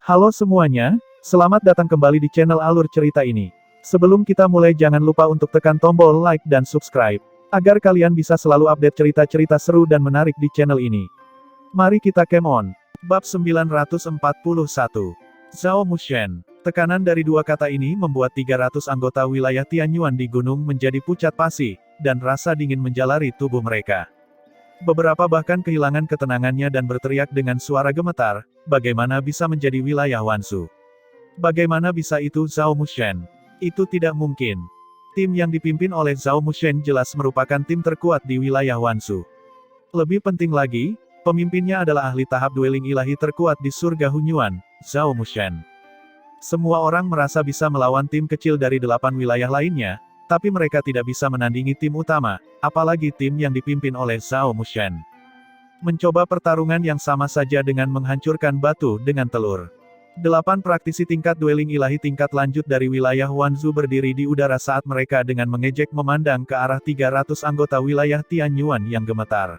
Halo semuanya, selamat datang kembali di channel Alur Cerita ini. Sebelum kita mulai jangan lupa untuk tekan tombol like dan subscribe, agar kalian bisa selalu update cerita-cerita seru dan menarik di channel ini. Mari kita game on. Bab 941. Zhao Mushen. Tekanan dari dua kata ini membuat 300 anggota wilayah Tianyuan di gunung menjadi pucat pasi, dan rasa dingin menjalari tubuh mereka. Beberapa bahkan kehilangan ketenangannya dan berteriak dengan suara gemetar, bagaimana bisa menjadi wilayah Wansu? Bagaimana bisa itu Zhao Mushen? Itu tidak mungkin. Tim yang dipimpin oleh Zhao Mushen jelas merupakan tim terkuat di wilayah Wansu. Lebih penting lagi, pemimpinnya adalah ahli tahap dueling ilahi terkuat di surga Hunyuan, Zhao Mushen. Semua orang merasa bisa melawan tim kecil dari 8 wilayah lainnya, tapi mereka tidak bisa menandingi tim utama, apalagi tim yang dipimpin oleh Zhao Mushen. Mencoba pertarungan yang sama saja dengan menghancurkan batu dengan telur. 8 praktisi tingkat dueling ilahi tingkat lanjut dari wilayah Wanzu berdiri di udara saat mereka dengan mengejek memandang ke arah 300 anggota wilayah Tianyuan yang gemetar.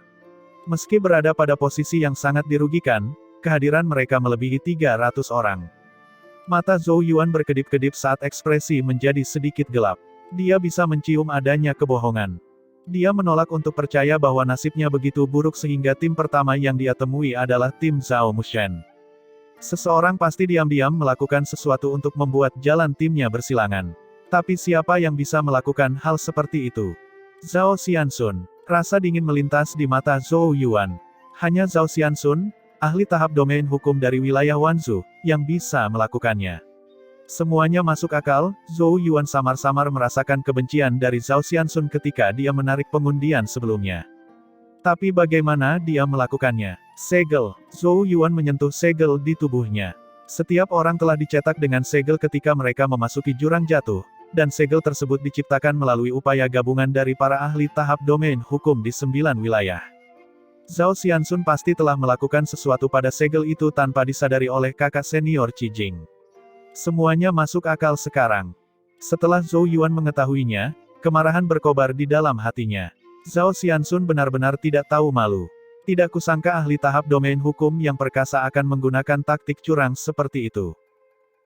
Meski berada pada posisi yang sangat dirugikan, kehadiran mereka melebihi 300 orang. Mata Zhou Yuan berkedip-kedip saat ekspresi menjadi sedikit gelap. Dia bisa mencium adanya kebohongan. Dia menolak untuk percaya bahwa nasibnya begitu buruk sehingga tim pertama yang dia temui adalah tim Zhao Mushen. Seseorang pasti diam-diam melakukan sesuatu untuk membuat jalan timnya bersilangan. Tapi siapa yang bisa melakukan hal seperti itu? Zhao Xianxun. Rasa dingin melintas di mata Zhou Yuan. Hanya Zhao Xianxun, ahli tahap domain hukum dari wilayah Wanzu, yang bisa melakukannya. Semuanya masuk akal, Zhou Yuan samar-samar merasakan kebencian dari Zhao Xianxun ketika dia menarik pengundian sebelumnya. Tapi bagaimana dia melakukannya? Segel. Zhou Yuan menyentuh segel di tubuhnya. Setiap orang telah dicetak dengan segel ketika mereka memasuki jurang jatuh, dan segel tersebut diciptakan melalui upaya gabungan dari para ahli tahap domain hukum di 9 wilayah. Zhao Xianxun pasti telah melakukan sesuatu pada segel itu tanpa disadari oleh kakak senior Qi Jing. Semuanya masuk akal sekarang. Setelah Zhou Yuan mengetahuinya, kemarahan berkobar di dalam hatinya. Zhao Xianxun benar-benar tidak tahu malu. Tidak kusangka ahli tahap domain hukum yang perkasa akan menggunakan taktik curang seperti itu.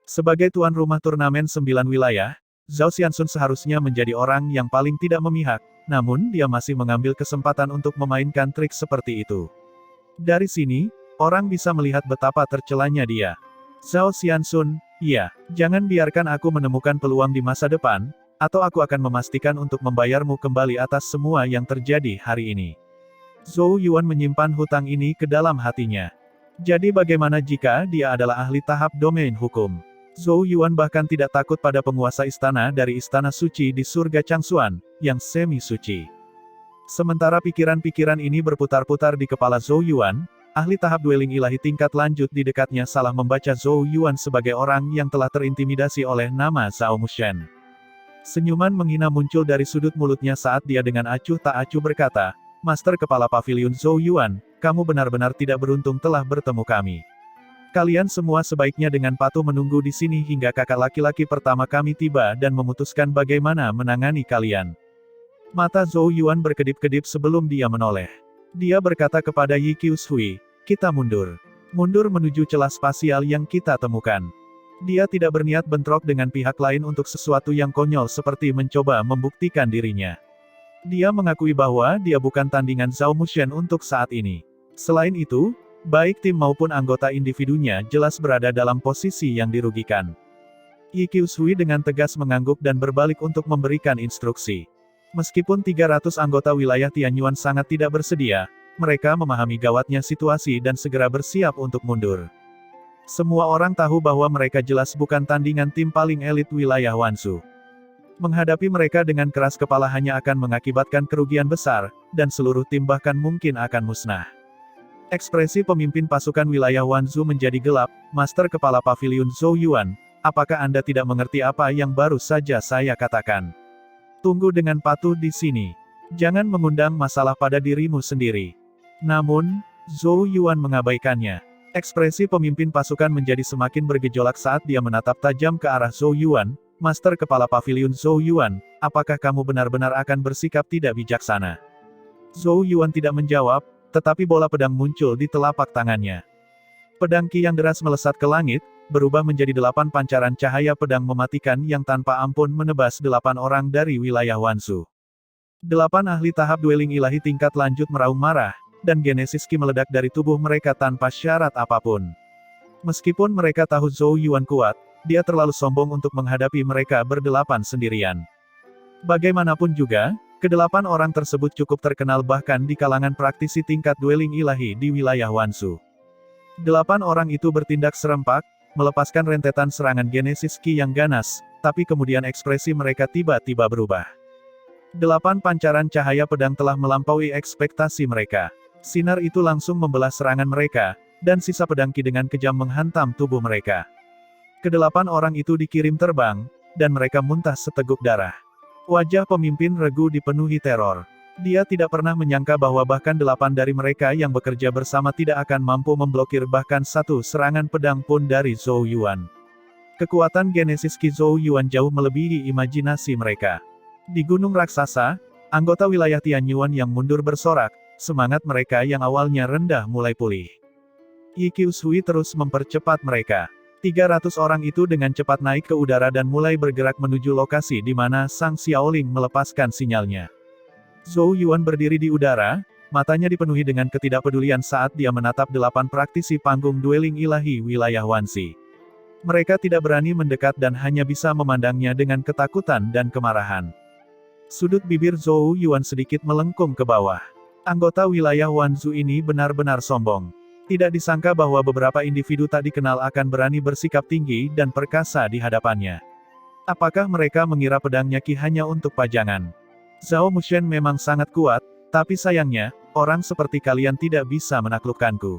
Sebagai tuan rumah turnamen 9 wilayah, Zhao Xianxun seharusnya menjadi orang yang paling tidak memihak, namun dia masih mengambil kesempatan untuk memainkan trik seperti itu. Dari sini, orang bisa melihat betapa tercelanya dia. Zhao Xianxun, iya, jangan biarkan aku menemukan peluang di masa depan, atau aku akan memastikan untuk membayarmu kembali atas semua yang terjadi hari ini. Zhou Yuan menyimpan hutang ini ke dalam hatinya. Jadi bagaimana jika dia adalah ahli tahap domain hukum? Zhou Yuan bahkan tidak takut pada penguasa istana dari istana suci di surga Changxuan, yang semi-suci. Sementara pikiran-pikiran ini berputar-putar di kepala Zhou Yuan, ahli tahap dueling ilahi tingkat lanjut di dekatnya salah membaca Zhou Yuan sebagai orang yang telah terintimidasi oleh nama Zhao Mushen. Senyuman menghina muncul dari sudut mulutnya saat dia dengan acuh tak acuh berkata, Master Kepala Paviliun Zhou Yuan, kamu benar-benar tidak beruntung telah bertemu kami. Kalian semua sebaiknya dengan patuh menunggu di sini hingga kakak laki-laki pertama kami tiba dan memutuskan bagaimana menangani kalian. Mata Zhou Yuan berkedip-kedip sebelum dia menoleh. Dia berkata kepada Yi Qiushui, kita mundur. Mundur menuju celah spasial yang kita temukan. Dia tidak berniat bentrok dengan pihak lain untuk sesuatu yang konyol seperti mencoba membuktikan dirinya. Dia mengakui bahwa dia bukan tandingan Zhao Mushen untuk saat ini. Selain itu, baik tim maupun anggota individunya jelas berada dalam posisi yang dirugikan. Yi Qiushui dengan tegas mengangguk dan berbalik untuk memberikan instruksi. Meskipun 300 anggota wilayah Tianyuan sangat tidak bersedia, mereka memahami gawatnya situasi dan segera bersiap untuk mundur. Semua orang tahu bahwa mereka jelas bukan tandingan tim paling elit wilayah Wansu. Menghadapi mereka dengan keras kepala hanya akan mengakibatkan kerugian besar, dan seluruh tim bahkan mungkin akan musnah. Ekspresi pemimpin pasukan wilayah Wanzu menjadi gelap. Master Kepala Paviliun Zhou Yuan, apakah Anda tidak mengerti apa yang baru saja saya katakan? Tunggu dengan patuh di sini. Jangan mengundang masalah pada dirimu sendiri. Namun, Zhou Yuan mengabaikannya. Ekspresi pemimpin pasukan menjadi semakin bergejolak saat dia menatap tajam ke arah Zhou Yuan. Master Kepala Paviliun Zhou Yuan, apakah kamu benar-benar akan bersikap tidak bijaksana? Zhou Yuan tidak menjawab, tetapi bola pedang muncul di telapak tangannya. Pedang Qi yang deras melesat ke langit, berubah menjadi 8 pancaran cahaya pedang mematikan yang tanpa ampun menebas 8 orang dari wilayah Wansu. 8 ahli tahap dueling ilahi tingkat lanjut meraung marah, dan Genesis Ki meledak dari tubuh mereka tanpa syarat apapun. Meskipun mereka tahu Zhou Yuan kuat, dia terlalu sombong untuk menghadapi mereka berdelapan sendirian. Bagaimanapun juga, ke-8 orang tersebut cukup terkenal bahkan di kalangan praktisi tingkat dueling ilahi di wilayah Wansu. 8 orang itu bertindak serempak, melepaskan rentetan serangan Genesis Ki yang ganas, tapi kemudian ekspresi mereka tiba-tiba berubah. 8 pancaran cahaya pedang telah melampaui ekspektasi mereka. Sinar itu langsung membelah serangan mereka, dan sisa pedang Ki dengan kejam menghantam tubuh mereka. Ke-8 orang itu dikirim terbang, dan mereka muntah seteguk darah. Wajah pemimpin regu dipenuhi teror. Dia tidak pernah menyangka bahwa bahkan 8 dari mereka yang bekerja bersama tidak akan mampu memblokir bahkan satu serangan pedang pun dari Zhou Yuan. Kekuatan Genesis Ki Zhou Yuan jauh melebihi imajinasi mereka. Di Gunung Raksasa, anggota wilayah Tianyuan yang mundur bersorak, semangat mereka yang awalnya rendah mulai pulih. Yi Qiushui terus mempercepat mereka. 300 orang itu dengan cepat naik ke udara dan mulai bergerak menuju lokasi di mana Sang Xiaoling melepaskan sinyalnya. Zhou Yuan berdiri di udara, matanya dipenuhi dengan ketidakpedulian saat dia menatap 8 praktisi panggung dueling ilahi wilayah Wanxi. Mereka tidak berani mendekat dan hanya bisa memandangnya dengan ketakutan dan kemarahan. Sudut bibir Zhou Yuan sedikit melengkung ke bawah. Anggota wilayah Wanzhou ini benar-benar sombong. Tidak disangka bahwa beberapa individu tak dikenal akan berani bersikap tinggi dan perkasa di hadapannya. Apakah mereka mengira pedangnya Ki hanya untuk pajangan? Zhao Mushen memang sangat kuat, tapi sayangnya, orang seperti kalian tidak bisa menaklukkanku.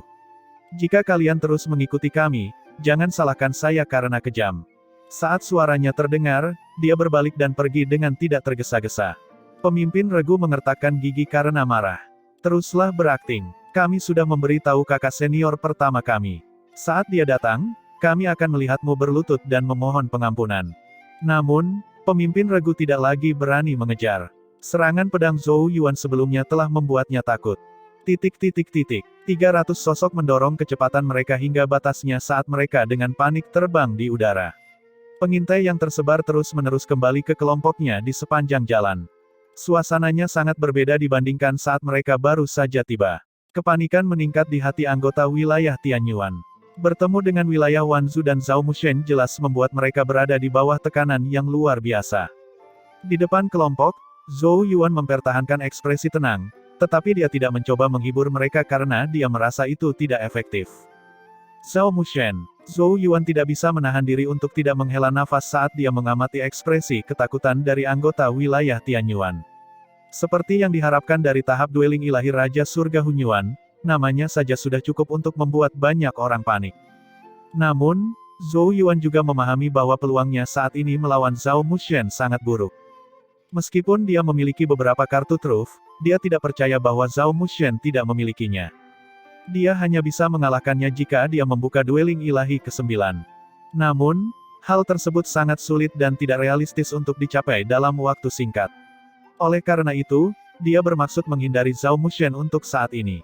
Jika kalian terus mengikuti kami, jangan salahkan saya karena kejam. Saat suaranya terdengar, dia berbalik dan pergi dengan tidak tergesa-gesa. Pemimpin regu mengertakkan gigi karena marah. Teruslah berakting. Kami sudah memberitahu kakak senior pertama kami. Saat dia datang, kami akan melihatmu berlutut dan memohon pengampunan. Namun, pemimpin regu tidak lagi berani mengejar. Serangan pedang Zhou Yuan sebelumnya telah membuatnya takut. 300 sosok mendorong kecepatan mereka hingga batasnya saat mereka dengan panik terbang di udara. Pengintai yang tersebar terus-menerus kembali ke kelompoknya di sepanjang jalan. Suasananya sangat berbeda dibandingkan saat mereka baru saja tiba. Kepanikan meningkat di hati anggota wilayah Tianyuan. Bertemu dengan wilayah Wanzhou dan Zhao Mushen jelas membuat mereka berada di bawah tekanan yang luar biasa. Di depan kelompok, Zhou Yuan mempertahankan ekspresi tenang, tetapi dia tidak mencoba menghibur mereka karena dia merasa itu tidak efektif. Zhao Mushen, Zhou Yuan tidak bisa menahan diri untuk tidak menghela nafas saat dia mengamati ekspresi ketakutan dari anggota wilayah Tianyuan. Seperti yang diharapkan dari tahap dueling ilahi Raja Surga Hunyuan, namanya saja sudah cukup untuk membuat banyak orang panik. Namun, Zhou Yuan juga memahami bahwa peluangnya saat ini melawan Zhao Mushen sangat buruk. Meskipun dia memiliki beberapa kartu truf, dia tidak percaya bahwa Zhao Mushen tidak memilikinya. Dia hanya bisa mengalahkannya jika dia membuka dueling ilahi ke-9. Namun, hal tersebut sangat sulit dan tidak realistis untuk dicapai dalam waktu singkat. Oleh karena itu, dia bermaksud menghindari Zhao Mushen untuk saat ini.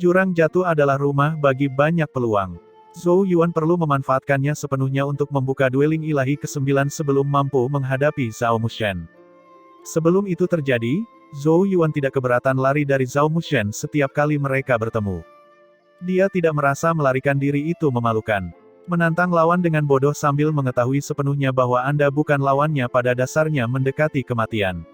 Jurang jatuh adalah rumah bagi banyak peluang. Zhou Yuan perlu memanfaatkannya sepenuhnya untuk membuka dueling ilahi ke-9 sebelum mampu menghadapi Zhao Mushen. Sebelum itu terjadi, Zhou Yuan tidak keberatan lari dari Zhao Mushen setiap kali mereka bertemu. Dia tidak merasa melarikan diri itu memalukan. Menantang lawan dengan bodoh sambil mengetahui sepenuhnya bahwa Anda bukan lawannya pada dasarnya mendekati kematian.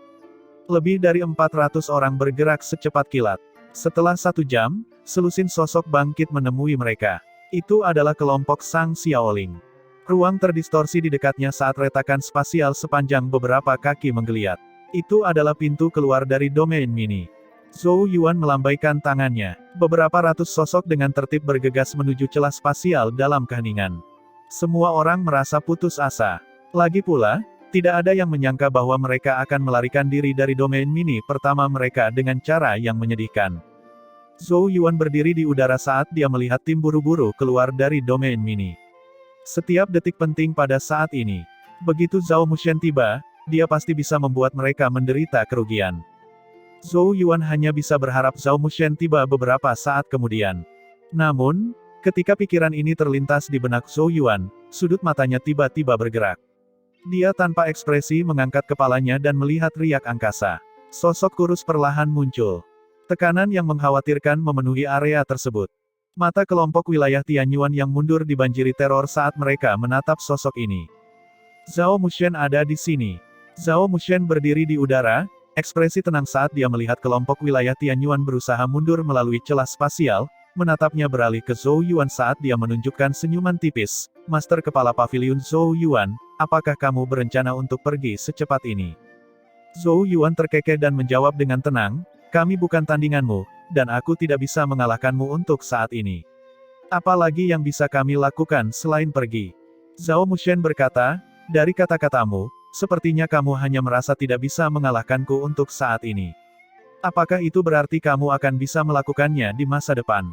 Lebih dari 400 orang bergerak secepat kilat. Setelah 1 jam, selusin sosok bangkit menemui mereka. Itu adalah kelompok Sang Xiaoling. Ruang terdistorsi di dekatnya saat retakan spasial sepanjang beberapa kaki menggeliat. Itu adalah pintu keluar dari domain mini. Zhou Yuan melambaikan tangannya. Beberapa ratus sosok dengan tertib bergegas menuju celah spasial dalam keheningan. Semua orang merasa putus asa. Lagi pula, tidak ada yang menyangka bahwa mereka akan melarikan diri dari domain mini pertama mereka dengan cara yang menyedihkan. Zhou Yuan berdiri di udara saat dia melihat tim buru-buru keluar dari domain mini. Setiap detik penting pada saat ini. Begitu Zhao Mushen tiba, dia pasti bisa membuat mereka menderita kerugian. Zhou Yuan hanya bisa berharap Zhao Mushen tiba beberapa saat kemudian. Namun, Ketika pikiran ini terlintas di benak Zhou Yuan, sudut matanya tiba-tiba bergerak. Dia tanpa ekspresi mengangkat kepalanya dan melihat riak angkasa. Sosok kurus perlahan muncul. Tekanan yang mengkhawatirkan memenuhi area tersebut. Mata kelompok wilayah Tianyuan yang mundur dibanjiri teror saat mereka menatap sosok ini. Zhao Mushen ada di sini. Zhao Mushen berdiri di udara, ekspresi tenang saat dia melihat kelompok wilayah Tianyuan berusaha mundur melalui celah spasial, menatapnya beralih ke Zhou Yuan saat dia menunjukkan senyuman tipis. Master Kepala Paviliun Zhou Yuan, apakah kamu berencana untuk pergi secepat ini? Zhou Yuan terkekeh dan menjawab dengan tenang, kami bukan tandinganmu, dan aku tidak bisa mengalahkanmu untuk saat ini. Apalagi yang bisa kami lakukan selain pergi? Zhao Mushen berkata, dari kata-katamu, sepertinya kamu hanya merasa tidak bisa mengalahkanku untuk saat ini. Apakah itu berarti kamu akan bisa melakukannya di masa depan?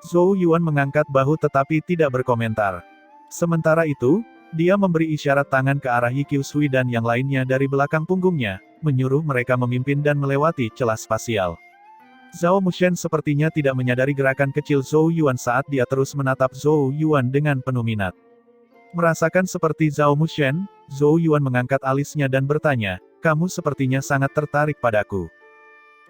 Zhou Yuan mengangkat bahu tetapi tidak berkomentar. Sementara itu, dia memberi isyarat tangan ke arah Yi Qiushui dan yang lainnya dari belakang punggungnya, menyuruh mereka memimpin dan melewati celah spasial. Zhao Mushen sepertinya tidak menyadari gerakan kecil Zhou Yuan saat dia terus menatap Zhou Yuan dengan penuh minat. Merasakan seperti Zhao Mushen, Zhou Yuan mengangkat alisnya dan bertanya, kamu sepertinya sangat tertarik padaku.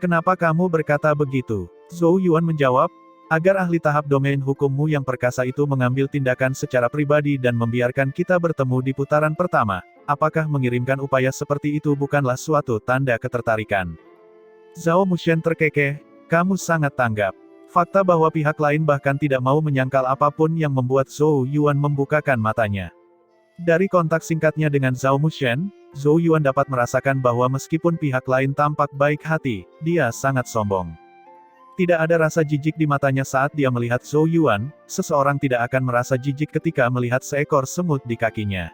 Kenapa kamu berkata begitu? Zhou Yuan menjawab, agar ahli tahap domain hukummu yang perkasa itu mengambil tindakan secara pribadi dan membiarkan kita bertemu di putaran pertama. Apakah mengirimkan upaya seperti itu bukanlah suatu tanda ketertarikan? Zhao Mushen terkekeh, kamu sangat tanggap. Fakta bahwa pihak lain bahkan tidak mau menyangkal apapun yang membuat Zhou Yuan membukakan matanya. Dari kontak singkatnya dengan Zhao Mushen, Zhou Yuan dapat merasakan bahwa meskipun pihak lain tampak baik hati, dia sangat sombong. Tidak ada rasa jijik di matanya saat dia melihat Zhou Yuan, seseorang tidak akan merasa jijik ketika melihat seekor semut di kakinya.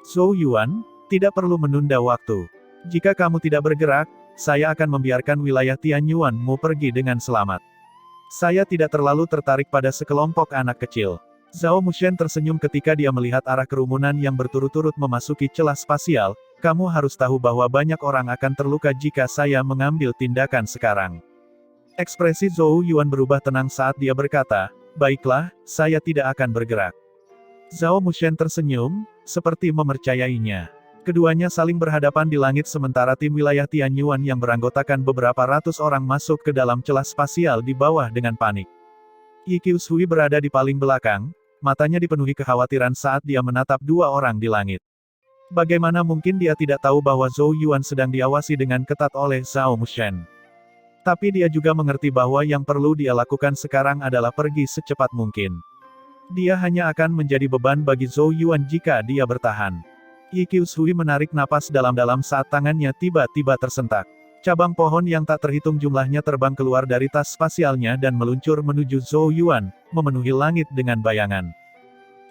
Zhou Yuan, tidak perlu menunda waktu. Jika kamu tidak bergerak, saya akan membiarkan wilayah Tianyuan-mu pergi dengan selamat. Saya tidak terlalu tertarik pada sekelompok anak kecil. Zhao Mushen tersenyum ketika dia melihat arah kerumunan yang berturut-turut memasuki celah spasial. Kamu harus tahu bahwa banyak orang akan terluka jika saya mengambil tindakan sekarang. Ekspresi Zhou Yuan berubah tenang saat dia berkata, baiklah, saya tidak akan bergerak. Zhao Mushen tersenyum, seperti memercayainya. Keduanya saling berhadapan di langit sementara tim wilayah Tianyuan yang beranggotakan beberapa ratus orang masuk ke dalam celah spasial di bawah dengan panik. Yi Qiushui berada di paling belakang, matanya dipenuhi kekhawatiran saat dia menatap dua orang di langit. Bagaimana mungkin dia tidak tahu bahwa Zhou Yuan sedang diawasi dengan ketat oleh Zhao Mushen? Tapi dia juga mengerti bahwa yang perlu dia lakukan sekarang adalah pergi secepat mungkin. Dia hanya akan menjadi beban bagi Zhou Yuan jika dia bertahan. Yi Qiushui menarik napas dalam-dalam saat tangannya tiba-tiba tersentak. Cabang pohon yang tak terhitung jumlahnya terbang keluar dari tas spasialnya dan meluncur menuju Zhou Yuan, memenuhi langit dengan bayangan.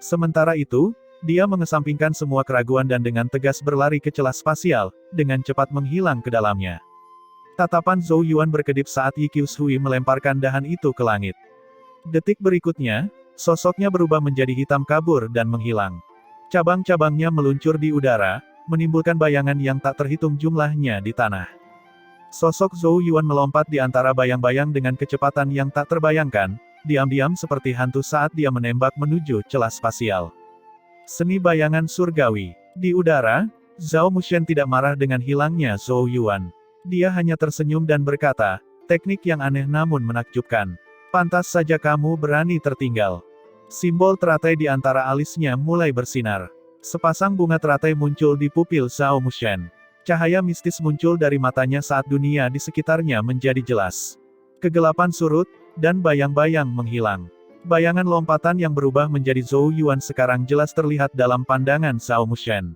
Sementara itu, dia mengesampingkan semua keraguan dan dengan tegas berlari ke celah spasial, dengan cepat menghilang ke dalamnya. Tatapan Zhou Yuan berkedip saat Yi Qiushui melemparkan dahan itu ke langit. Detik berikutnya, sosoknya berubah menjadi hitam kabur dan menghilang. Cabang-cabangnya meluncur di udara, menimbulkan bayangan yang tak terhitung jumlahnya di tanah. Sosok Zhou Yuan melompat di antara bayang-bayang dengan kecepatan yang tak terbayangkan, diam-diam seperti hantu saat dia menembak menuju celah spasial. Seni bayangan surgawi. Di udara, Zhao Mushen tidak marah dengan hilangnya Zhou Yuan. Dia hanya tersenyum dan berkata, teknik yang aneh namun menakjubkan. Pantas saja kamu berani tertinggal. Simbol teratai di antara alisnya mulai bersinar. Sepasang bunga teratai muncul di pupil Zhao Mushen. Cahaya mistis muncul dari matanya saat dunia di sekitarnya menjadi jelas. Kegelapan surut, dan bayang-bayang menghilang. Bayangan lompatan yang berubah menjadi Zhou Yuan sekarang jelas terlihat dalam pandangan Zhao Mushen.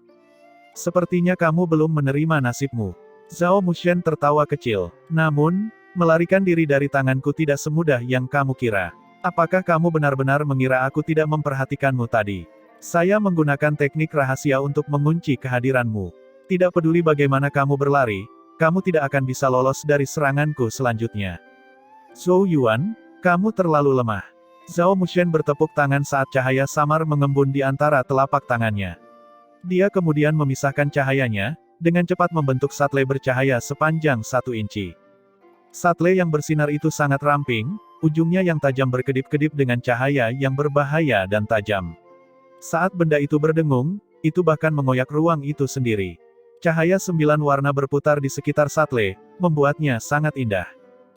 Sepertinya kamu belum menerima nasibmu. Zhao Mushen tertawa kecil. Namun, melarikan diri dari tanganku tidak semudah yang kamu kira. Apakah kamu benar-benar mengira aku tidak memperhatikanmu tadi? Saya menggunakan teknik rahasia untuk mengunci kehadiranmu. Tidak peduli bagaimana kamu berlari, kamu tidak akan bisa lolos dari seranganku selanjutnya. Zhou Yuan, kamu terlalu lemah. Zhao Mushen bertepuk tangan saat cahaya samar mengembun di antara telapak tangannya. Dia kemudian memisahkan cahayanya, dengan cepat membentuk satle bercahaya sepanjang 1 inci. Satle yang bersinar itu sangat ramping, ujungnya yang tajam berkedip-kedip dengan cahaya yang berbahaya dan tajam. Saat benda itu berdengung, itu bahkan mengoyak ruang itu sendiri. Cahaya 9 warna berputar di sekitar Satle, membuatnya sangat indah.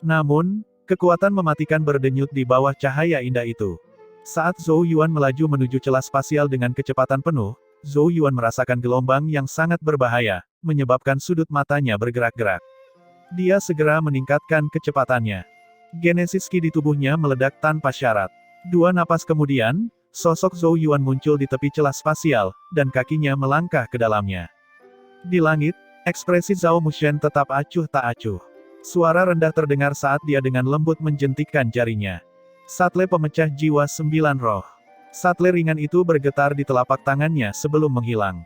Namun, kekuatan mematikan berdenyut di bawah cahaya indah itu. Saat Zhou Yuan melaju menuju celah spasial dengan kecepatan penuh, Zhou Yuan merasakan gelombang yang sangat berbahaya, menyebabkan sudut matanya bergerak-gerak. Dia segera meningkatkan kecepatannya. Genesis Ki di tubuhnya meledak tanpa syarat. 2 napas kemudian, sosok Zhou Yuan muncul di tepi celah spasial, dan kakinya melangkah ke dalamnya. Di langit, ekspresi Zhao Mushen tetap acuh tak acuh. Suara rendah terdengar saat dia dengan lembut menjentikkan jarinya. Satle pemecah jiwa 9 roh. Satle ringan itu bergetar di telapak tangannya sebelum menghilang.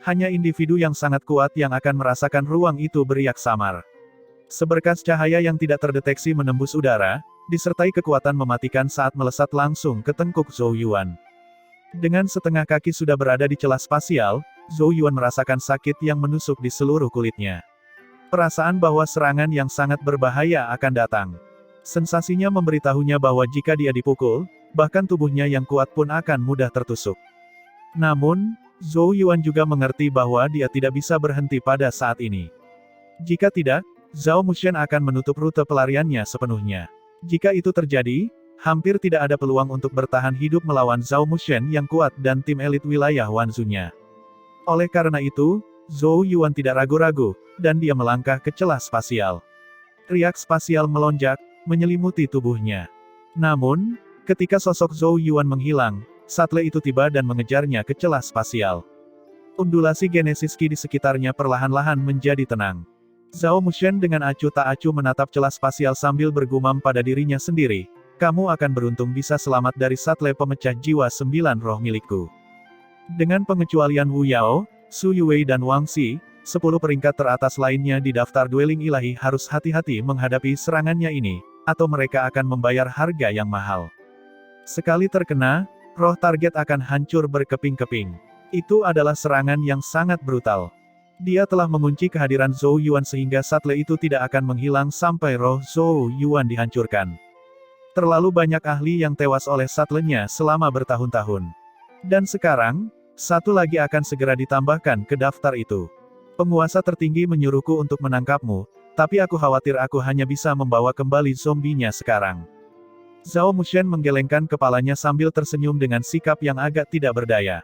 Hanya individu yang sangat kuat yang akan merasakan ruang itu beriak samar. Seberkas cahaya yang tidak terdeteksi menembus udara, disertai kekuatan mematikan saat melesat langsung ke tengkuk Zhou Yuan. Dengan setengah kaki sudah berada di celah spasial, Zhou Yuan merasakan sakit yang menusuk di seluruh kulitnya. Perasaan bahwa serangan yang sangat berbahaya akan datang. Sensasinya memberitahunya bahwa jika dia dipukul, bahkan tubuhnya yang kuat pun akan mudah tertusuk. Namun, Zhou Yuan juga mengerti bahwa dia tidak bisa berhenti pada saat ini. Jika tidak, Zhao Mushen akan menutup rute pelariannya sepenuhnya. Jika itu terjadi, hampir tidak ada peluang untuk bertahan hidup melawan Zhao Mushen yang kuat dan tim elit wilayah Wanzunya. Oleh karena itu, Zhou Yuan tidak ragu-ragu, dan dia melangkah ke celah spasial. Riak spasial melonjak, menyelimuti tubuhnya. Namun, ketika sosok Zhou Yuan menghilang, Satle itu tiba dan mengejarnya ke celah spasial. Undulasi Genesis Ki di sekitarnya perlahan-lahan menjadi tenang. Zhao Mushen dengan acuh tak acuh menatap celah spasial sambil bergumam pada dirinya sendiri, kamu akan beruntung bisa selamat dari Satle pemecah jiwa 9 roh milikku. Dengan pengecualian Wu Yao, Su Yuwei dan Wang Xi, 10 peringkat teratas lainnya di daftar dueling ilahi harus hati-hati menghadapi serangannya ini, atau mereka akan membayar harga yang mahal. Sekali terkena, roh target akan hancur berkeping-keping. Itu adalah serangan yang sangat brutal. Dia telah mengunci kehadiran Zhou Yuan sehingga Satle itu tidak akan menghilang sampai roh Zhou Yuan dihancurkan. Terlalu banyak ahli yang tewas oleh Satlenya selama bertahun-tahun. Dan sekarang, satu lagi akan segera ditambahkan ke daftar itu. Penguasa tertinggi menyuruhku untuk menangkapmu, tapi aku khawatir aku hanya bisa membawa kembali zombinya sekarang. Zhao Mushen menggelengkan kepalanya sambil tersenyum dengan sikap yang agak tidak berdaya.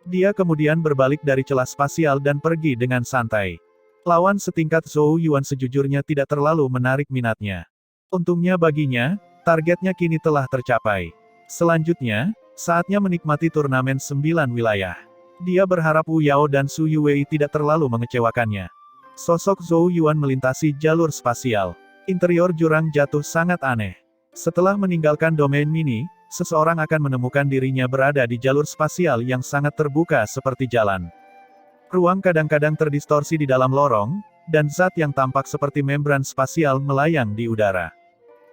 Dia kemudian berbalik dari celah spasial dan pergi dengan santai. Lawan setingkat Zhou Yuan sejujurnya tidak terlalu menarik minatnya. Untungnya baginya, targetnya kini telah tercapai. Selanjutnya, saatnya menikmati turnamen 9 wilayah. Dia berharap Wu Yao dan Su Yuwei tidak terlalu mengecewakannya. Sosok Zhou Yuan melintasi jalur spasial. Interior jurang jatuh sangat aneh. Setelah meninggalkan domain mini, seseorang akan menemukan dirinya berada di jalur spasial yang sangat terbuka seperti jalan. Ruang kadang-kadang terdistorsi di dalam lorong, dan zat yang tampak seperti membran spasial melayang di udara.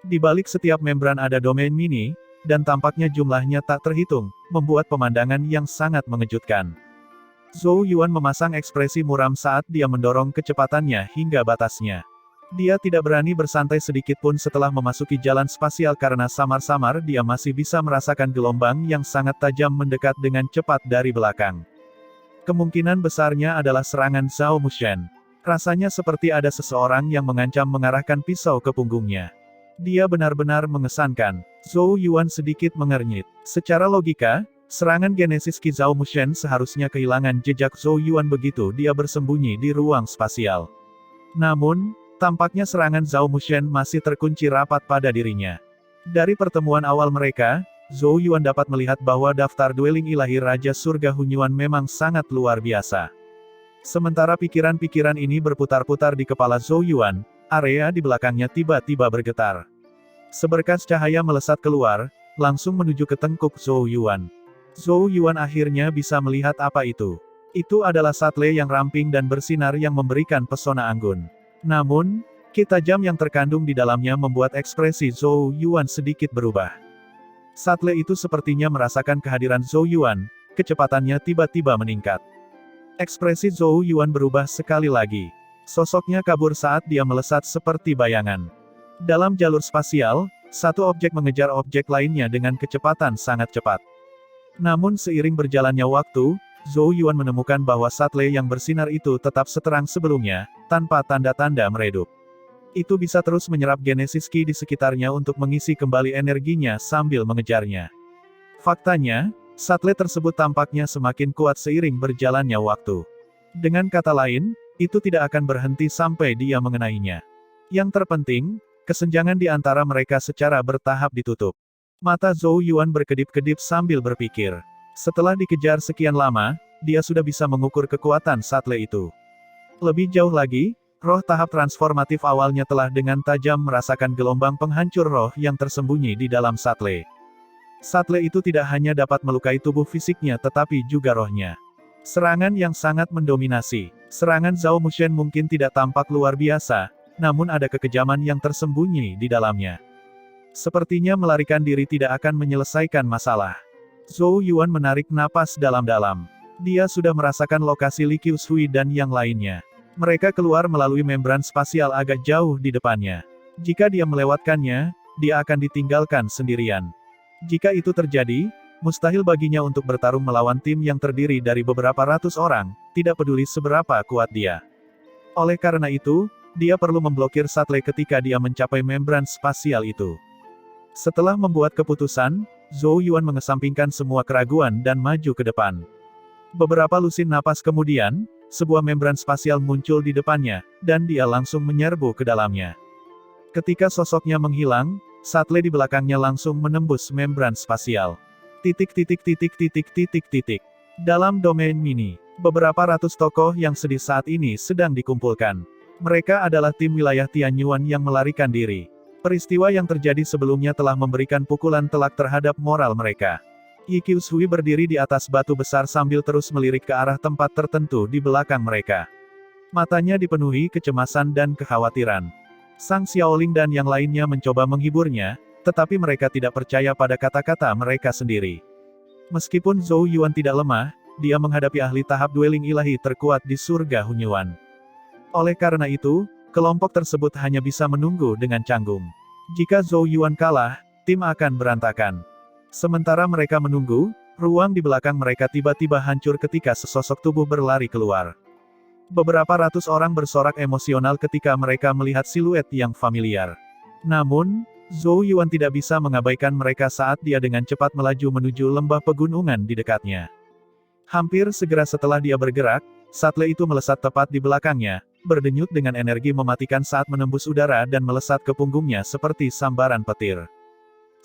Di balik setiap membran ada domain mini, dan tampaknya jumlahnya tak terhitung, membuat pemandangan yang sangat mengejutkan. Zhou Yuan memasang ekspresi muram saat dia mendorong kecepatannya hingga batasnya. Dia tidak berani bersantai sedikit pun setelah memasuki jalan spasial karena samar-samar dia masih bisa merasakan gelombang yang sangat tajam mendekat dengan cepat dari belakang. Kemungkinan besarnya adalah serangan Zhao Mushen. Rasanya seperti ada seseorang yang mengancam mengarahkan pisau ke punggungnya. Dia benar-benar mengesankan. Zhou Yuan sedikit mengernyit. Secara logika, serangan Genesis Ki Zhao Mushen seharusnya kehilangan jejak Zhou Yuan begitu dia bersembunyi di ruang spasial. Namun, tampaknya serangan Zhao Mushen masih terkunci rapat pada dirinya. Dari pertemuan awal mereka, Zhou Yuan dapat melihat bahwa daftar dueling ilahi Raja Surga Hunyuan memang sangat luar biasa. Sementara pikiran-pikiran ini berputar-putar di kepala Zhou Yuan, area di belakangnya tiba-tiba bergetar. Seberkas cahaya melesat keluar, langsung menuju ke tengkuk Zhou Yuan. Zhou Yuan akhirnya bisa melihat apa itu. Itu adalah Satle yang ramping dan bersinar yang memberikan pesona anggun. Namun, ki tajam yang terkandung di dalamnya membuat ekspresi Zhou Yuan sedikit berubah. Satle itu sepertinya merasakan kehadiran Zhou Yuan, kecepatannya tiba-tiba meningkat. Ekspresi Zhou Yuan berubah sekali lagi. Sosoknya kabur saat dia melesat seperti bayangan. Dalam jalur spasial, Satu objek mengejar objek lainnya dengan kecepatan sangat cepat. Namun seiring berjalannya waktu, Zhou Yuan menemukan bahwa satelit yang bersinar itu tetap seterang sebelumnya, tanpa tanda-tanda meredup. Itu bisa terus menyerap Genesis Ki di sekitarnya untuk mengisi kembali energinya sambil mengejarnya. Faktanya, satelit tersebut tampaknya semakin kuat seiring berjalannya waktu. Dengan kata lain, itu tidak akan berhenti sampai dia mengenainya. Yang terpenting, kesenjangan di antara mereka secara bertahap ditutup. Mata Zhou Yuan berkedip-kedip sambil berpikir. Setelah dikejar sekian lama, dia sudah bisa mengukur kekuatan satelit itu. Lebih jauh lagi, roh tahap transformatif awalnya telah dengan tajam merasakan gelombang penghancur roh yang tersembunyi di dalam satelit. Satelit itu tidak hanya dapat melukai tubuh fisiknya tetapi juga rohnya. Serangan yang sangat mendominasi. Serangan Zhao Mushen mungkin tidak tampak luar biasa, namun ada kekejaman yang tersembunyi di dalamnya. Sepertinya melarikan diri tidak akan menyelesaikan masalah. Zhou Yuan menarik napas dalam-dalam. Dia sudah merasakan lokasi Li Qiushui dan yang lainnya. Mereka keluar melalui membran spasial agak jauh di depannya. Jika dia melewatkannya, dia akan ditinggalkan sendirian. Jika itu terjadi, mustahil baginya untuk bertarung melawan tim yang terdiri dari beberapa ratus orang, tidak peduli seberapa kuat dia. Oleh karena itu, dia perlu memblokir satelit ketika dia mencapai membran spasial itu. Setelah membuat keputusan, Zhou Yuan mengesampingkan semua keraguan dan maju ke depan. Beberapa lusin napas kemudian, sebuah membran spasial muncul di depannya, dan dia langsung menyerbu ke dalamnya. Ketika sosoknya menghilang, satelit di belakangnya langsung menembus membran spasial. Dalam domain mini, beberapa ratus tokoh yang sedih saat ini sedang dikumpulkan. Mereka adalah tim wilayah Tianyuan yang melarikan diri. Peristiwa yang terjadi sebelumnya telah memberikan pukulan telak terhadap moral mereka. Yi Qiushui berdiri di atas batu besar sambil terus melirik ke arah tempat tertentu di belakang mereka. Matanya dipenuhi kecemasan dan kekhawatiran. Sang Xiaoling dan yang lainnya mencoba menghiburnya, tetapi mereka tidak percaya pada kata-kata mereka sendiri. Meskipun Zhou Yuan tidak lemah, dia menghadapi ahli tahap dueling ilahi terkuat di surga Hunyuan. Oleh karena itu, kelompok tersebut hanya bisa menunggu dengan canggung. Jika Zhou Yuan kalah, tim akan berantakan. Sementara mereka menunggu, ruang di belakang mereka tiba-tiba hancur ketika sesosok tubuh berlari keluar. Beberapa ratus orang bersorak emosional ketika mereka melihat siluet yang familiar. Namun, Zhou Yuan tidak bisa mengabaikan mereka saat dia dengan cepat melaju menuju lembah pegunungan di dekatnya. Hampir segera setelah dia bergerak, satelit itu melesat tepat di belakangnya, berdenyut dengan energi mematikan saat menembus udara dan melesat ke punggungnya seperti sambaran petir.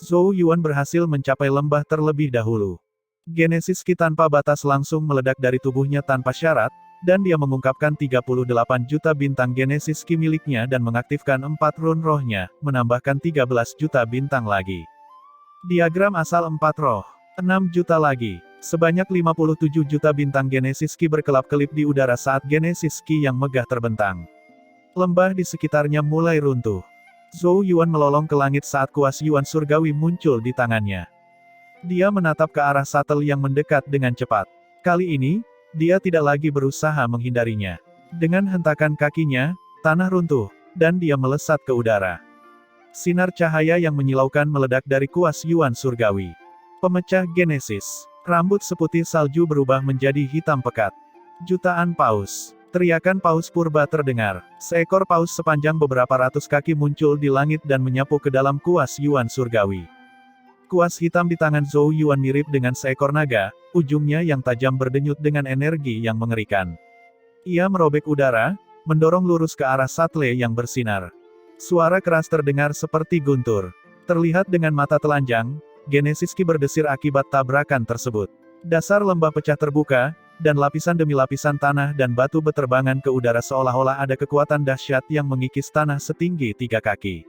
Zhou Yuan berhasil mencapai lembah terlebih dahulu. Genesis Ki tanpa batas langsung meledak dari tubuhnya tanpa syarat, dan dia mengungkapkan 38 juta bintang Genesis Ki miliknya dan mengaktifkan 4 rune rohnya, menambahkan 13 juta bintang lagi. Diagram asal 4 roh. 6 juta lagi. Sebanyak 57 juta bintang Genesis Ki berkelap-kelip di udara saat Genesis Ki yang megah terbentang. Lembah di sekitarnya mulai runtuh. Zhou Yuan melolong ke langit saat kuas Yuan surgawi muncul di tangannya. Dia menatap ke arah shuttle yang mendekat dengan cepat. Kali ini, dia tidak lagi berusaha menghindarinya. Dengan hentakan kakinya, tanah runtuh, dan dia melesat ke udara. Sinar cahaya yang menyilaukan meledak dari kuas Yuan surgawi. Pemecah Genesis. Rambut seputih salju berubah menjadi hitam pekat. Jutaan paus. Teriakan paus purba terdengar. Seekor paus sepanjang beberapa ratus kaki muncul di langit dan menyapu ke dalam kuas Yuan surgawi. Kuas hitam di tangan Zhou Yuan mirip dengan seekor naga, ujungnya yang tajam berdenyut dengan energi yang mengerikan. Ia merobek udara, mendorong lurus ke arah satelit yang bersinar. Suara keras terdengar seperti guntur. Terlihat dengan mata telanjang, Genesis Ki berdesir akibat tabrakan tersebut. Dasar lembah pecah terbuka, dan lapisan demi lapisan tanah dan batu beterbangan ke udara seolah-olah ada kekuatan dahsyat yang mengikis tanah setinggi 3 kaki.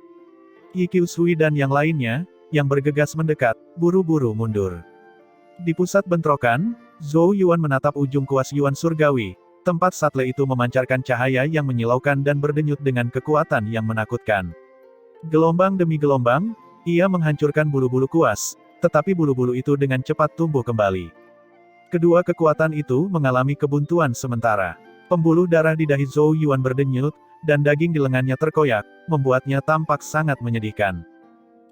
Yi Qiushui dan yang lainnya, yang bergegas mendekat, buru-buru mundur. Di pusat bentrokan, Zhou Yuan menatap ujung kuas Yuan surgawi, tempat satelit itu memancarkan cahaya yang menyilaukan dan berdenyut dengan kekuatan yang menakutkan. Gelombang demi gelombang, ia menghancurkan bulu-bulu kuas, tetapi bulu-bulu itu dengan cepat tumbuh kembali. Kedua kekuatan itu mengalami kebuntuan sementara. Pembuluh darah di dahi Zhou Yuan berdenyut, dan daging di lengannya terkoyak, membuatnya tampak sangat menyedihkan.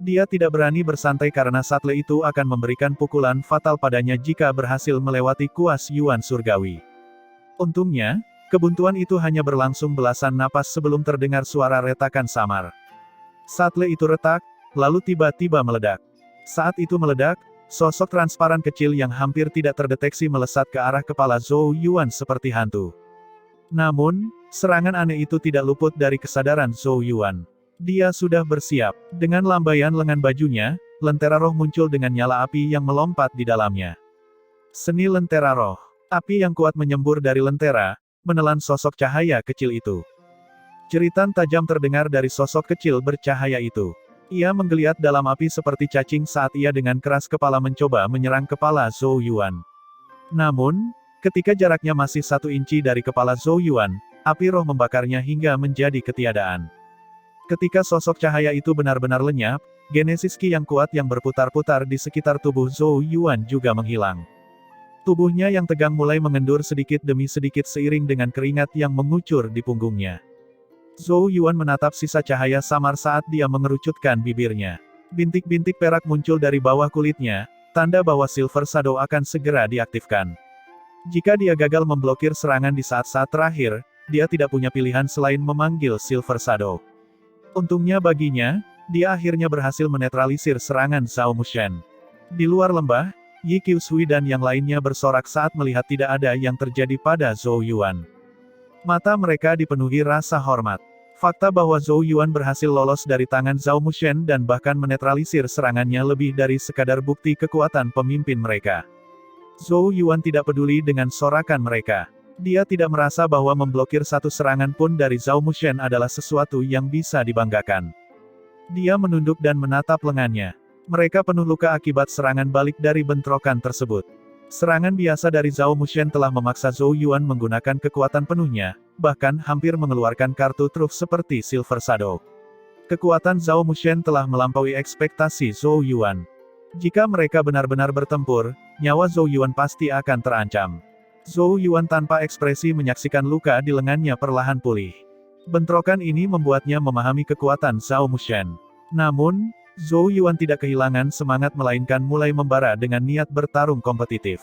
Dia tidak berani bersantai karena satelit itu akan memberikan pukulan fatal padanya jika berhasil melewati kuas Yuan surgawi. Untungnya, kebuntuan itu hanya berlangsung belasan napas sebelum terdengar suara retakan samar. Satelit itu retak, lalu tiba-tiba meledak. Saat itu meledak, sosok transparan kecil yang hampir tidak terdeteksi melesat ke arah kepala Zhou Yuan seperti hantu. Namun, serangan aneh itu tidak luput dari kesadaran Zhou Yuan. Dia sudah bersiap. Dengan lambaian lengan bajunya, lentera roh muncul dengan nyala api yang melompat di dalamnya. Seni lentera roh. Api yang kuat menyembur dari lentera, menelan sosok cahaya kecil itu. Jeritan tajam terdengar dari sosok kecil bercahaya itu. Ia menggeliat dalam api seperti cacing saat ia dengan keras kepala mencoba menyerang kepala Zhou Yuan. Namun, ketika jaraknya masih 1 inci dari kepala Zhou Yuan, api roh membakarnya hingga menjadi ketiadaan. Ketika sosok cahaya itu benar-benar lenyap, genesis Qi yang kuat yang berputar-putar di sekitar tubuh Zhou Yuan juga menghilang. Tubuhnya yang tegang mulai mengendur sedikit demi sedikit seiring dengan keringat yang mengucur di punggungnya. Zhou Yuan menatap sisa cahaya samar saat dia mengerucutkan bibirnya. Bintik-bintik perak muncul dari bawah kulitnya, tanda bahwa Silver Shadow akan segera diaktifkan. Jika dia gagal memblokir serangan di saat-saat terakhir, dia tidak punya pilihan selain memanggil Silver Shadow. Untungnya baginya, dia akhirnya berhasil menetralisir serangan Zhao Mushen. Di luar lembah, Yi Qiushui dan yang lainnya bersorak saat melihat tidak ada yang terjadi pada Zhou Yuan. Mata mereka dipenuhi rasa hormat. Fakta bahwa Zhou Yuan berhasil lolos dari tangan Zhao Mushen dan bahkan menetralisir serangannya lebih dari sekadar bukti kekuatan pemimpin mereka. Zhou Yuan tidak peduli dengan sorakan mereka. Dia tidak merasa bahwa memblokir satu serangan pun dari Zhao Mushen adalah sesuatu yang bisa dibanggakan. Dia menunduk dan menatap lengannya. Mereka penuh luka akibat serangan balik dari bentrokan tersebut. Serangan biasa dari Zhao Mushen telah memaksa Zhou Yuan menggunakan kekuatan penuhnya, bahkan hampir mengeluarkan kartu truf seperti Silver Shadow. Kekuatan Zhao Mushen telah melampaui ekspektasi Zhou Yuan. Jika mereka benar-benar bertempur, nyawa Zhou Yuan pasti akan terancam. Zhou Yuan tanpa ekspresi menyaksikan luka di lengannya perlahan pulih. Bentrokan ini membuatnya memahami kekuatan Zhao Mushen. Namun, Zhou Yuan tidak kehilangan semangat melainkan mulai membara dengan niat bertarung kompetitif.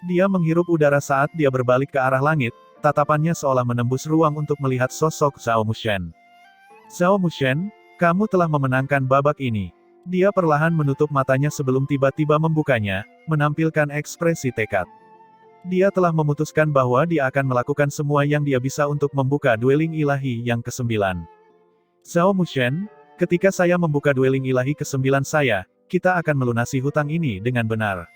Dia menghirup udara saat dia berbalik ke arah langit, tatapannya seolah menembus ruang untuk melihat sosok Zhao Mushen. Zhao Mushen, kamu telah memenangkan babak ini. Dia perlahan menutup matanya sebelum tiba-tiba membukanya, menampilkan ekspresi tekad. Dia telah memutuskan bahwa dia akan melakukan semua yang dia bisa untuk membuka dueling ilahi yang ke-9. Zhao Mushen, ketika saya membuka dueling ilahi ke-9 saya, kita akan melunasi hutang ini dengan benar.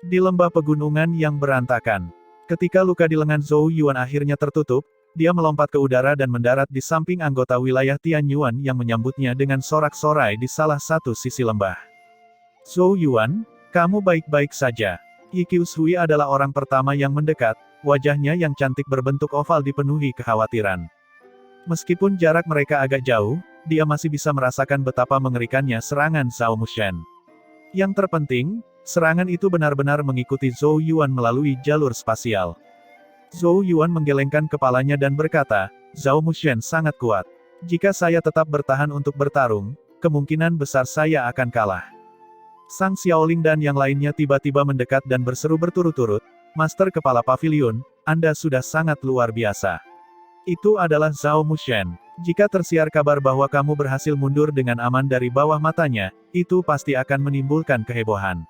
Di lembah pegunungan yang berantakan. Ketika luka di lengan Zhou Yuan akhirnya tertutup, dia melompat ke udara dan mendarat di samping anggota wilayah Tianyuan yang menyambutnya dengan sorak-sorai di salah satu sisi lembah. Zhou Yuan, kamu baik-baik saja. Yi Qiushui adalah orang pertama yang mendekat, wajahnya yang cantik berbentuk oval dipenuhi kekhawatiran. Meskipun jarak mereka agak jauh, dia masih bisa merasakan betapa mengerikannya serangan Zhao Mushen. Yang terpenting, serangan itu benar-benar mengikuti Zhou Yuan melalui jalur spasial. Zhou Yuan menggelengkan kepalanya dan berkata, Zhao Mushen sangat kuat. Jika saya tetap bertahan untuk bertarung, kemungkinan besar saya akan kalah. Sang Xiaoling dan yang lainnya tiba-tiba mendekat dan berseru berturut-turut, Master Kepala Pavilion, Anda sudah sangat luar biasa. Itu adalah Zhao Mushen. Jika tersiar kabar bahwa kamu berhasil mundur dengan aman dari bawah matanya, itu pasti akan menimbulkan kehebohan.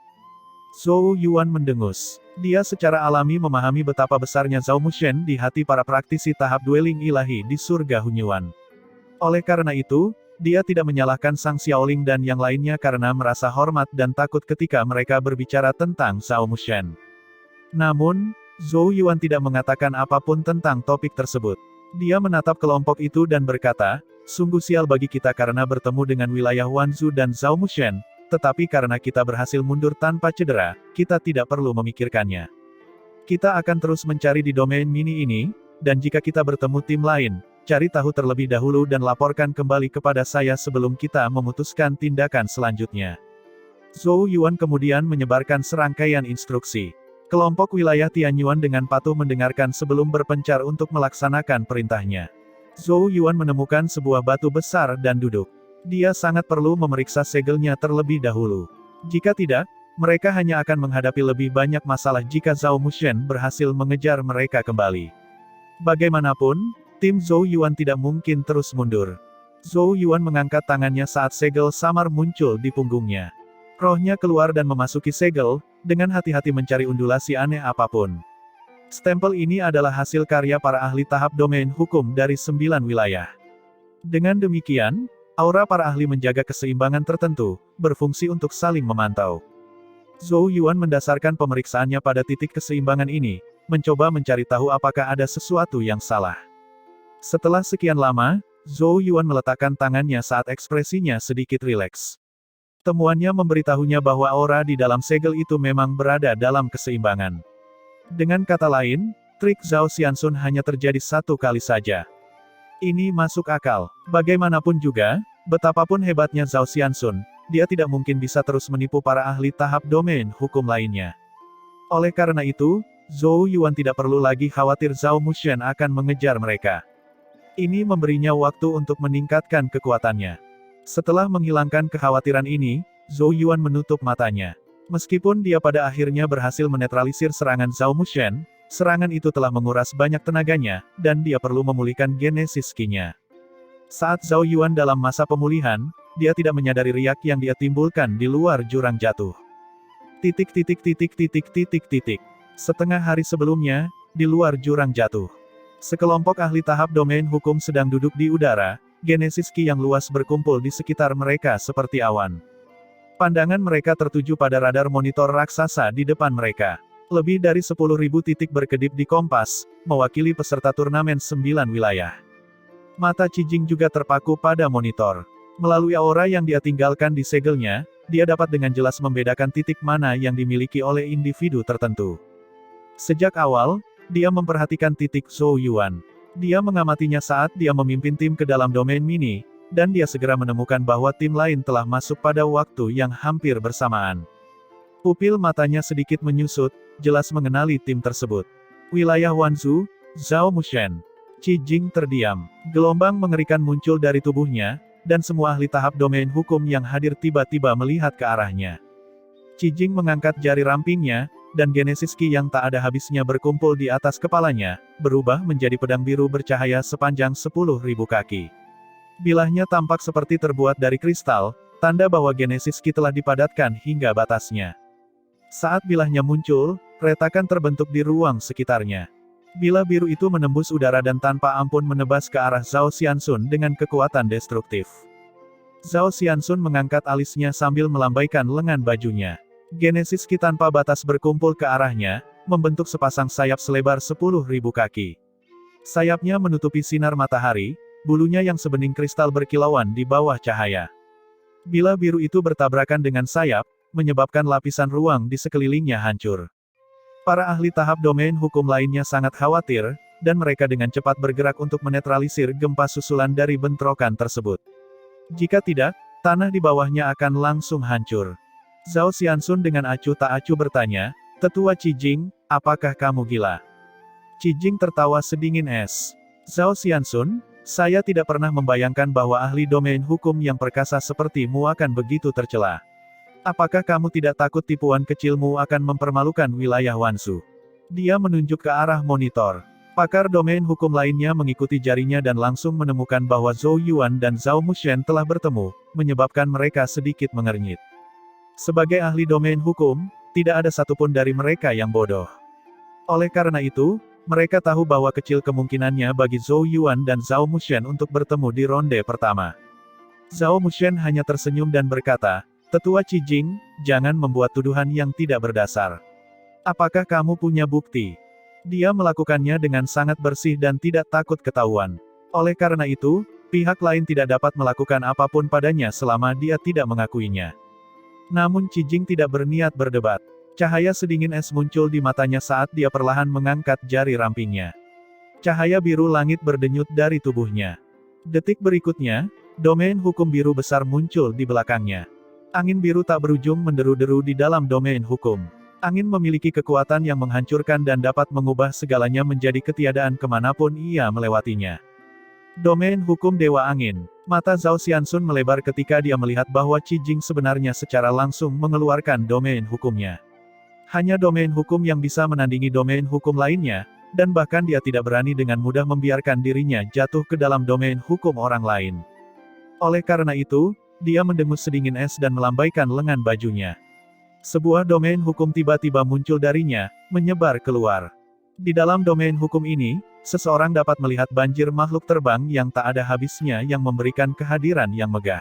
Zhou Yuan mendengus. Dia secara alami memahami betapa besarnya Zhao Mushen di hati para praktisi tahap dueling ilahi di surga Hunyuan. Oleh karena itu, dia tidak menyalahkan Sang Xiaoling dan yang lainnya karena merasa hormat dan takut ketika mereka berbicara tentang Zhao Mushen. Namun, Zhou Yuan tidak mengatakan apapun tentang topik tersebut. Dia menatap kelompok itu dan berkata, sungguh sial bagi kita karena bertemu dengan wilayah Wanzhou dan Zhao Mushen, tetapi karena kita berhasil mundur tanpa cedera, kita tidak perlu memikirkannya. Kita akan terus mencari di domain mini ini, dan jika kita bertemu tim lain, cari tahu terlebih dahulu dan laporkan kembali kepada saya sebelum kita memutuskan tindakan selanjutnya. Zhou Yuan kemudian menyebarkan serangkaian instruksi. Kelompok wilayah Tianyuan dengan patuh mendengarkan sebelum berpencar untuk melaksanakan perintahnya. Zhou Yuan menemukan sebuah batu besar dan duduk. Dia sangat perlu memeriksa segelnya terlebih dahulu. Jika tidak, mereka hanya akan menghadapi lebih banyak masalah jika Zhao Mushen berhasil mengejar mereka kembali. Bagaimanapun, tim Zhou Yuan tidak mungkin terus mundur. Zhou Yuan mengangkat tangannya saat segel samar muncul di punggungnya. Rohnya keluar dan memasuki segel, dengan hati-hati mencari undulasi aneh apapun. Stempel ini adalah hasil karya para ahli tahap domain hukum dari 9 wilayah. Dengan demikian, aura para ahli menjaga keseimbangan tertentu, berfungsi untuk saling memantau. Zhou Yuan mendasarkan pemeriksaannya pada titik keseimbangan ini, mencoba mencari tahu apakah ada sesuatu yang salah. Setelah sekian lama, Zhou Yuan meletakkan tangannya saat ekspresinya sedikit rileks. Temuannya memberitahunya bahwa aura di dalam segel itu memang berada dalam keseimbangan. Dengan kata lain, trik Zhao Xianxun hanya terjadi satu kali saja. Ini masuk akal. Bagaimanapun juga, betapapun hebatnya Zhao Xianxun, dia tidak mungkin bisa terus menipu para ahli tahap domain hukum lainnya. Oleh karena itu, Zhou Yuan tidak perlu lagi khawatir Zhao Mushen akan mengejar mereka. Ini memberinya waktu untuk meningkatkan kekuatannya. Setelah menghilangkan kekhawatiran ini, Zhou Yuan menutup matanya. Meskipun dia pada akhirnya berhasil menetralisir serangan Zhao Mushen, serangan itu telah menguras banyak tenaganya, dan dia perlu memulihkan genesis ki-nya. Saat Zhou Yuan dalam masa pemulihan, dia tidak menyadari riak yang dia timbulkan di luar jurang jatuh. Setengah hari sebelumnya, di luar jurang jatuh, sekelompok ahli tahap domain hukum sedang duduk di udara, genesis ki yang luas berkumpul di sekitar mereka seperti awan. Pandangan mereka tertuju pada radar monitor raksasa di depan mereka. Lebih dari 10.000 titik berkedip di kompas, mewakili peserta turnamen 9 wilayah. Mata Qi Jing juga terpaku pada monitor. Melalui aura yang dia tinggalkan di segelnya, dia dapat dengan jelas membedakan titik mana yang dimiliki oleh individu tertentu. Sejak awal, dia memperhatikan titik Zhou Yuan. Dia mengamatinya saat dia memimpin tim ke dalam domain mini, dan dia segera menemukan bahwa tim lain telah masuk pada waktu yang hampir bersamaan. Pupil matanya sedikit menyusut, jelas mengenali tim tersebut. Wilayah Wanzhou, Zhao Mushen. Qi Jing terdiam. Gelombang mengerikan muncul dari tubuhnya, dan semua ahli tahap domain hukum yang hadir tiba-tiba melihat ke arahnya. Qi Jing mengangkat jari rampingnya, dan genesis ki yang tak ada habisnya berkumpul di atas kepalanya, berubah menjadi pedang biru bercahaya sepanjang 10.000 kaki. Bilahnya tampak seperti terbuat dari kristal, tanda bahwa genesis ki telah dipadatkan hingga batasnya. Saat bilahnya muncul, retakan terbentuk di ruang sekitarnya. Bilah biru itu menembus udara dan tanpa ampun menebas ke arah Zhao Xianxun dengan kekuatan destruktif. Zhao Xianxun mengangkat alisnya sambil melambaikan lengan bajunya. Genesis ki tanpa batas berkumpul ke arahnya, membentuk sepasang sayap selebar 10.000 kaki. Sayapnya menutupi sinar matahari, bulunya yang sebening kristal berkilauan di bawah cahaya. Bilah biru itu bertabrakan dengan sayap, menyebabkan lapisan ruang di sekelilingnya hancur. Para ahli tahap domain hukum lainnya sangat khawatir, dan mereka dengan cepat bergerak untuk menetralisir gempa susulan dari bentrokan tersebut. Jika tidak, tanah di bawahnya akan langsung hancur. Zhao Xianxun dengan acuh tak acuh bertanya, "Tetua Qi Jing, apakah kamu gila?" Qi Jing tertawa sedingin es. "Zhao Xianxun, saya tidak pernah membayangkan bahwa ahli domain hukum yang perkasa sepertimu akan begitu tercela. Apakah kamu tidak takut tipuan kecilmu akan mempermalukan wilayah Wanzhou?" Dia menunjuk ke arah monitor. Pakar domain hukum lainnya mengikuti jarinya dan langsung menemukan bahwa Zhou Yuan dan Zhao Mushen telah bertemu, menyebabkan mereka sedikit mengernyit. Sebagai ahli domain hukum, tidak ada satupun dari mereka yang bodoh. Oleh karena itu, mereka tahu bahwa kecil kemungkinannya bagi Zhou Yuan dan Zhao Mushen untuk bertemu di ronde pertama. Zhao Mushen hanya tersenyum dan berkata, "Tetua Qi Jing, jangan membuat tuduhan yang tidak berdasar. Apakah kamu punya bukti?" Dia melakukannya dengan sangat bersih dan tidak takut ketahuan. Oleh karena itu, pihak lain tidak dapat melakukan apapun padanya selama dia tidak mengakuinya. Namun Qi Jing tidak berniat berdebat. Cahaya sedingin es muncul di matanya saat dia perlahan mengangkat jari rampingnya. Cahaya biru langit berdenyut dari tubuhnya. Detik berikutnya, domain hukum biru besar muncul di belakangnya. Angin biru tak berujung menderu-deru di dalam domain hukum. Angin memiliki kekuatan yang menghancurkan dan dapat mengubah segalanya menjadi ketiadaan kemanapun ia melewatinya. Domain hukum Dewa Angin. Mata Zhao Xianxun melebar ketika dia melihat bahwa Qi Jing sebenarnya secara langsung mengeluarkan domain hukumnya. Hanya domain hukum yang bisa menandingi domain hukum lainnya, dan bahkan dia tidak berani dengan mudah membiarkan dirinya jatuh ke dalam domain hukum orang lain. Oleh karena itu, dia mendengus sedingin es dan melambaikan lengan bajunya. Sebuah domain hukum tiba-tiba muncul darinya, menyebar keluar. Di dalam domain hukum ini, seseorang dapat melihat banjir makhluk terbang yang tak ada habisnya yang memberikan kehadiran yang megah.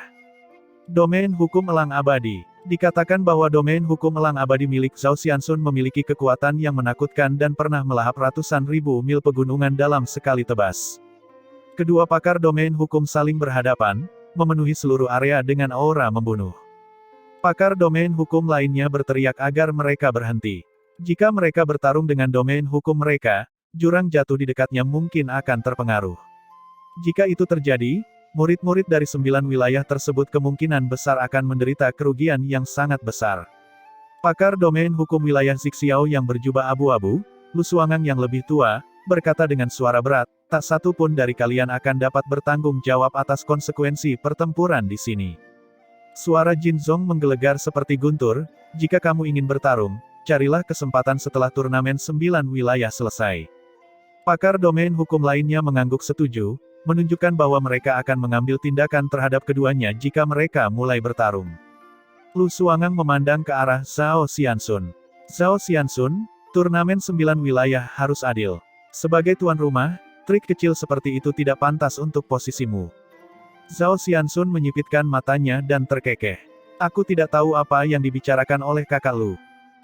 Domain hukum elang abadi. Dikatakan bahwa domain hukum elang abadi milik Zhao Xianxun memiliki kekuatan yang menakutkan dan pernah melahap ratusan ribu mil pegunungan dalam sekali tebas. Kedua pakar domain hukum saling berhadapan, memenuhi seluruh area dengan aura membunuh. Pakar domain hukum lainnya berteriak agar mereka berhenti. Jika mereka bertarung dengan domain hukum mereka, jurang jatuh di dekatnya mungkin akan terpengaruh. Jika itu terjadi, murid-murid dari 9 wilayah tersebut kemungkinan besar akan menderita kerugian yang sangat besar. Pakar domain hukum wilayah Zixiao yang berjubah abu-abu, Lu Suangang yang lebih tua, berkata dengan suara berat, tak satu pun dari kalian akan dapat bertanggung jawab atas konsekuensi pertempuran di sini. Suara Jin Zong menggelegar seperti guntur, jika kamu ingin bertarung, carilah kesempatan setelah turnamen 9 wilayah selesai. Pakar domain hukum lainnya mengangguk setuju, menunjukkan bahwa mereka akan mengambil tindakan terhadap keduanya jika mereka mulai bertarung. Lu Suangang memandang ke arah Zhao Xianxun. Zhao Xianxun, turnamen 9 wilayah harus adil. Sebagai tuan rumah, trik kecil seperti itu tidak pantas untuk posisimu. Zhao Xianxun menyipitkan matanya dan terkekeh. Aku tidak tahu apa yang dibicarakan oleh kakak Lu.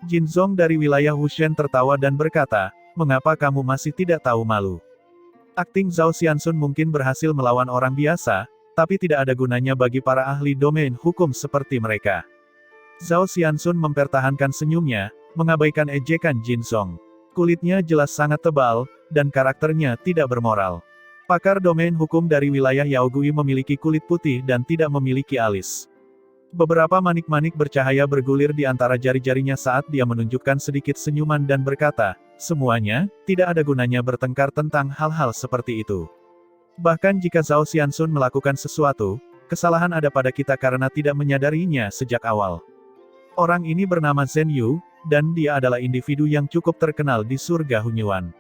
Jin Zong dari wilayah Wushen tertawa dan berkata, mengapa kamu masih tidak tahu malu? Akting Zhao Xianxun mungkin berhasil melawan orang biasa, tapi tidak ada gunanya bagi para ahli domain hukum seperti mereka. Zhao Xianxun mempertahankan senyumnya, mengabaikan ejekan Jin Zong. Kulitnya jelas sangat tebal, dan karakternya tidak bermoral. Pakar domain hukum dari wilayah Yaogui memiliki kulit putih dan tidak memiliki alis. Beberapa manik-manik bercahaya bergulir di antara jari-jarinya saat dia menunjukkan sedikit senyuman dan berkata, semuanya, tidak ada gunanya bertengkar tentang hal-hal seperti itu. Bahkan jika Zhao Xianxun melakukan sesuatu, kesalahan ada pada kita karena tidak menyadarinya sejak awal. Orang ini bernama Zhen Yu, dan dia adalah individu yang cukup terkenal di surga Hunyuan.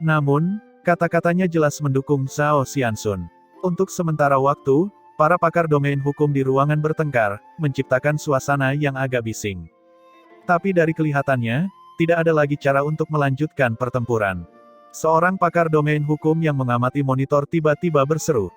Namun, kata-katanya jelas mendukung Zhao Xianxun. Untuk sementara waktu, para pakar domain hukum di ruangan bertengkar, menciptakan suasana yang agak bising. Tapi dari kelihatannya, tidak ada lagi cara untuk melanjutkan pertempuran. Seorang pakar domain hukum yang mengamati monitor tiba-tiba berseru,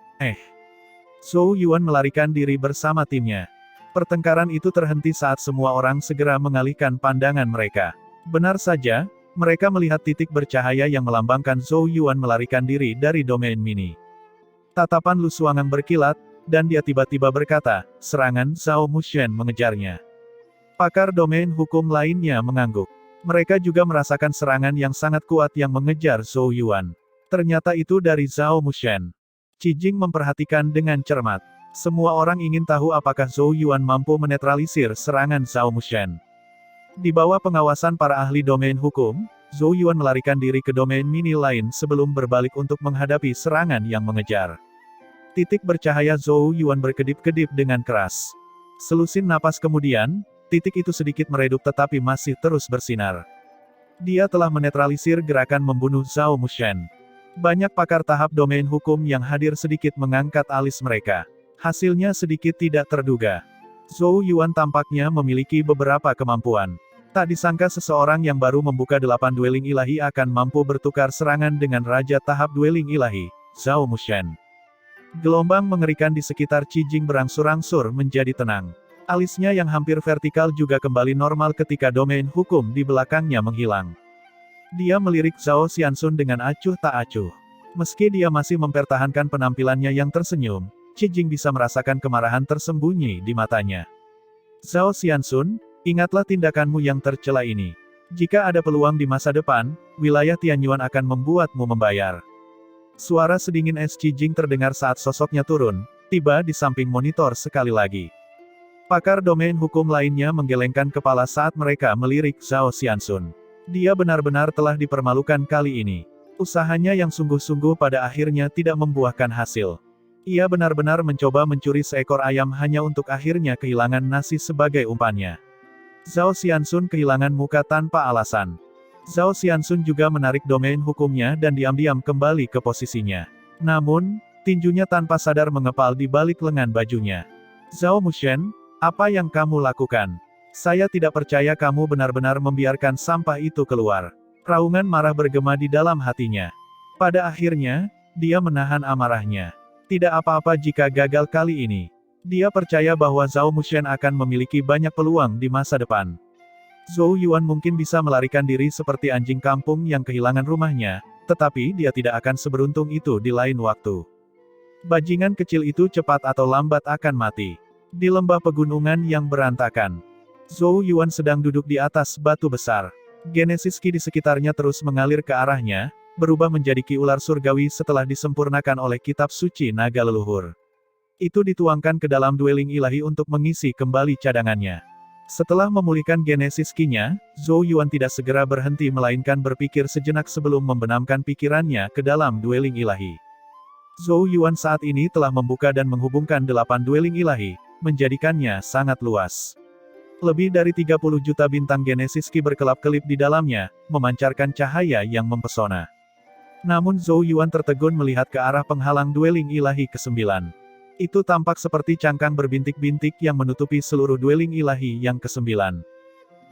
Zhou Yuan melarikan diri bersama timnya. Pertengkaran itu terhenti saat semua orang segera mengalihkan pandangan mereka. Benar saja, mereka melihat titik bercahaya yang melambangkan Zhou Yuan melarikan diri dari domain mini. Tatapan Lu Suangang berkilat, dan dia tiba-tiba berkata, serangan Zhao Mushen mengejarnya. Pakar domain hukum lainnya mengangguk. Mereka juga merasakan serangan yang sangat kuat yang mengejar Zhou Yuan. Ternyata itu dari Zhao Mushen. Qi Jing memperhatikan dengan cermat. Semua orang ingin tahu apakah Zhou Yuan mampu menetralisir serangan Zhao Mushen. Di bawah pengawasan para ahli domain hukum, Zhou Yuan melarikan diri ke domain mini lain sebelum berbalik untuk menghadapi serangan yang mengejar. Titik bercahaya Zhou Yuan berkedip-kedip dengan keras. Selusin napas kemudian, titik itu sedikit meredup tetapi masih terus bersinar. Dia telah menetralisir gerakan membunuh Zhao Mushen. Banyak pakar tahap domain hukum yang hadir sedikit mengangkat alis mereka. Hasilnya sedikit tidak terduga. Zhou Yuan tampaknya memiliki beberapa kemampuan. Tak disangka seseorang yang baru membuka 8 dueling ilahi akan mampu bertukar serangan dengan raja tahap dueling ilahi, Zhao Mushen. Gelombang mengerikan di sekitar Qi Jing berangsur-angsur menjadi tenang. Alisnya yang hampir vertikal juga kembali normal ketika domain hukum di belakangnya menghilang. Dia melirik Zhao Xianxun dengan acuh tak acuh. Meski dia masih mempertahankan penampilannya yang tersenyum, Qi Jing bisa merasakan kemarahan tersembunyi di matanya. Zhao Xianxun, ingatlah tindakanmu yang tercela ini. Jika ada peluang di masa depan, wilayah Tianyuan akan membuatmu membayar. Suara sedingin es Qi Jing terdengar saat sosoknya turun, tiba di samping monitor sekali lagi. Pakar domain hukum lainnya menggelengkan kepala saat mereka melirik Zhao Xianxun. Dia benar-benar telah dipermalukan kali ini. Usahanya yang sungguh-sungguh pada akhirnya tidak membuahkan hasil. Ia benar-benar mencoba mencuri seekor ayam hanya untuk akhirnya kehilangan nasi sebagai umpannya. Zhao Xianxun kehilangan muka tanpa alasan. Zhao Xianxun juga menarik domain hukumnya dan diam-diam kembali ke posisinya. Namun, tinjunya tanpa sadar mengepal di balik lengan bajunya. Zhao Mushen, apa yang kamu lakukan? Saya tidak percaya kamu benar-benar membiarkan sampah itu keluar. Raungan marah bergema di dalam hatinya. Pada akhirnya, dia menahan amarahnya. Tidak apa-apa jika gagal kali ini. Dia percaya bahwa Zhao Mushen akan memiliki banyak peluang di masa depan. Zhou Yuan mungkin bisa melarikan diri seperti anjing kampung yang kehilangan rumahnya, tetapi dia tidak akan seberuntung itu di lain waktu. Bajingan kecil itu cepat atau lambat akan mati. Di lembah pegunungan yang berantakan, Zhou Yuan sedang duduk di atas batu besar. Genesis Ki di sekitarnya terus mengalir ke arahnya, berubah menjadi ki ular surgawi setelah disempurnakan oleh kitab suci naga leluhur. Itu dituangkan ke dalam dueling ilahi untuk mengisi kembali cadangannya. Setelah memulihkan Genesis Ki-nya, Zhou Yuan tidak segera berhenti melainkan berpikir sejenak sebelum membenamkan pikirannya ke dalam dueling ilahi. Zhou Yuan saat ini telah membuka dan menghubungkan 8 dueling ilahi, menjadikannya sangat luas. Lebih dari 30 juta bintang Genesis Ki berkelap-kelip di dalamnya, memancarkan cahaya yang mempesona. Namun Zhou Yuan tertegun melihat ke arah penghalang dueling ilahi ke-9. Itu tampak seperti cangkang berbintik-bintik yang menutupi seluruh dueling ilahi yang ke-9.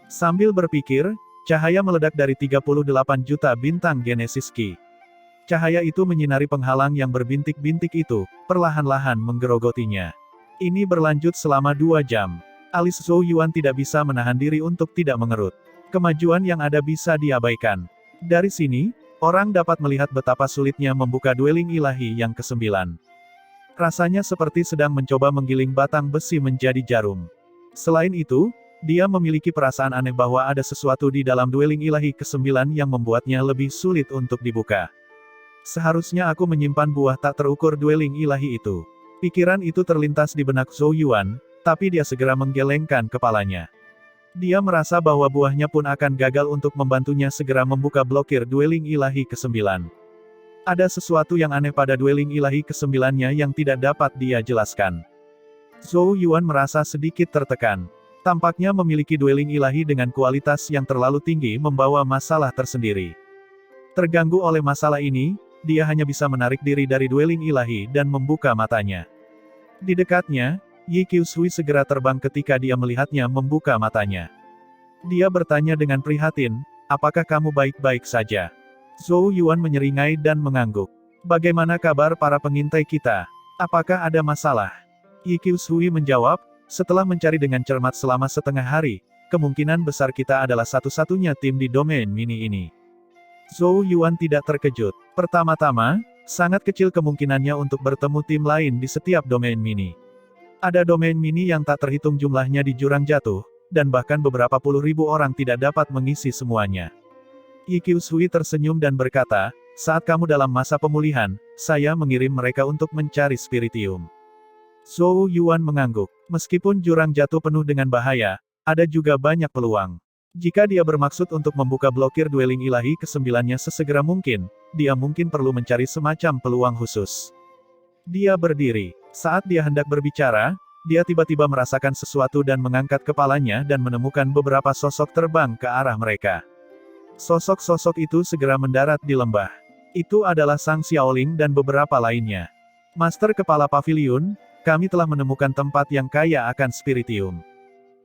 Sambil berpikir, cahaya meledak dari 38 juta bintang Genesis Ki. Cahaya itu menyinari penghalang yang berbintik-bintik itu, perlahan-lahan menggerogotinya. Ini berlanjut selama 2 jam. Alis Zhou Yuan tidak bisa menahan diri untuk tidak mengerut. Kemajuan yang ada bisa diabaikan. Dari sini, orang dapat melihat betapa sulitnya membuka dueling ilahi yang ke-9. Rasanya seperti sedang mencoba menggiling batang besi menjadi jarum. Selain itu, dia memiliki perasaan aneh bahwa ada sesuatu di dalam dueling ilahi ke-9 yang membuatnya lebih sulit untuk dibuka. Seharusnya aku menyimpan buah tak terukur dueling ilahi itu. Pikiran itu terlintas di benak Zhou Yuan, tapi dia segera menggelengkan kepalanya. Dia merasa bahwa buahnya pun akan gagal untuk membantunya segera membuka blokir dueling ilahi ke-9. Ada sesuatu yang aneh pada dueling ilahi ke-9-nya yang tidak dapat dia jelaskan. Zhou Yuan merasa sedikit tertekan. Tampaknya memiliki dueling ilahi dengan kualitas yang terlalu tinggi membawa masalah tersendiri. Terganggu oleh masalah ini, dia hanya bisa menarik diri dari dueling ilahi dan membuka matanya. Di dekatnya, Yi Qiushui segera terbang ketika dia melihatnya membuka matanya. Dia bertanya dengan prihatin, apakah kamu baik-baik saja? Zhou Yuan menyeringai dan mengangguk. Bagaimana kabar para pengintai kita? Apakah ada masalah? Yi Qiushui menjawab, setelah mencari dengan cermat selama setengah hari, kemungkinan besar kita adalah satu-satunya tim di domain mini ini. Zhou Yuan tidak terkejut. Pertama-tama, sangat kecil kemungkinannya untuk bertemu tim lain di setiap domain mini. Ada domain mini yang tak terhitung jumlahnya di jurang jatuh, dan bahkan beberapa puluh ribu orang tidak dapat mengisi semuanya. Yi Qiushui tersenyum dan berkata, saat kamu dalam masa pemulihan, saya mengirim mereka untuk mencari spiritium. Zhou Yuan mengangguk. Meskipun jurang jatuh penuh dengan bahaya, ada juga banyak peluang. Jika dia bermaksud untuk membuka blokir dueling ilahi ke-9-nya sesegera mungkin, dia mungkin perlu mencari semacam peluang khusus. Dia berdiri. Saat dia hendak berbicara, dia tiba-tiba merasakan sesuatu dan mengangkat kepalanya dan menemukan beberapa sosok terbang ke arah mereka. Sosok-sosok itu segera mendarat di lembah. Itu adalah Sang Xiaoling dan beberapa lainnya. Master Kepala Paviliun, kami telah menemukan tempat yang kaya akan spiritium.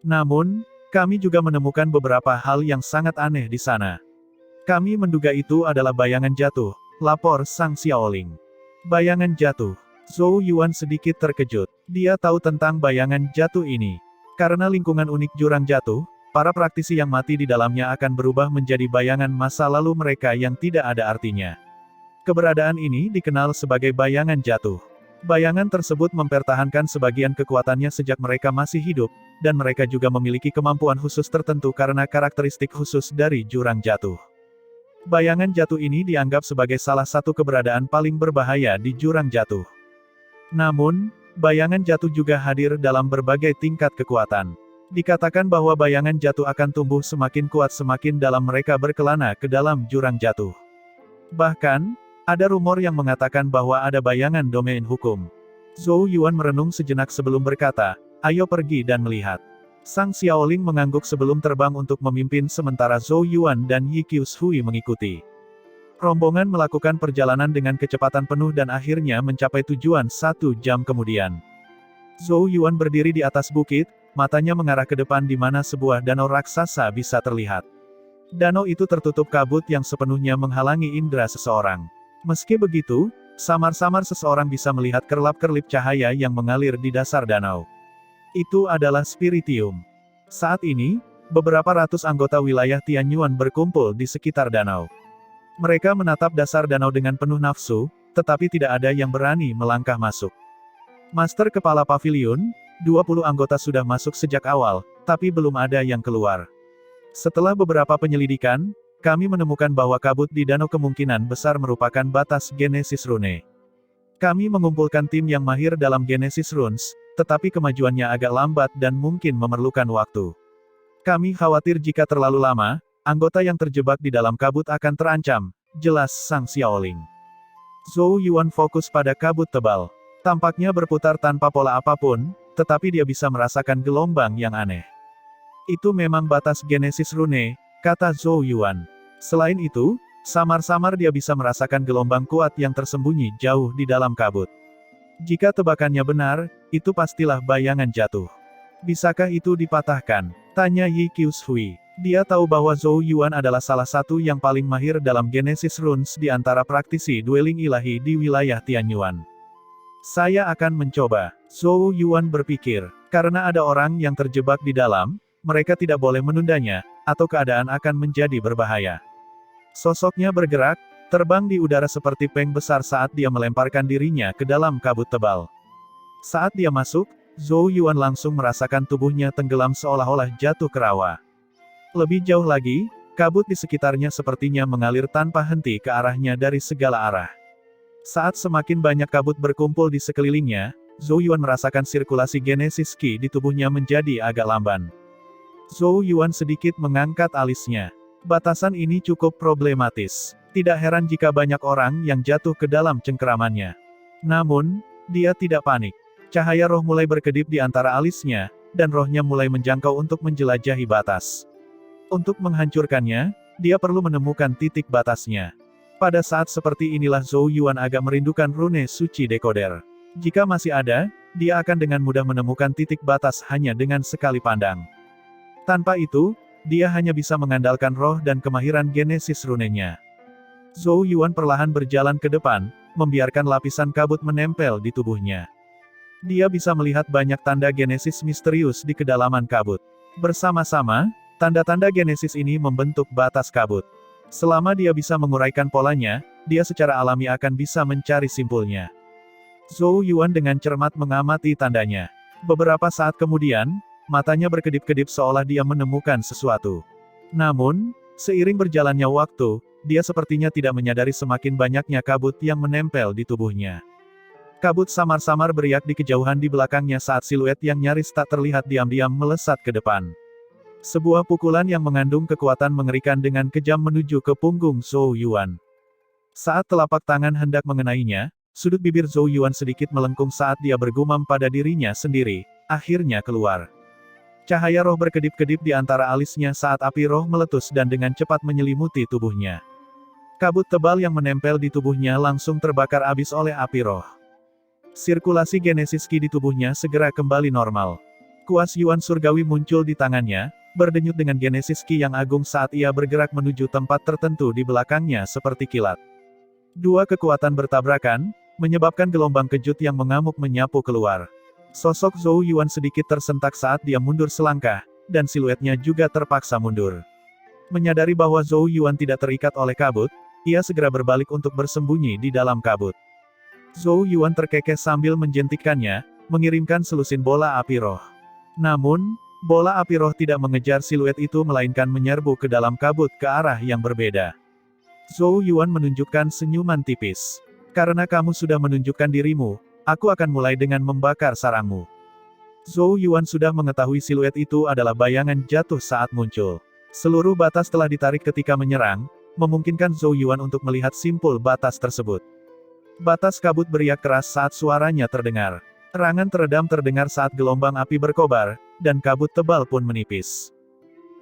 Namun, kami juga menemukan beberapa hal yang sangat aneh di sana. Kami menduga itu adalah bayangan jatuh, lapor Sang Xiaoling. Bayangan jatuh. Zhou Yuan sedikit terkejut. Dia tahu tentang bayangan jatuh ini. Karena lingkungan unik jurang jatuh, para praktisi yang mati di dalamnya akan berubah menjadi bayangan masa lalu mereka yang tidak ada artinya. Keberadaan ini dikenal sebagai bayangan jatuh. Bayangan tersebut mempertahankan sebagian kekuatannya sejak mereka masih hidup, dan mereka juga memiliki kemampuan khusus tertentu karena karakteristik khusus dari jurang jatuh. Bayangan jatuh ini dianggap sebagai salah satu keberadaan paling berbahaya di jurang jatuh. Namun, bayangan jatuh juga hadir dalam berbagai tingkat kekuatan. Dikatakan bahwa bayangan jatuh akan tumbuh semakin kuat semakin dalam mereka berkelana ke dalam jurang jatuh. Bahkan, ada rumor yang mengatakan bahwa ada bayangan domain hukum. Zhou Yuan merenung sejenak sebelum berkata, ayo pergi dan melihat. Sang Xiaoling mengangguk sebelum terbang untuk memimpin sementara Zhou Yuan dan Yi Qiushui mengikuti. Rombongan melakukan perjalanan dengan kecepatan penuh dan akhirnya mencapai tujuan 1 jam kemudian. Zhou Yuan berdiri di atas bukit, matanya mengarah ke depan di mana sebuah danau raksasa bisa terlihat. Danau itu tertutup kabut yang sepenuhnya menghalangi indera seseorang. Meski begitu, samar-samar seseorang bisa melihat kerlap-kerlip cahaya yang mengalir di dasar danau. Itu adalah Spiritium. Saat ini, beberapa ratus anggota wilayah Tianyuan berkumpul di sekitar danau. Mereka menatap dasar danau dengan penuh nafsu, tetapi tidak ada yang berani melangkah masuk. Master Kepala Pavilion, 20 anggota sudah masuk sejak awal, tapi belum ada yang keluar. Setelah beberapa penyelidikan, kami menemukan bahwa kabut di danau kemungkinan besar merupakan batas Genesis Rune. Kami mengumpulkan tim yang mahir dalam Genesis Runes, tetapi kemajuannya agak lambat dan mungkin memerlukan waktu. Kami khawatir jika terlalu lama, anggota yang terjebak di dalam kabut akan terancam, jelas Sang Xiaoling. Zhou Yuan fokus pada kabut tebal. Tampaknya berputar tanpa pola apapun, tetapi dia bisa merasakan gelombang yang aneh. Itu memang batas Genesis Rune, kata Zhou Yuan. Selain itu, samar-samar dia bisa merasakan gelombang kuat yang tersembunyi jauh di dalam kabut. Jika tebakannya benar, itu pastilah bayangan jatuh. Bisakah itu dipatahkan? Tanya Yi Qiushui. Dia tahu bahwa Zhou Yuan adalah salah satu yang paling mahir dalam Genesis Runes di antara praktisi dueling ilahi di wilayah Tianyuan. Saya akan mencoba. Zhou Yuan berpikir, karena ada orang yang terjebak di dalam, mereka tidak boleh menundanya, atau keadaan akan menjadi berbahaya. Sosoknya bergerak, terbang di udara seperti peng besar saat dia melemparkan dirinya ke dalam kabut tebal. Saat dia masuk, Zhou Yuan langsung merasakan tubuhnya tenggelam seolah-olah jatuh ke rawa. Lebih jauh lagi, kabut di sekitarnya sepertinya mengalir tanpa henti ke arahnya dari segala arah. Saat semakin banyak kabut berkumpul di sekelilingnya, Zhou Yuan merasakan sirkulasi Genesis Qi di tubuhnya menjadi agak lamban. Zhou Yuan sedikit mengangkat alisnya. Batasan ini cukup problematis. Tidak heran jika banyak orang yang jatuh ke dalam cengkeramannya. Namun, dia tidak panik. Cahaya roh mulai berkedip di antara alisnya, dan rohnya mulai menjangkau untuk menjelajahi batas. Untuk menghancurkannya, dia perlu menemukan titik batasnya. Pada saat seperti inilah Zhou Yuan agak merindukan rune suci dekoder. Jika masih ada, dia akan dengan mudah menemukan titik batas hanya dengan sekali pandang. Tanpa itu, dia hanya bisa mengandalkan roh dan kemahiran Genesis runenya. Zhou Yuan perlahan berjalan ke depan, membiarkan lapisan kabut menempel di tubuhnya. Dia bisa melihat banyak tanda Genesis misterius di kedalaman kabut. Bersama-sama, tanda-tanda Genesis ini membentuk batas kabut. Selama dia bisa menguraikan polanya, dia secara alami akan bisa mencari simpulnya. Zhou Yuan dengan cermat mengamati tandanya. Beberapa saat kemudian, matanya berkedip-kedip seolah dia menemukan sesuatu. Namun, seiring berjalannya waktu, dia sepertinya tidak menyadari semakin banyaknya kabut yang menempel di tubuhnya. Kabut samar-samar beriak di kejauhan di belakangnya saat siluet yang nyaris tak terlihat diam-diam melesat ke depan. Sebuah pukulan yang mengandung kekuatan mengerikan dengan kejam menuju ke punggung Zhou Yuan. Saat telapak tangan hendak mengenainya, sudut bibir Zhou Yuan sedikit melengkung saat dia bergumam pada dirinya sendiri, akhirnya keluar. Cahaya roh berkedip-kedip di antara alisnya saat api roh meletus dan dengan cepat menyelimuti tubuhnya. Kabut tebal yang menempel di tubuhnya langsung terbakar abis oleh api roh. Sirkulasi Genesis Qi di tubuhnya segera kembali normal. Kuas Yuan surgawi muncul di tangannya, berdenyut dengan Genesis Qi yang agung saat ia bergerak menuju tempat tertentu di belakangnya seperti kilat. Dua kekuatan bertabrakan, menyebabkan gelombang kejut yang mengamuk menyapu keluar. Sosok Zhou Yuan sedikit tersentak saat dia mundur selangkah, dan siluetnya juga terpaksa mundur. Menyadari bahwa Zhou Yuan tidak terikat oleh kabut, ia segera berbalik untuk bersembunyi di dalam kabut. Zhou Yuan terkekeh sambil menjentikkannya, mengirimkan selusin bola api roh. Namun, bola api roh tidak mengejar siluet itu melainkan menyerbu ke dalam kabut ke arah yang berbeda. Zhou Yuan menunjukkan senyuman tipis. Karena kamu sudah menunjukkan dirimu, aku akan mulai dengan membakar sarangmu. Zhou Yuan sudah mengetahui siluet itu adalah bayangan jatuh saat muncul. Seluruh batas telah ditarik ketika menyerang, memungkinkan Zhou Yuan untuk melihat simpul batas tersebut. Batas kabut beriak keras saat suaranya terdengar. Terangan teredam terdengar saat gelombang api berkobar, dan kabut tebal pun menipis.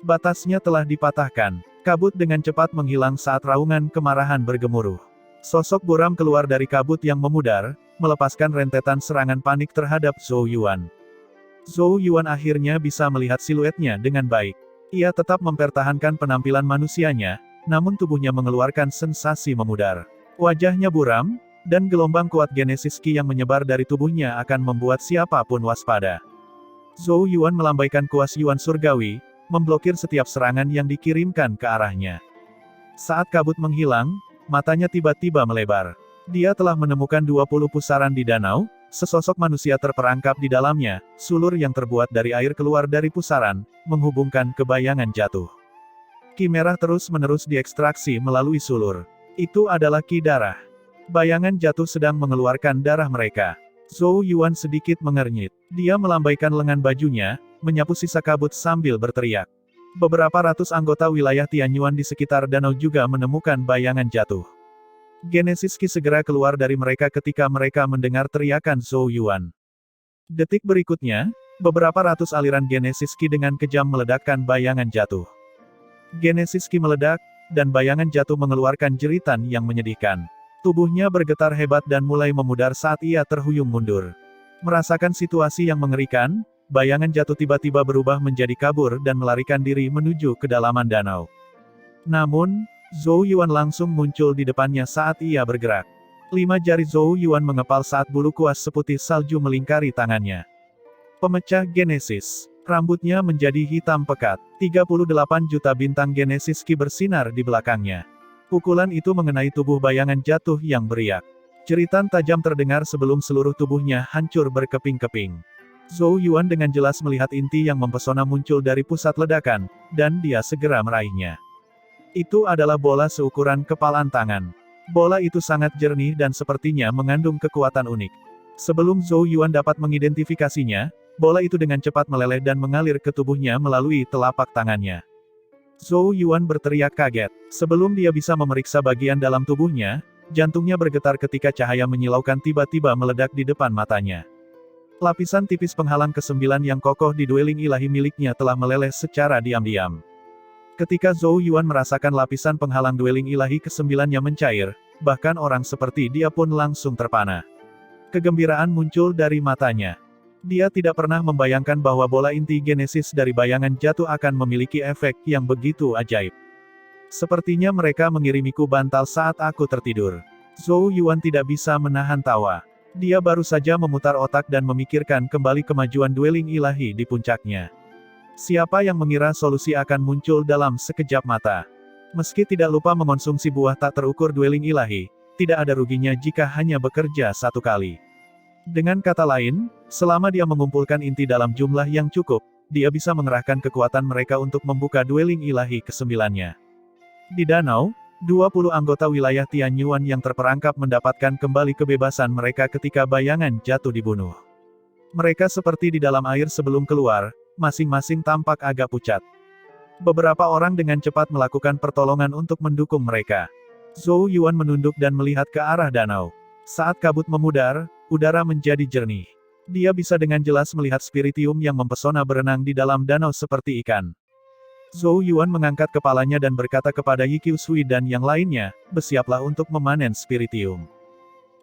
Batasnya telah dipatahkan. Kabut dengan cepat menghilang saat raungan kemarahan bergemuruh. Sosok buram keluar dari kabut yang memudar, melepaskan rentetan serangan panik terhadap Zhou Yuan. Zhou Yuan akhirnya bisa melihat siluetnya dengan baik. Ia tetap mempertahankan penampilan manusianya, namun tubuhnya mengeluarkan sensasi memudar. Wajahnya buram, dan gelombang kuat Genesis Ki yang menyebar dari tubuhnya akan membuat siapapun waspada. Zhou Yuan melambaikan kuas Yuan surgawi, memblokir setiap serangan yang dikirimkan ke arahnya. Saat kabut menghilang, matanya tiba-tiba melebar. Dia telah menemukan 20 pusaran di danau, sesosok manusia terperangkap di dalamnya, sulur yang terbuat dari air keluar dari pusaran, menghubungkan ke bayangan jatuh. Ki merah terus-menerus diekstraksi melalui sulur. Itu adalah ki darah. Bayangan jatuh sedang mengeluarkan darah mereka. Zhou Yuan sedikit mengernyit. Dia melambaikan lengan bajunya, menyapu sisa kabut sambil berteriak. Beberapa ratus anggota wilayah Tianyuan di sekitar danau juga menemukan bayangan jatuh. Genesis Ki segera keluar dari mereka ketika mereka mendengar teriakan Zhou Yuan. Detik berikutnya, beberapa ratus aliran Genesis Ki dengan kejam meledakkan bayangan jatuh. Genesis Ki meledak, dan bayangan jatuh mengeluarkan jeritan yang menyedihkan. Tubuhnya bergetar hebat dan mulai memudar saat ia terhuyung mundur. Merasakan situasi yang mengerikan, bayangan jatuh tiba-tiba berubah menjadi kabur dan melarikan diri menuju kedalaman danau. Namun, Zhou Yuan langsung muncul di depannya saat ia bergerak. 5 jari Zhou Yuan mengepal saat bulu kuas seputih salju melingkari tangannya. Pemecah Genesis. Rambutnya menjadi hitam pekat. 38 juta bintang Genesis Ki bersinar di belakangnya. Pukulan itu mengenai tubuh bayangan jatuh yang beriak. Jeritan tajam terdengar sebelum seluruh tubuhnya hancur berkeping-keping. Zhou Yuan dengan jelas melihat inti yang mempesona muncul dari pusat ledakan, dan dia segera meraihnya. Itu adalah bola seukuran kepalan tangan. Bola itu sangat jernih dan sepertinya mengandung kekuatan unik. Sebelum Zhou Yuan dapat mengidentifikasinya, bola itu dengan cepat meleleh dan mengalir ke tubuhnya melalui telapak tangannya. Zhou Yuan berteriak kaget. Sebelum dia bisa memeriksa bagian dalam tubuhnya, jantungnya bergetar ketika cahaya menyilaukan tiba-tiba meledak di depan matanya. Lapisan tipis penghalang ke-9 yang kokoh di dueling ilahi miliknya telah meleleh secara diam-diam. Ketika Zhou Yuan merasakan lapisan penghalang dueling ilahi ke-9-nya mencair, bahkan orang seperti dia pun langsung terpana. Kegembiraan muncul dari matanya. Dia tidak pernah membayangkan bahwa bola inti Genesis dari bayangan jatuh akan memiliki efek yang begitu ajaib. Sepertinya mereka mengirimiku bantal saat aku tertidur. Zhou Yuan tidak bisa menahan tawa. Dia baru saja memutar otak dan memikirkan kembali kemajuan dueling ilahi di puncaknya. Siapa yang mengira solusi akan muncul dalam sekejap mata? Meski tidak lupa mengonsumsi buah tak terukur dueling ilahi, tidak ada ruginya jika hanya bekerja satu kali. Dengan kata lain, selama dia mengumpulkan inti dalam jumlah yang cukup, dia bisa mengerahkan kekuatan mereka untuk membuka dueling ilahi ke-9-nya. Di danau, 20 anggota wilayah Tianyuan yang terperangkap mendapatkan kembali kebebasan mereka ketika bayangan jatuh dibunuh. Mereka seperti di dalam air sebelum keluar, masing-masing tampak agak pucat. Beberapa orang dengan cepat melakukan pertolongan untuk mendukung mereka. Zhou Yuan menunduk dan melihat ke arah danau. Saat kabut memudar, udara menjadi jernih. Dia bisa dengan jelas melihat spiritium yang mempesona berenang di dalam danau seperti ikan. Zhou Yuan mengangkat kepalanya dan berkata kepada Yi Qiushui dan yang lainnya, bersiaplah untuk memanen spiritium.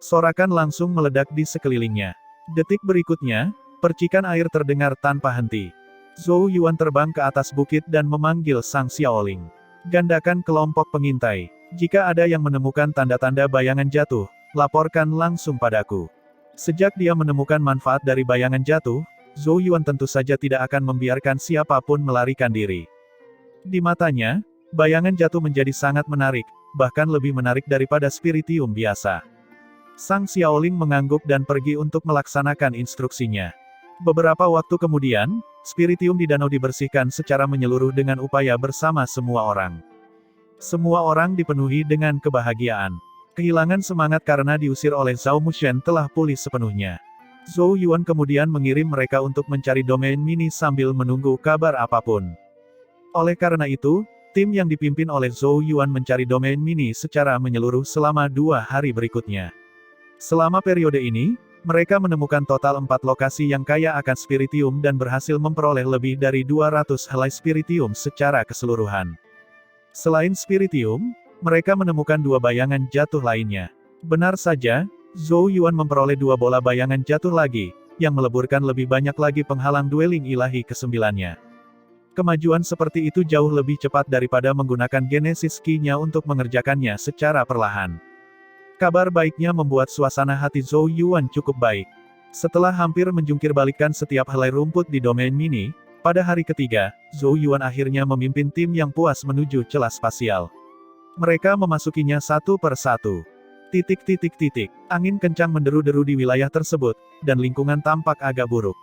Sorakan langsung meledak di sekelilingnya. Detik berikutnya, percikan air terdengar tanpa henti. Zhou Yuan terbang ke atas bukit dan memanggil Sang Xiaoling. Gandakan kelompok pengintai. Jika ada yang menemukan tanda-tanda bayangan jatuh, laporkan langsung padaku. Sejak dia menemukan manfaat dari bayangan jatuh, Zhou Yuan tentu saja tidak akan membiarkan siapapun melarikan diri. Di matanya, bayangan jatuh menjadi sangat menarik, bahkan lebih menarik daripada spiritium biasa. Sang Xiaoling mengangguk dan pergi untuk melaksanakan instruksinya. Beberapa waktu kemudian, spiritium di danau dibersihkan secara menyeluruh dengan upaya bersama semua orang. Semua orang dipenuhi dengan kebahagiaan. Kehilangan semangat karena diusir oleh Zhao Mushen telah pulih sepenuhnya. Zhou Yuan kemudian mengirim mereka untuk mencari domain mini sambil menunggu kabar apapun. Oleh karena itu, Tim yang dipimpin oleh Zhou Yuan mencari domain mini secara menyeluruh selama 2 hari berikutnya. Selama periode ini, mereka menemukan total 4 lokasi yang kaya akan spiritium dan berhasil memperoleh lebih dari 200 helai spiritium secara keseluruhan. Selain spiritium, mereka menemukan 2 bayangan jatuh lainnya. Benar saja, Zhou Yuan memperoleh 2 bola bayangan jatuh lagi, yang meleburkan lebih banyak lagi penghalang dueling ilahi ke-9-nya. Kemajuan seperti itu jauh lebih cepat daripada menggunakan Genesis Ki-nya untuk mengerjakannya secara perlahan. Kabar baiknya membuat suasana hati Zhou Yuan cukup baik. Setelah hampir menjungkir-balikkan setiap helai rumput di domain mini, pada hari ketiga, Zhou Yuan akhirnya memimpin tim yang puas menuju celah spasial. Mereka memasukinya satu per satu. Angin kencang menderu-deru di wilayah tersebut, dan lingkungan tampak agak buruk.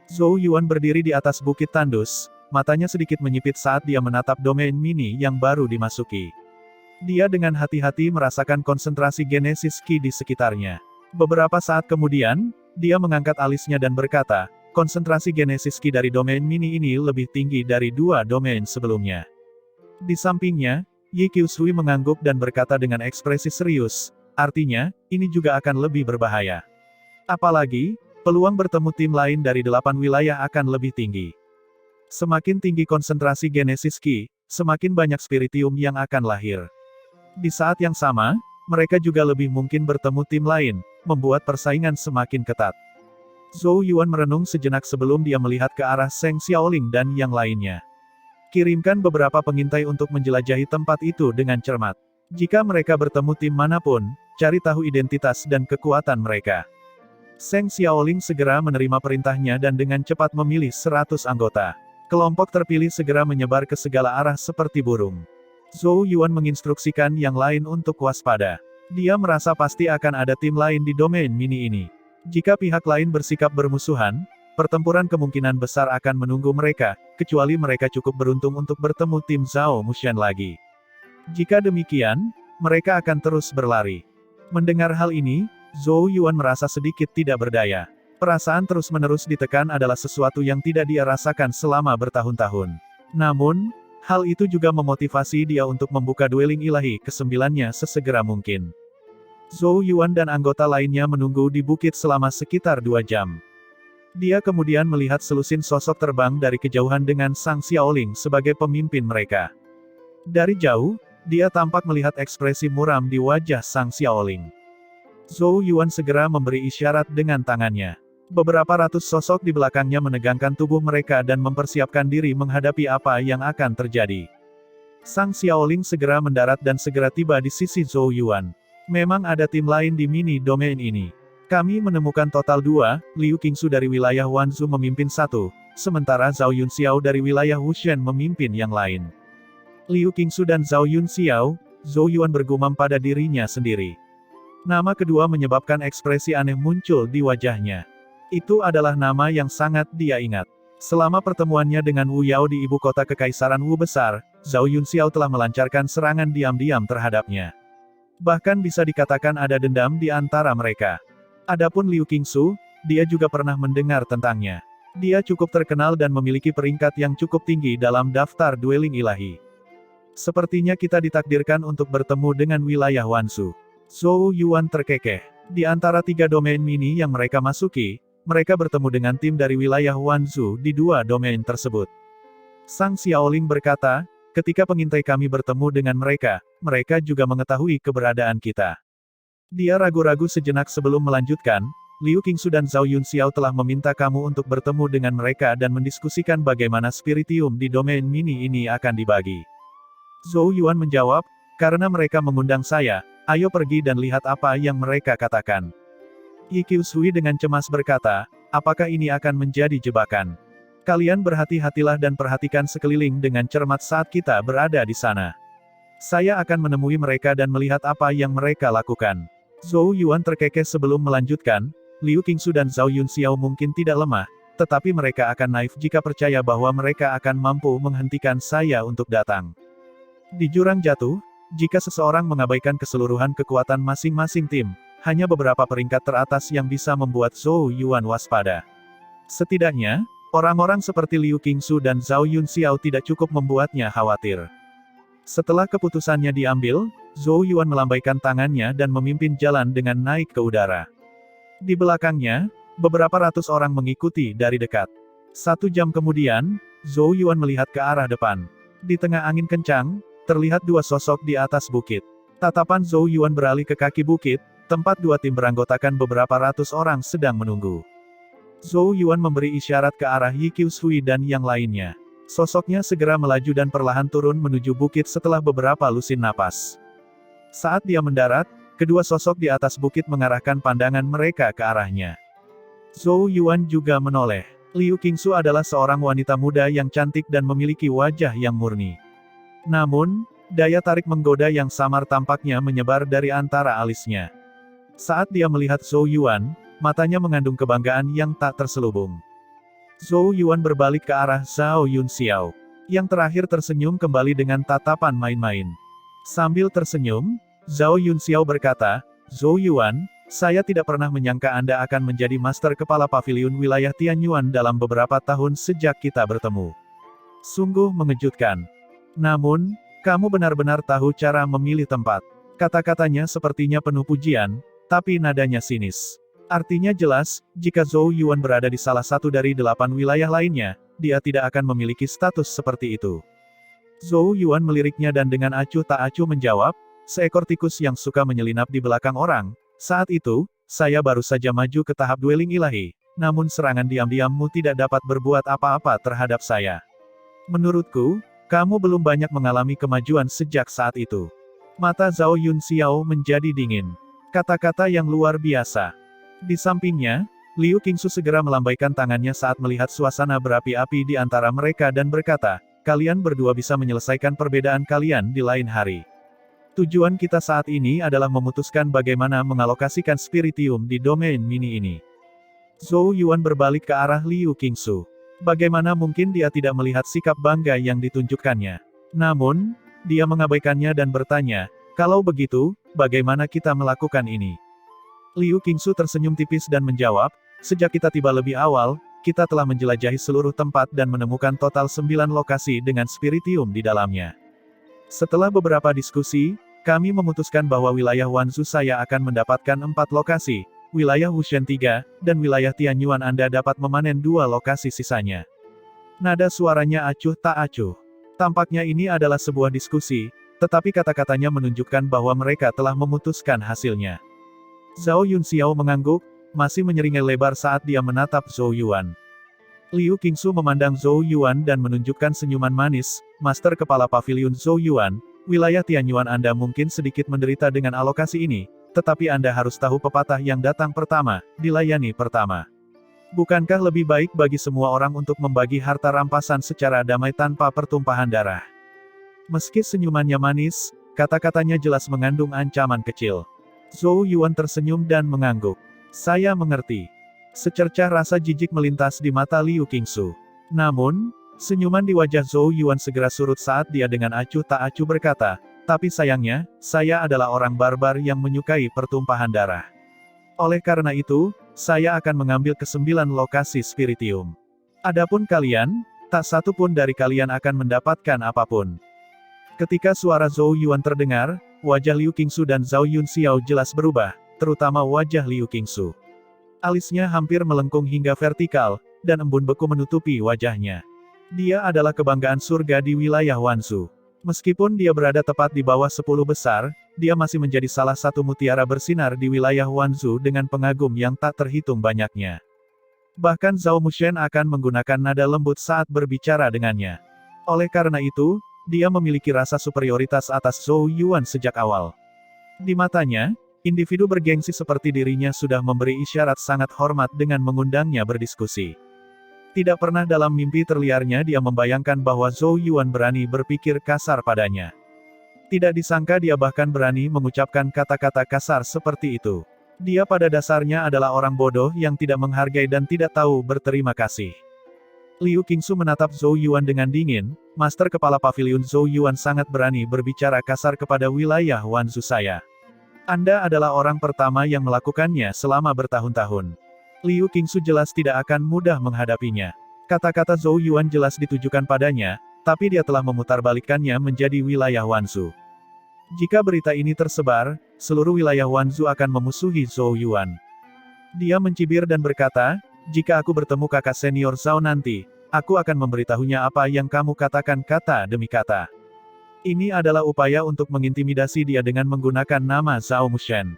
Zhou Yuan berdiri di atas bukit tandus, matanya sedikit menyipit saat dia menatap domain mini yang baru dimasuki. Dia dengan hati-hati merasakan konsentrasi Genesis Ki di sekitarnya. Beberapa saat kemudian, dia mengangkat alisnya dan berkata, konsentrasi Genesis Ki dari domain mini ini lebih tinggi dari 2 domain sebelumnya. Di sampingnya, Yi Qiushui mengangguk dan berkata dengan ekspresi serius, artinya, ini juga akan lebih berbahaya. Apalagi, peluang bertemu tim lain dari 8 wilayah akan lebih tinggi. Semakin tinggi konsentrasi Genesis Ki, semakin banyak spiritium yang akan lahir. Di saat yang sama, mereka juga lebih mungkin bertemu tim lain, membuat persaingan semakin ketat. Zhou Yuan merenung sejenak sebelum dia melihat ke arah Seng Xiaoling dan yang lainnya. Kirimkan beberapa pengintai untuk menjelajahi tempat itu dengan cermat. Jika mereka bertemu tim manapun, cari tahu identitas dan kekuatan mereka. Seng Xiaoling segera menerima perintahnya dan dengan cepat memilih 100 anggota. Kelompok terpilih segera menyebar ke segala arah seperti burung. Zhou Yuan menginstruksikan yang lain untuk waspada. Dia merasa pasti akan ada tim lain di domain mini ini. Jika pihak lain bersikap bermusuhan, pertempuran kemungkinan besar akan menunggu mereka, kecuali mereka cukup beruntung untuk bertemu tim Zhao Mushan lagi. Jika demikian, mereka akan terus berlari. Mendengar hal ini, Zhou Yuan merasa sedikit tidak berdaya. Perasaan terus-menerus ditekan adalah sesuatu yang tidak dia rasakan selama bertahun-tahun. Namun, hal itu juga memotivasi dia untuk membuka dueling ilahi ke-9-nya sesegera mungkin. Zhou Yuan dan anggota lainnya menunggu di bukit selama sekitar 2 jam. Dia kemudian melihat selusin sosok terbang dari kejauhan dengan Sang Xiaoling sebagai pemimpin mereka. Dari jauh, dia tampak melihat ekspresi muram di wajah Sang Xiaoling. Zhou Yuan segera memberi isyarat dengan tangannya. Beberapa ratus sosok di belakangnya menegangkan tubuh mereka dan mempersiapkan diri menghadapi apa yang akan terjadi. Sang Xiaoling segera mendarat dan segera tiba di sisi Zhou Yuan. Memang ada tim lain di mini domain ini. Kami menemukan total 2, Liu Qingsu dari wilayah Wanzhou memimpin 1, sementara Zhao Yunxiao dari wilayah Wushen memimpin yang lain. Liu Qingsu dan Zhao Yunxiao, Zhou Yuan bergumam pada dirinya sendiri. Nama kedua menyebabkan ekspresi aneh muncul di wajahnya. Itu adalah nama yang sangat dia ingat. Selama pertemuannya dengan Wu Yao di ibu kota Kekaisaran Wu Besar, Zhao Yunxiao telah melancarkan serangan diam-diam terhadapnya. Bahkan bisa dikatakan ada dendam di antara mereka. Adapun Liu Qingsu, dia juga pernah mendengar tentangnya. Dia cukup terkenal dan memiliki peringkat yang cukup tinggi dalam daftar dueling ilahi. Sepertinya kita ditakdirkan untuk bertemu dengan wilayah Wanzhou. Zhou Yuan terkekeh. Di antara 3 domain mini yang mereka masuki, mereka bertemu dengan tim dari wilayah Wanzhou di 2 domain tersebut. Sang Xiaoling berkata, ketika pengintai kami bertemu dengan mereka, mereka juga mengetahui keberadaan kita. Dia ragu-ragu sejenak sebelum melanjutkan, Liu Qingsu dan Zhao Yunxiao telah meminta kamu untuk bertemu dengan mereka dan mendiskusikan bagaimana spiritium di domain mini ini akan dibagi. Zhou Yuan menjawab, karena mereka mengundang saya, ayo pergi dan lihat apa yang mereka katakan. Yi Qiushui dengan cemas berkata, apakah ini akan menjadi jebakan? Kalian berhati-hatilah dan perhatikan sekeliling dengan cermat saat kita berada di sana. Saya akan menemui mereka dan melihat apa yang mereka lakukan. Zhou Yuan terkekeh sebelum melanjutkan, Liu Qingsu dan Zhao Yunxiao mungkin tidak lemah, tetapi mereka akan naif jika percaya bahwa mereka akan mampu menghentikan saya untuk datang. Di jurang jatuh, jika seseorang mengabaikan keseluruhan kekuatan masing-masing tim, hanya beberapa peringkat teratas yang bisa membuat Zhou Yuan waspada. Setidaknya, orang-orang seperti Liu Qingsu dan Zhao Yunxiao tidak cukup membuatnya khawatir. Setelah keputusannya diambil, Zhou Yuan melambaikan tangannya dan memimpin jalan dengan naik ke udara. Di belakangnya, beberapa ratus orang mengikuti dari dekat. 1 jam kemudian, Zhou Yuan melihat ke arah depan. Di tengah angin kencang, terlihat 2 sosok di atas bukit. Tatapan Zhou Yuan beralih ke kaki bukit, tempat 2 tim beranggotakan beberapa ratus orang sedang menunggu. Zhou Yuan memberi isyarat ke arah Yi Qiushui dan yang lainnya. Sosoknya segera melaju dan perlahan turun menuju bukit setelah beberapa lusin napas. Saat dia mendarat, kedua sosok di atas bukit mengarahkan pandangan mereka ke arahnya. Zhou Yuan juga menoleh. Liu Qingsu adalah seorang wanita muda yang cantik dan memiliki wajah yang murni. Namun, daya tarik menggoda yang samar tampaknya menyebar dari antara alisnya. Saat dia melihat Zhou Yuan, matanya mengandung kebanggaan yang tak terselubung. Zhou Yuan berbalik ke arah Zhao Yunxiao. Yang terakhir tersenyum kembali dengan tatapan main-main. Sambil tersenyum, Zhao Yunxiao berkata, "Zhou Yuan, saya tidak pernah menyangka Anda akan menjadi master kepala paviliun wilayah Tianyuan dalam beberapa tahun sejak kita bertemu. Sungguh mengejutkan. Namun, kamu benar-benar tahu cara memilih tempat." Kata-katanya sepertinya penuh pujian, tapi nadanya sinis. Artinya jelas, jika Zhou Yuan berada di salah satu dari 8 wilayah lainnya, dia tidak akan memiliki status seperti itu. Zhou Yuan meliriknya dan dengan acuh tak acuh menjawab, "Seekor tikus yang suka menyelinap di belakang orang. Saat itu, saya baru saja maju ke tahap dueling ilahi, namun serangan diam-diammu tidak dapat berbuat apa-apa terhadap saya. Menurutku, kamu belum banyak mengalami kemajuan sejak saat itu." Mata Zhao Yunxiao menjadi dingin. Kata-kata yang luar biasa. Di sampingnya, Liu Qingsu segera melambaikan tangannya saat melihat suasana berapi-api di antara mereka dan berkata, "Kalian berdua bisa menyelesaikan perbedaan kalian di lain hari. Tujuan kita saat ini adalah memutuskan bagaimana mengalokasikan spiritium di domain mini ini." Zhou Yuan berbalik ke arah Liu Qingsu. Bagaimana mungkin dia tidak melihat sikap bangga yang ditunjukkannya? Namun, dia mengabaikannya dan bertanya, "Kalau begitu, bagaimana kita melakukan ini?" Liu Qingsu tersenyum tipis dan menjawab, "Sejak kita tiba lebih awal, kita telah menjelajahi seluruh tempat dan menemukan total 9 lokasi dengan spiritium di dalamnya. Setelah beberapa diskusi, kami memutuskan bahwa wilayah Wanzhou saya akan mendapatkan 4 lokasi, wilayah Wushan 3, dan wilayah Tianyuan Anda dapat memanen 2 lokasi sisanya." Nada suaranya acuh tak acuh. Tampaknya ini adalah sebuah diskusi, tetapi kata-katanya menunjukkan bahwa mereka telah memutuskan hasilnya. Zhao Yunxiao mengangguk, masih menyeringai lebar saat dia menatap Zhou Yuan. Liu Qingsu memandang Zhou Yuan dan menunjukkan senyuman manis, "Master Kepala Paviliun Zhou Yuan, wilayah Tianyuan Anda mungkin sedikit menderita dengan alokasi ini, tetapi Anda harus tahu pepatah yang datang pertama, dilayani pertama. Bukankah lebih baik bagi semua orang untuk membagi harta rampasan secara damai tanpa pertumpahan darah?" Meski senyumannya manis, kata-katanya jelas mengandung ancaman kecil. Zhou Yuan tersenyum dan mengangguk. "Saya mengerti." Secercah rasa jijik melintas di mata Liu Qingsu. Namun, senyuman di wajah Zhou Yuan segera surut saat dia dengan acuh tak acuh berkata, "Tapi sayangnya, saya adalah orang barbar yang menyukai pertumpahan darah. Oleh karena itu, saya akan mengambil ke-9 lokasi spiritium. Adapun kalian, tak satu pun dari kalian akan mendapatkan apapun." Ketika suara Zhou Yuan terdengar, wajah Liu Qingsu dan Zhao Yunxiao jelas berubah, terutama wajah Liu Qingsu. Alisnya hampir melengkung hingga vertikal, dan embun beku menutupi wajahnya. Dia adalah kebanggaan surga di wilayah Wanzhou. Meskipun dia berada tepat di bawah 10 besar, dia masih menjadi salah satu mutiara bersinar di wilayah Wanzhou dengan pengagum yang tak terhitung banyaknya. Bahkan Zhao Mushen akan menggunakan nada lembut saat berbicara dengannya. Oleh karena itu, dia memiliki rasa superioritas atas Zhou Yuan sejak awal. Di matanya, individu bergengsi seperti dirinya sudah memberi isyarat sangat hormat dengan mengundangnya berdiskusi. Tidak pernah dalam mimpi terliarnya dia membayangkan bahwa Zhou Yuan berani berpikir kasar padanya. Tidak disangka dia bahkan berani mengucapkan kata-kata kasar seperti itu. Dia pada dasarnya adalah orang bodoh yang tidak menghargai dan tidak tahu berterima kasih. Liu Qingsu menatap Zhou Yuan dengan dingin, "Master Kepala Paviliun Zhou Yuan sangat berani berbicara kasar kepada wilayah Wanzhou saya. Anda adalah orang pertama yang melakukannya selama bertahun-tahun. Liu Qingsu jelas tidak akan mudah menghadapinya. Kata-kata Zhou Yuan jelas ditujukan padanya, Tapi dia telah memutarbalikkannya menjadi wilayah Wanzhou. Jika berita ini tersebar, seluruh wilayah Wanzhou akan memusuhi Zhou Yuan. Dia mencibir dan berkata, jika aku bertemu kakak senior Zhao nanti, aku akan memberitahunya apa yang kamu katakan kata demi kata. Ini adalah upaya untuk mengintimidasi dia dengan menggunakan nama Zhao Mushen.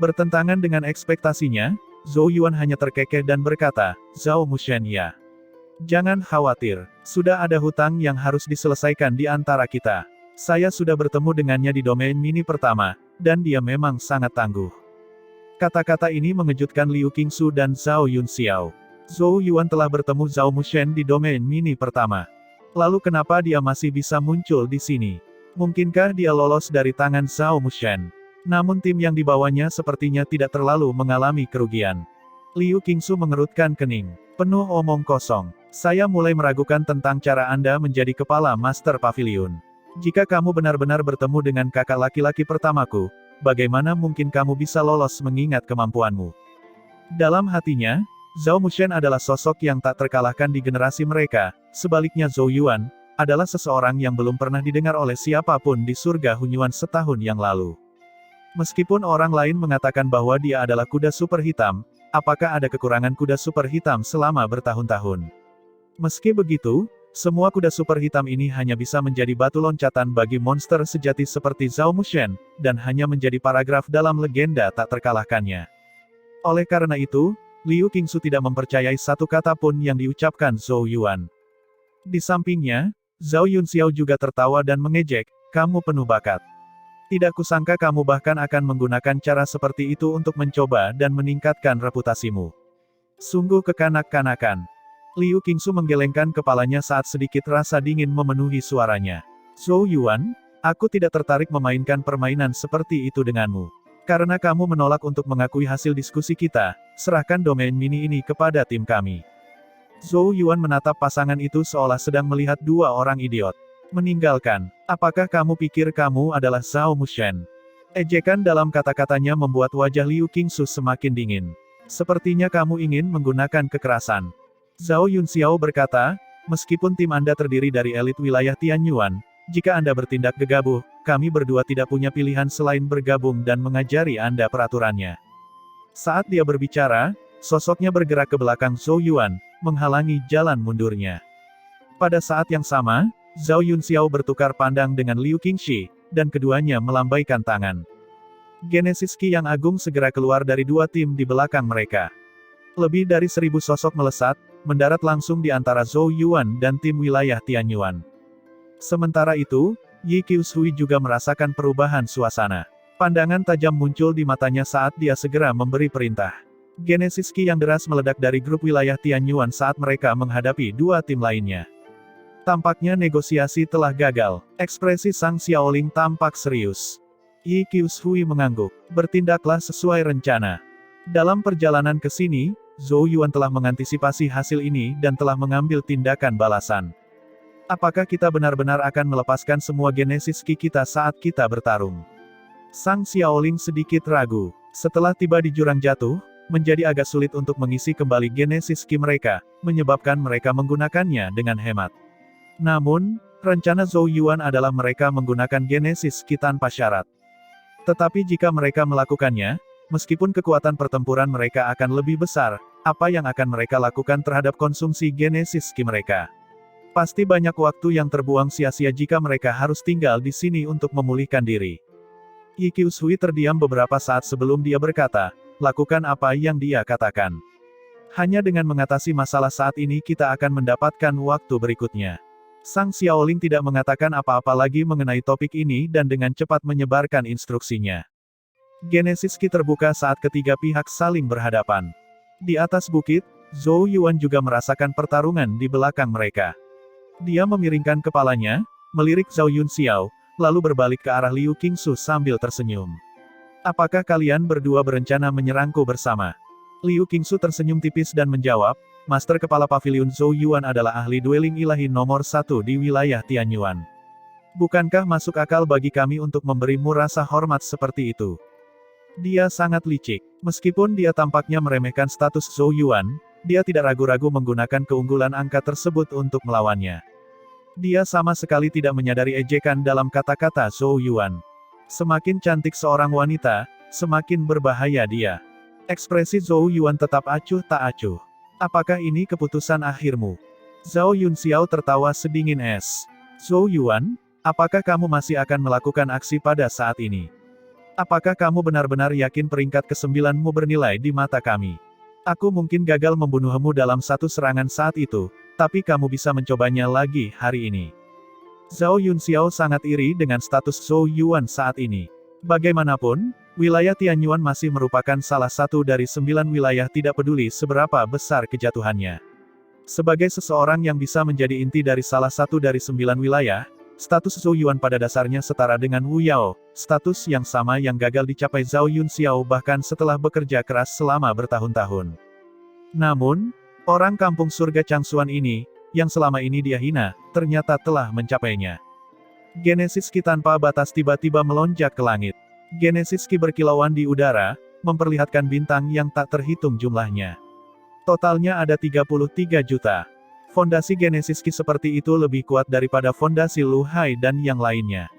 Bertentangan dengan ekspektasinya, Zhou Yuan hanya terkekeh dan berkata, Zhao Mushen ya. Jangan khawatir, sudah ada hutang yang harus diselesaikan di antara kita. Saya sudah bertemu dengannya di domain mini pertama, dan dia memang sangat tangguh. Kata-kata ini mengejutkan Liu Qingsu dan Zhao Yunxiao. Zhou Yuan telah bertemu Zhao Mushen di domain mini pertama. Lalu kenapa dia masih bisa muncul di sini? Mungkinkah dia lolos dari tangan Zhao Mushen? Namun tim yang dibawanya sepertinya tidak terlalu mengalami kerugian. Liu Qingsu mengerutkan kening. Penuh omong kosong. Saya mulai meragukan tentang cara Anda menjadi kepala Master Pavilion. Jika kamu benar-benar bertemu dengan kakak laki-laki pertamaku, bagaimana mungkin kamu bisa lolos mengingat kemampuanmu? Dalam hatinya, Zhao Mushen adalah sosok yang tak terkalahkan di generasi mereka, sebaliknya Zhou Yuan, adalah seseorang yang belum pernah didengar oleh siapapun di surga Hunyuan setahun yang lalu. Meskipun orang lain mengatakan bahwa dia adalah kuda super hitam, apakah ada kekurangan kuda super hitam selama bertahun-tahun? Meski begitu, semua kuda super hitam ini hanya bisa menjadi batu loncatan bagi monster sejati seperti Zhao Mushen, dan hanya menjadi paragraf dalam legenda tak terkalahkannya. Oleh karena itu, Liu Qingsu tidak mempercayai satu kata pun yang diucapkan Zhou Yuan. Di sampingnya, Zhao Yunxiao juga tertawa dan mengejek, kamu penuh bakat. Tidak kusangka kamu bahkan akan menggunakan cara seperti itu untuk mencoba dan meningkatkan reputasimu. Sungguh kekanak-kanakan. Liu Qingsu menggelengkan kepalanya saat sedikit rasa dingin memenuhi suaranya. Zhou Yuan, aku tidak tertarik memainkan permainan seperti itu denganmu. Karena kamu menolak untuk mengakui hasil diskusi kita, serahkan domain mini ini kepada tim kami. Zhou Yuan menatap pasangan itu seolah sedang melihat dua orang idiot. Meninggalkan, apakah kamu pikir kamu adalah Zhao Mushen? Ejekan dalam kata-katanya membuat wajah Liu Qingsu semakin dingin. Sepertinya kamu ingin menggunakan kekerasan. Zhao Yunxiao berkata, meskipun tim Anda terdiri dari elit wilayah Tianyuan, jika Anda bertindak gegabah, kami berdua tidak punya pilihan selain bergabung dan mengajari Anda peraturannya. Saat dia berbicara, sosoknya bergerak ke belakang Zhou Yuan, menghalangi jalan mundurnya. Pada saat yang sama, Zhao Yunxiao bertukar pandang dengan Liu Qingxi, dan keduanya melambaikan tangan. Genesis Qi yang agung segera keluar dari dua tim di belakang mereka. Lebih dari 1000 sosok melesat, mendarat langsung di antara Zhou Yuan dan tim wilayah Tianyuan. Sementara itu, Yi Qiushui juga merasakan perubahan suasana. Pandangan tajam muncul di matanya saat dia segera memberi perintah. Genesis Qi yang deras meledak dari grup wilayah Tianyuan saat mereka menghadapi dua tim lainnya. Tampaknya negosiasi telah gagal. Ekspresi Sang Xiaoling tampak serius. Yi Qiushui mengangguk. Bertindaklah sesuai rencana. Dalam perjalanan ke sini, Zhou Yuan telah mengantisipasi hasil ini dan telah mengambil tindakan balasan. Apakah kita benar-benar akan melepaskan semua Genesis Qi kita saat kita bertarung? Sang Xiaoling sedikit ragu. Setelah tiba di jurang jatuh, menjadi agak sulit untuk mengisi kembali Genesis Qi mereka, menyebabkan mereka menggunakannya dengan hemat. Namun, rencana Zhou Yuan adalah mereka menggunakan Genesis Qi tanpa syarat. Tetapi jika mereka melakukannya, meskipun kekuatan pertempuran mereka akan lebih besar, apa yang akan mereka lakukan terhadap konsumsi Genesis Qi mereka? Pasti banyak waktu yang terbuang sia-sia jika mereka harus tinggal di sini untuk memulihkan diri. Yi Qiushui terdiam beberapa saat sebelum dia berkata, lakukan apa yang dia katakan. Hanya dengan mengatasi masalah saat ini kita akan mendapatkan waktu berikutnya. Sang Xiaoling tidak mengatakan apa-apa lagi mengenai topik ini dan dengan cepat menyebarkan instruksinya. Genesis Qi terbuka saat ketiga pihak saling berhadapan. Di atas bukit, Zhou Yuan juga merasakan pertarungan di belakang mereka. Dia memiringkan kepalanya, melirik Zhao Yunxiao, lalu berbalik ke arah Liu Qingsu sambil tersenyum. Apakah kalian berdua berencana menyerangku bersama? Liu Qingsu tersenyum tipis dan menjawab, Master Kepala Pavilion Zhou Yuan adalah ahli dueling ilahi nomor 1 di wilayah Tianyuan. Bukankah masuk akal bagi kami untuk memberimu rasa hormat seperti itu? Dia sangat licik. Meskipun dia tampaknya meremehkan status Zhou Yuan, dia tidak ragu-ragu menggunakan keunggulan angka tersebut untuk melawannya. Dia sama sekali tidak menyadari ejekan dalam kata-kata Zhou Yuan. Semakin cantik seorang wanita, semakin berbahaya dia. Ekspresi Zhou Yuan tetap acuh tak acuh. Apakah ini keputusan akhirmu? Zhao Yunxiao tertawa sedingin es. Zhou Yuan, apakah kamu masih akan melakukan aksi pada saat ini? Apakah kamu benar-benar yakin peringkat ke-9-mu bernilai di mata kami? Aku mungkin gagal membunuhmu dalam satu serangan saat itu, tapi kamu bisa mencobanya lagi hari ini. Zhao Yunxiao sangat iri dengan status Zhou Yuan saat ini. Bagaimanapun, wilayah Tianyuan masih merupakan salah satu dari 9 wilayah tidak peduli seberapa besar kejatuhannya. Sebagai seseorang yang bisa menjadi inti dari salah satu dari 9 wilayah, status Zhou Yuan pada dasarnya setara dengan Wu Yao, status yang sama yang gagal dicapai Zhao Yunxiao bahkan setelah bekerja keras selama bertahun-tahun. Namun, orang kampung surga Changsuan ini, yang selama ini dia hina, ternyata telah mencapainya. Genesis Ki tanpa batas tiba-tiba melonjak ke langit. Genesis Ki berkilauan di udara, memperlihatkan bintang yang tak terhitung jumlahnya. Totalnya ada 33 juta. Fondasi Genesis Ki seperti itu lebih kuat daripada fondasi Lu Hai dan yang lainnya.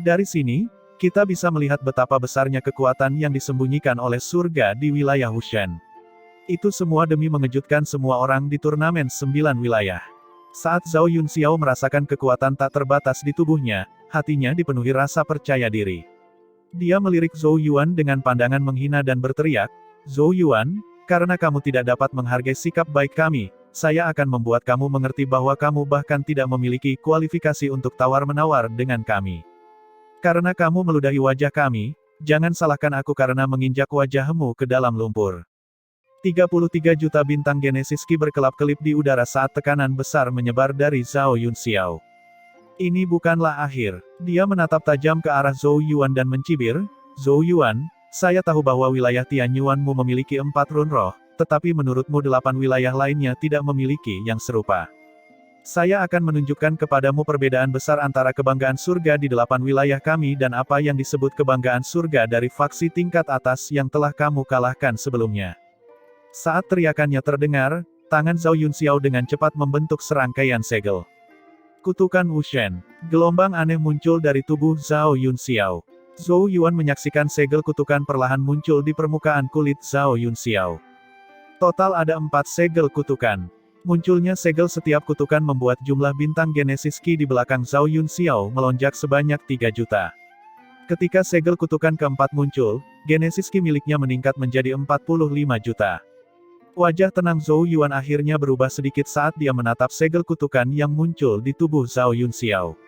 Dari sini, kita bisa melihat betapa besarnya kekuatan yang disembunyikan oleh surga di wilayah Wushan. Itu semua demi mengejutkan semua orang di turnamen 9 wilayah. Saat Zhao Yunxiao merasakan kekuatan tak terbatas di tubuhnya, hatinya dipenuhi rasa percaya diri. Dia melirik Zhou Yuan dengan pandangan menghina dan berteriak, "Zhou Yuan, karena kamu tidak dapat menghargai sikap baik kami, saya akan membuat kamu mengerti bahwa kamu bahkan tidak memiliki kualifikasi untuk tawar-menawar dengan kami. Karena kamu meludahi wajah kami, jangan salahkan aku karena menginjak wajahmu ke dalam lumpur." 33 juta bintang Genesis Ki berkelap-kelip di udara saat tekanan besar menyebar dari Zhao Yunxiao. Ini bukanlah akhir. Dia menatap tajam ke arah Zhou Yuan dan mencibir, "Zhou Yuan, saya tahu bahwa wilayah Tianyuanmu memiliki 4 run roh, tetapi menurutmu 8 wilayah lainnya tidak memiliki yang serupa. Saya akan menunjukkan kepadamu perbedaan besar antara kebanggaan surga di 8 wilayah kami dan apa yang disebut kebanggaan surga dari faksi tingkat atas yang telah kamu kalahkan sebelumnya." Saat teriakannya terdengar, tangan Zhao Yunxiao dengan cepat membentuk serangkaian segel. Kutukan Wushan. Gelombang aneh muncul dari tubuh Zhao Yunxiao. Zhou Yuan menyaksikan segel kutukan perlahan muncul di permukaan kulit Zhao Yunxiao. Total ada 4 segel kutukan. Munculnya segel setiap kutukan membuat jumlah bintang Genesis Ki di belakang Zhao Yunxiao melonjak sebanyak 3 juta. Ketika segel kutukan keempat muncul, Genesis Ki miliknya meningkat menjadi 45 juta. Wajah tenang Zhou Yuan akhirnya berubah sedikit saat dia menatap segel kutukan yang muncul di tubuh Zhao Yunxiao.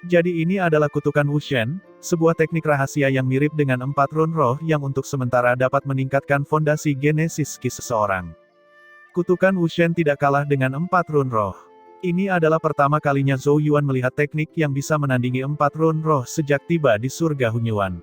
Jadi ini adalah kutukan Wushan, sebuah teknik rahasia yang mirip dengan 4 run roh yang untuk sementara dapat meningkatkan fondasi Genesis Ki seseorang. Kutukan Wushan tidak kalah dengan 4 run roh. Ini adalah pertama kalinya Zhou Yuan melihat teknik yang bisa menandingi 4 run roh sejak tiba di surga Hunyuan.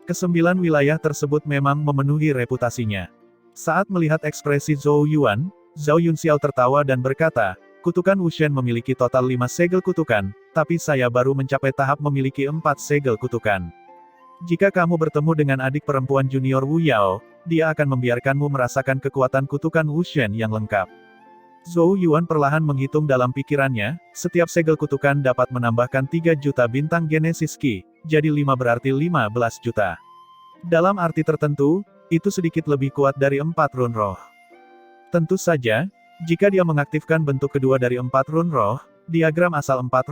Kesembilan wilayah tersebut memang memenuhi reputasinya. Saat melihat ekspresi Zhou Yuan, Zhao Yunxiao tertawa dan berkata, "Kutukan Wushan memiliki total 5 segel kutukan, tapi saya baru mencapai tahap memiliki 4 segel kutukan. Jika kamu bertemu dengan adik perempuan junior Wu Yao, dia akan membiarkanmu merasakan kekuatan kutukan Wushan yang lengkap." Zhou Yuan perlahan menghitung dalam pikirannya, setiap segel kutukan dapat menambahkan 3 juta bintang Genesis Ki, jadi 5 berarti 15 juta. Dalam arti tertentu, itu sedikit lebih kuat dari 4 run roh. Tentu saja, jika dia mengaktifkan bentuk kedua dari 4 run roh, diagram asal 4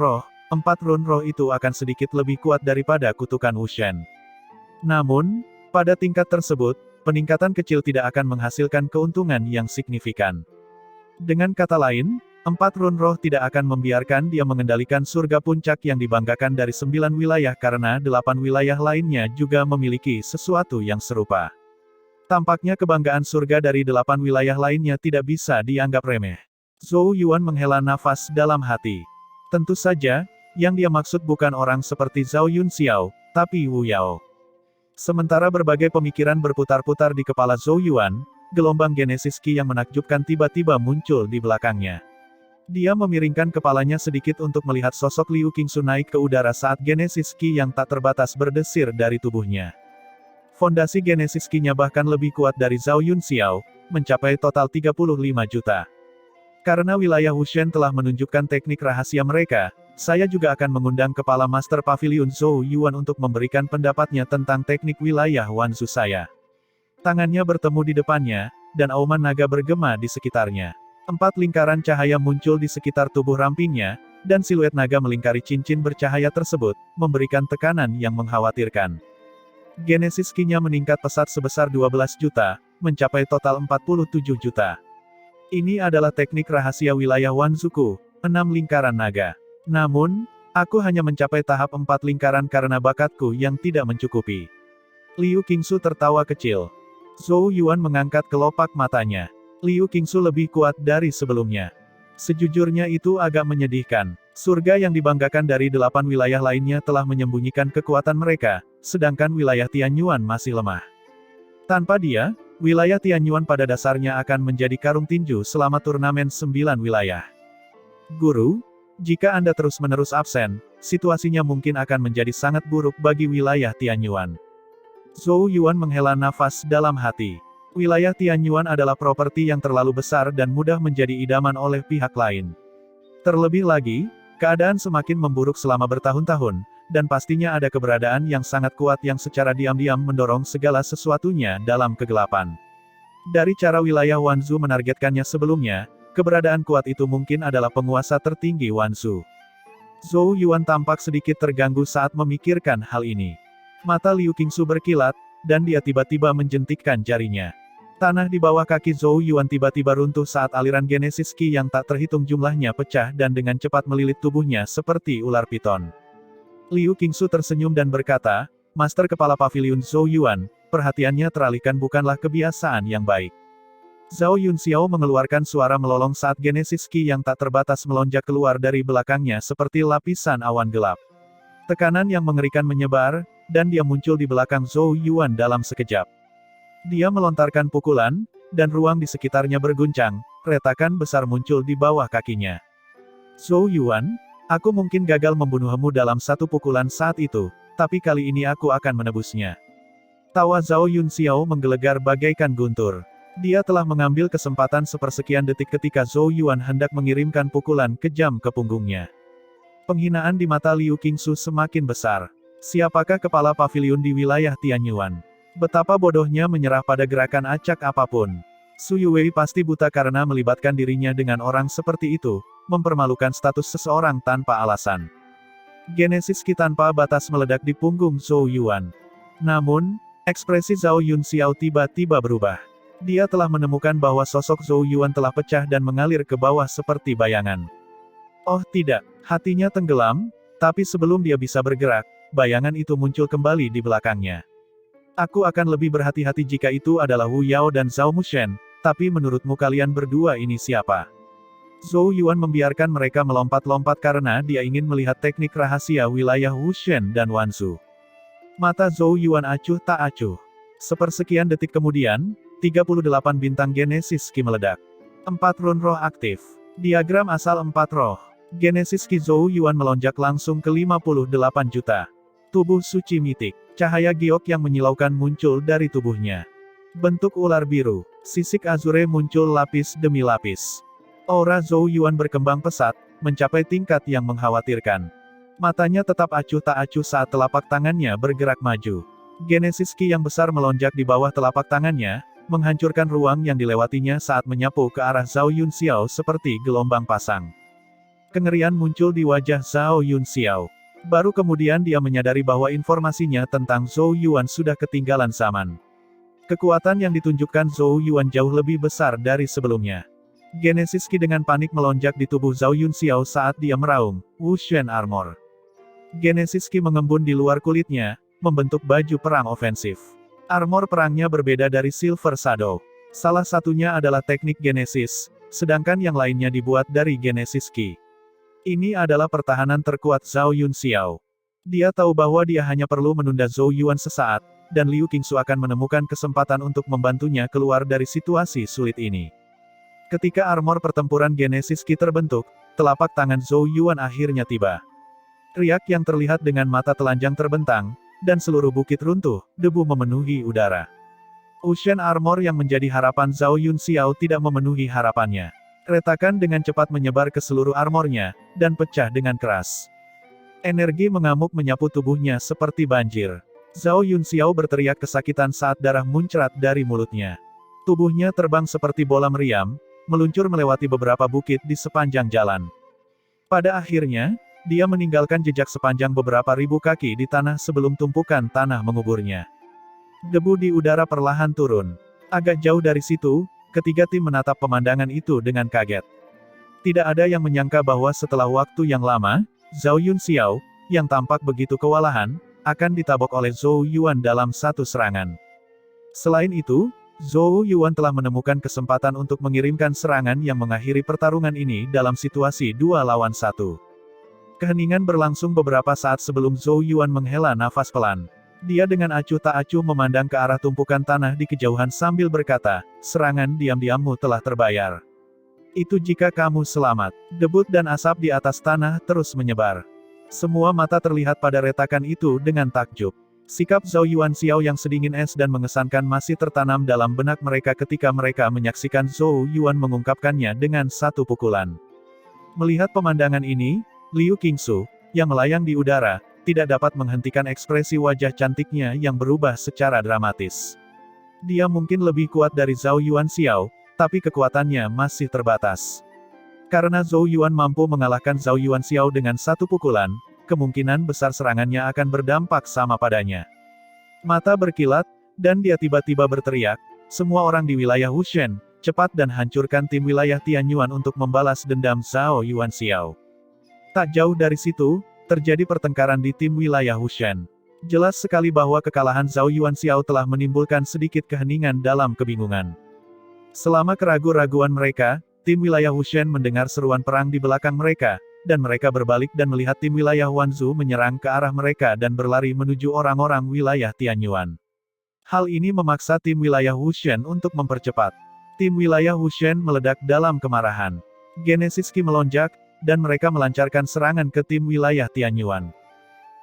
run roh itu akan sedikit lebih kuat daripada kutukan Wushan. Namun, pada tingkat tersebut, peningkatan kecil tidak akan menghasilkan keuntungan yang signifikan. Dengan kata lain, 4 run roh tidak akan membiarkan dia mengendalikan surga puncak yang dibanggakan dari 9 wilayah karena 8 wilayah lainnya juga memiliki sesuatu yang serupa. Tampaknya kebanggaan surga dari 8 wilayah lainnya tidak bisa dianggap remeh. Zhou Yuan menghela nafas dalam hati. Tentu saja, yang dia maksud bukan orang seperti Zhao Yunxiao, tapi Wu Yao. Sementara berbagai pemikiran berputar-putar di kepala Zhou Yuan, gelombang Genesis Ki yang menakjubkan tiba-tiba muncul di belakangnya. Dia memiringkan kepalanya sedikit untuk melihat sosok Liu Qingsu naik ke udara saat Genesis Ki yang tak terbatas berdesir dari tubuhnya. Fondasi Genesis Ki-nya bahkan lebih kuat dari Zhao Yunxiao, mencapai total 35 juta. Karena wilayah Wushen telah menunjukkan teknik rahasia mereka, saya juga akan mengundang Kepala Master Pavilion Zhou Yuan untuk memberikan pendapatnya tentang teknik wilayah Wanzu saya. Tangannya bertemu di depannya, dan auman naga bergema di sekitarnya. 4 lingkaran cahaya muncul di sekitar tubuh rampingnya, dan siluet naga melingkari cincin bercahaya tersebut, memberikan tekanan yang mengkhawatirkan. Genesis Ki-nya meningkat pesat sebesar 12 juta, mencapai total 47 juta. Ini adalah teknik rahasia wilayah Wanzuku, 6 lingkaran naga. Namun, aku hanya mencapai tahap 4 lingkaran karena bakatku yang tidak mencukupi. Liu Qingsu tertawa kecil. Zhou Yuan mengangkat kelopak matanya. Liu Qingsu lebih kuat dari sebelumnya. Sejujurnya itu agak menyedihkan. Surga yang dibanggakan dari 8 wilayah lainnya telah menyembunyikan kekuatan mereka, sedangkan wilayah Tianyuan masih lemah. Tanpa dia, wilayah Tianyuan pada dasarnya akan menjadi karung tinju selama turnamen 9 wilayah. Guru, jika Anda terus-menerus absen, situasinya mungkin akan menjadi sangat buruk bagi wilayah Tianyuan. Zhou Yuan menghela nafas dalam hati. Wilayah Tianyuan adalah properti yang terlalu besar dan mudah menjadi idaman oleh pihak lain. Terlebih lagi, keadaan semakin memburuk selama bertahun-tahun, dan pastinya ada keberadaan yang sangat kuat yang secara diam-diam mendorong segala sesuatunya dalam kegelapan. Dari cara wilayah Wanzu menargetkannya sebelumnya, keberadaan kuat itu mungkin adalah penguasa tertinggi Wanzu. Zhou Yuan tampak sedikit terganggu saat memikirkan hal ini. Mata Liu Qingsu berkilat, dan dia tiba-tiba menjentikkan jarinya. Tanah di bawah kaki Zhou Yuan tiba-tiba runtuh saat aliran Genesis Ki yang tak terhitung jumlahnya pecah dan dengan cepat melilit tubuhnya seperti ular piton. Liu Qingsu tersenyum dan berkata, Master Kepala Pavilion Zhou Yuan, perhatiannya teralihkan bukanlah kebiasaan yang baik. Zhao Yunxiao mengeluarkan suara melolong saat Genesis Ki yang tak terbatas melonjak keluar dari belakangnya seperti lapisan awan gelap. Tekanan yang mengerikan menyebar, dan dia muncul di belakang Zhou Yuan dalam sekejap. Dia melontarkan pukulan, dan ruang di sekitarnya berguncang, retakan besar muncul di bawah kakinya. Zhou Yuan, aku mungkin gagal membunuhmu dalam satu pukulan saat itu, tapi kali ini aku akan menebusnya. Tawa Zhao Yunxiao menggelegar bagaikan guntur. Dia telah mengambil kesempatan sepersekian detik ketika Zhou Yuan hendak mengirimkan pukulan kejam ke punggungnya. Penghinaan di mata Liu Qingsu semakin besar. Siapakah kepala pavilion di wilayah Tianyuan? Betapa bodohnya menyerah pada gerakan acak apapun. Su Yuwei pasti buta karena melibatkan dirinya dengan orang seperti itu, mempermalukan status seseorang tanpa alasan. Genesis Ki tanpa batas meledak di punggung Zhou Yuan. Namun, ekspresi Zhao Yunxiao tiba-tiba berubah. Dia telah menemukan bahwa sosok Zhou Yuan telah pecah dan mengalir ke bawah seperti bayangan. Oh tidak, hatinya tenggelam, tapi sebelum dia bisa bergerak, bayangan itu muncul kembali di belakangnya. Aku akan lebih berhati-hati jika itu adalah Wu Yao dan Zhao Mushen, tapi menurutmu kalian berdua ini siapa? Zhou Yuan membiarkan mereka melompat-lompat karena dia ingin melihat teknik rahasia wilayah Wushen dan Wanzu. Mata Zhou Yuan acuh tak acuh. Sepersekian detik kemudian, 38 bintang Genesis Ki meledak. 4 run roh aktif. Diagram asal 4 roh. Genesis Ki Zhou Yuan melonjak langsung ke 58 juta. Tubuh suci mitik. Cahaya giok yang menyilaukan muncul dari tubuhnya. Bentuk ular biru. Sisik azure muncul lapis demi lapis. Aura Zhou Yuan berkembang pesat, mencapai tingkat yang mengkhawatirkan. Matanya tetap acuh tak acuh saat telapak tangannya bergerak maju. Genesis Ki yang besar melonjak di bawah telapak tangannya, menghancurkan ruang yang dilewatinya saat menyapu ke arah Zhao Yunxiao seperti gelombang pasang. Kengerian muncul di wajah Zhao Yunxiao. Baru kemudian dia menyadari bahwa informasinya tentang Zhou Yuan sudah ketinggalan zaman. Kekuatan yang ditunjukkan Zhou Yuan jauh lebih besar dari sebelumnya. Genesis Ki dengan panik melonjak di tubuh Zhao Yunxiao saat dia meraung, Wushen Armor. Genesis Ki mengembun di luar kulitnya, membentuk baju perang ofensif. Armor perangnya berbeda dari Silver Shadow. Salah satunya adalah teknik Genesis, sedangkan yang lainnya dibuat dari Genesis Ki. Ini adalah pertahanan terkuat Zhao Yunxiao. Dia tahu bahwa dia hanya perlu menunda Zhou Yuan sesaat, dan Liu Qingsu akan menemukan kesempatan untuk membantunya keluar dari situasi sulit ini. Ketika armor pertempuran Genesis Ki terbentuk, telapak tangan Zhou Yuan akhirnya tiba. Riak yang terlihat dengan mata telanjang terbentang, dan seluruh bukit runtuh, debu memenuhi udara. Wushen Armor yang menjadi harapan Zhao Yunxiao tidak memenuhi harapannya. Retakan dengan cepat menyebar ke seluruh armornya, dan pecah dengan keras. Energi mengamuk menyapu tubuhnya seperti banjir. Zhao Yunxiao berteriak kesakitan saat darah muncrat dari mulutnya. Tubuhnya terbang seperti bola meriam, meluncur melewati beberapa bukit di sepanjang jalan. Pada akhirnya, dia meninggalkan jejak sepanjang beberapa ribu kaki di tanah sebelum tumpukan tanah menguburnya. Debu di udara perlahan turun. Agak jauh dari situ, ketiga tim menatap pemandangan itu dengan kaget. Tidak ada yang menyangka bahwa setelah waktu yang lama, Zhao Yunxiao, yang tampak begitu kewalahan, akan ditabok oleh Zhou Yuan dalam satu serangan. Selain itu, Zhou Yuan telah menemukan kesempatan untuk mengirimkan serangan yang mengakhiri pertarungan ini dalam situasi 2 lawan 1. Keheningan berlangsung beberapa saat sebelum Zhou Yuan menghela nafas pelan. Dia dengan acuh tak acuh memandang ke arah tumpukan tanah di kejauhan sambil berkata, "Serangan diam-diammu telah terbayar. Itu jika kamu selamat." Debut dan asap di atas tanah terus menyebar. Semua mata terlihat pada retakan itu dengan takjub. Sikap Zhao Yuanxiao yang sedingin es dan mengesankan masih tertanam dalam benak mereka ketika mereka menyaksikan Zhou Yuan mengungkapkannya dengan satu pukulan. Melihat pemandangan ini, Liu Qingsu, yang melayang di udara, tidak dapat menghentikan ekspresi wajah cantiknya yang berubah secara dramatis. Dia mungkin lebih kuat dari Zhao Yuanxiao, tapi kekuatannya masih terbatas. Karena Zhou Yuan mampu mengalahkan Zhao Yuanxiao dengan satu pukulan, kemungkinan besar serangannya akan berdampak sama padanya. Mata berkilat, dan dia tiba-tiba berteriak, "Semua orang di wilayah Wushen, cepat dan hancurkan tim wilayah Tianyuan untuk membalas dendam Zhao Yuanxiao." Tak jauh dari situ, terjadi pertengkaran di tim wilayah Wushen. Jelas sekali bahwa kekalahan Zhao Yuanxiao telah menimbulkan sedikit keheningan dalam kebingungan. Selama keraguan-raguan mereka, tim wilayah Wushen mendengar seruan perang di belakang mereka, dan mereka berbalik dan melihat tim wilayah Wanzhou menyerang ke arah mereka dan berlari menuju orang-orang wilayah Tianyuan. Hal ini memaksa tim wilayah Wushen untuk mempercepat. Tim wilayah Wushen meledak dalam kemarahan. Genesis Qi melonjak, dan mereka melancarkan serangan ke tim wilayah Tianyuan.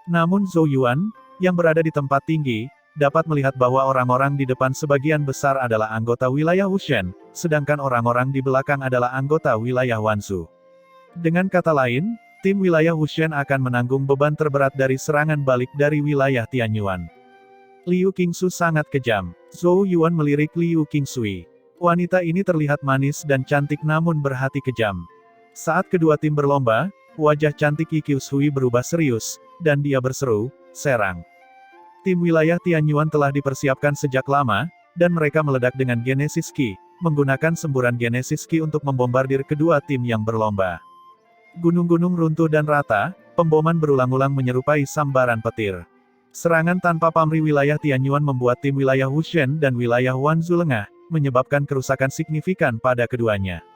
Namun Zhou Yuan, yang berada di tempat tinggi, dapat melihat bahwa orang-orang di depan sebagian besar adalah anggota wilayah Wushen, sedangkan orang-orang di belakang adalah anggota wilayah Wanzhou. Dengan kata lain, tim wilayah Wushen akan menanggung beban terberat dari serangan balik dari wilayah Tianyuan. Liu Qingsu sangat kejam. Zhou Yuan melirik Liu Qingsui. Wanita ini terlihat manis dan cantik namun berhati kejam. Saat kedua tim berlomba, wajah cantik Yi Qiushui berubah serius, dan dia berseru, "Serang!" Tim wilayah Tianyuan telah dipersiapkan sejak lama, dan mereka meledak dengan Genesis Qi, menggunakan semburan Genesis Qi untuk membombardir kedua tim yang berlomba. Gunung-gunung runtuh dan rata, pemboman berulang-ulang menyerupai sambaran petir. Serangan tanpa pamrih wilayah Tianyuan membuat tim wilayah Wushen dan wilayah Wanzhou lengah, menyebabkan kerusakan signifikan pada keduanya.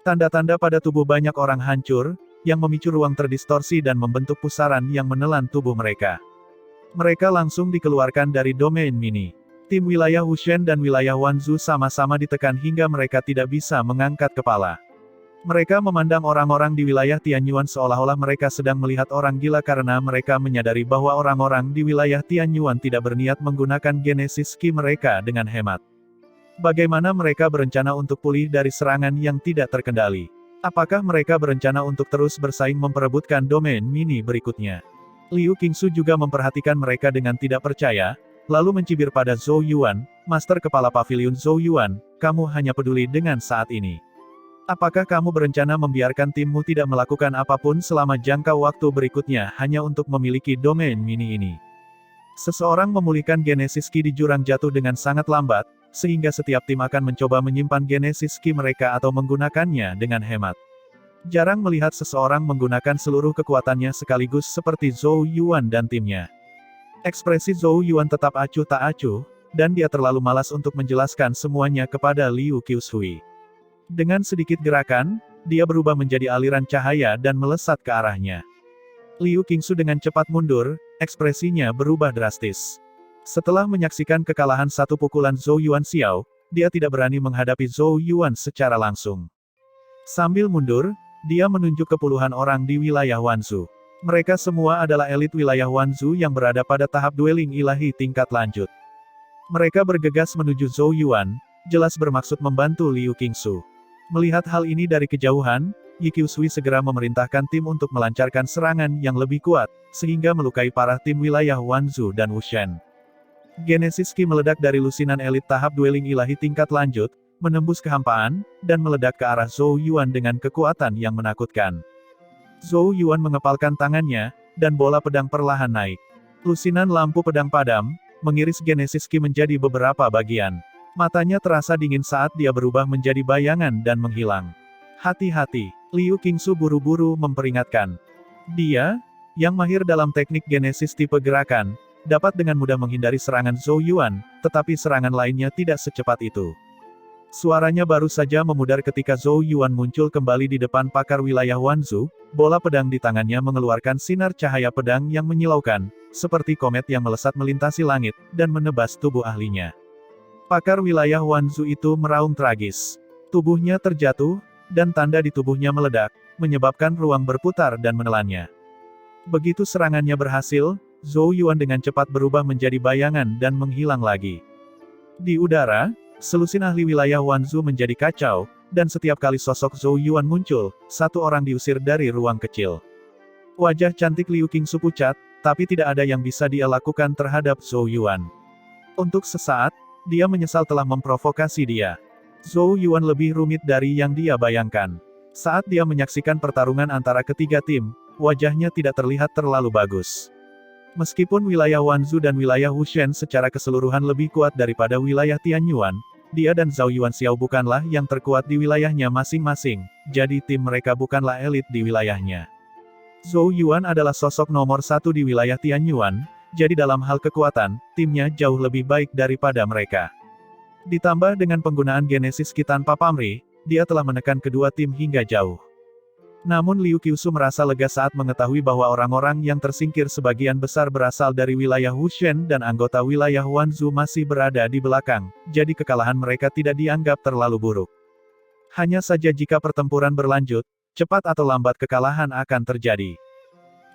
Tanda-tanda pada tubuh banyak orang hancur, yang memicu ruang terdistorsi dan membentuk pusaran yang menelan tubuh mereka. Mereka langsung dikeluarkan dari domain mini. Tim wilayah Wushen dan wilayah Wanzhou sama-sama ditekan hingga mereka tidak bisa mengangkat kepala. Mereka memandang orang-orang di wilayah Tianyuan seolah-olah mereka sedang melihat orang gila karena mereka menyadari bahwa orang-orang di wilayah Tianyuan tidak berniat menggunakan Genesis Qi mereka dengan hemat. Bagaimana mereka berencana untuk pulih dari serangan yang tidak terkendali? Apakah mereka berencana untuk terus bersaing memperebutkan domain mini berikutnya? Liu Qingsu juga memperhatikan mereka dengan tidak percaya, lalu mencibir pada Zhou Yuan, Master Kepala Pavilion Zhou Yuan, "Kamu hanya peduli dengan saat ini. Apakah kamu berencana membiarkan timmu tidak melakukan apapun selama jangka waktu berikutnya hanya untuk memiliki domain mini ini?" Seseorang memulihkan Genesis Qi di jurang jatuh dengan sangat lambat, sehingga setiap tim akan mencoba menyimpan Genesis Qi mereka atau menggunakannya dengan hemat. Jarang melihat seseorang menggunakan seluruh kekuatannya sekaligus seperti Zhou Yuan dan timnya. Ekspresi Zhou Yuan tetap acuh tak acuh, dan dia terlalu malas untuk menjelaskan semuanya kepada Liu Qiushui. Dengan sedikit gerakan, dia berubah menjadi aliran cahaya dan melesat ke arahnya. Liu Qingsu dengan cepat mundur, ekspresinya berubah drastis. Setelah menyaksikan kekalahan satu pukulan Zhou Yuanxiao, dia tidak berani menghadapi Zhou Yuan secara langsung. Sambil mundur, dia menunjuk ke puluhan orang di wilayah Wanzhou. Mereka semua adalah elit wilayah Wanzhou yang berada pada tahap dueling ilahi tingkat lanjut. Mereka bergegas menuju Zhou Yuan, jelas bermaksud membantu Liu Qingsu. Melihat hal ini dari kejauhan, Yi Qiushui segera memerintahkan tim untuk melancarkan serangan yang lebih kuat, sehingga melukai parah tim wilayah Wanzhou dan Wushen. Genesis Qi meledak dari lusinan elit tahap dueling ilahi tingkat lanjut, menembus kehampaan, dan meledak ke arah Zhou Yuan dengan kekuatan yang menakutkan. Zhou Yuan mengepalkan tangannya, dan bola pedang perlahan naik. Lusinan lampu pedang padam, mengiris Genesis Qi menjadi beberapa bagian. Matanya terasa dingin saat dia berubah menjadi bayangan dan menghilang. Hati-hati, Liu Qingsu buru-buru memperingatkan. Dia, yang mahir dalam teknik Genesis tipe gerakan, dapat dengan mudah menghindari serangan Zhou Yuan, tetapi serangan lainnya tidak secepat itu. Suaranya baru saja memudar ketika Zhou Yuan muncul kembali di depan pakar wilayah Wanzhou, bola pedang di tangannya mengeluarkan sinar cahaya pedang yang menyilaukan, seperti komet yang melesat melintasi langit, dan menebas tubuh ahlinya. Pakar wilayah Wanzhou itu meraung tragis. Tubuhnya terjatuh, dan tanda di tubuhnya meledak, menyebabkan ruang berputar dan menelannya. Begitu serangannya berhasil, Zhou Yuan dengan cepat berubah menjadi bayangan dan menghilang lagi. Di udara, selusin ahli wilayah Wanzhou menjadi kacau, dan setiap kali sosok Zhou Yuan muncul, satu orang diusir dari ruang kecil. Wajah cantik Liu Qingsu pucat, tapi tidak ada yang bisa dia lakukan terhadap Zhou Yuan. Untuk sesaat, dia menyesal telah memprovokasi dia. Zhou Yuan lebih rumit dari yang dia bayangkan. Saat dia menyaksikan pertarungan antara ketiga tim, wajahnya tidak terlihat terlalu bagus. Meskipun wilayah Wanzhou dan wilayah Wushen secara keseluruhan lebih kuat daripada wilayah Tianyuan, dia dan Zhao Yuanxiao bukanlah yang terkuat di wilayahnya masing-masing, jadi tim mereka bukanlah elit di wilayahnya. Zhou Yuan adalah sosok nomor satu di wilayah Tianyuan, jadi dalam hal kekuatan, timnya jauh lebih baik daripada mereka. Ditambah dengan penggunaan Genesis Qi tanpa pamrih, dia telah menekan kedua tim hingga jauh. Namun Liu Qiushu merasa lega saat mengetahui bahwa orang-orang yang tersingkir sebagian besar berasal dari wilayah Wushen dan anggota wilayah Wanzhou masih berada di belakang, jadi kekalahan mereka tidak dianggap terlalu buruk. Hanya saja jika pertempuran berlanjut, cepat atau lambat kekalahan akan terjadi.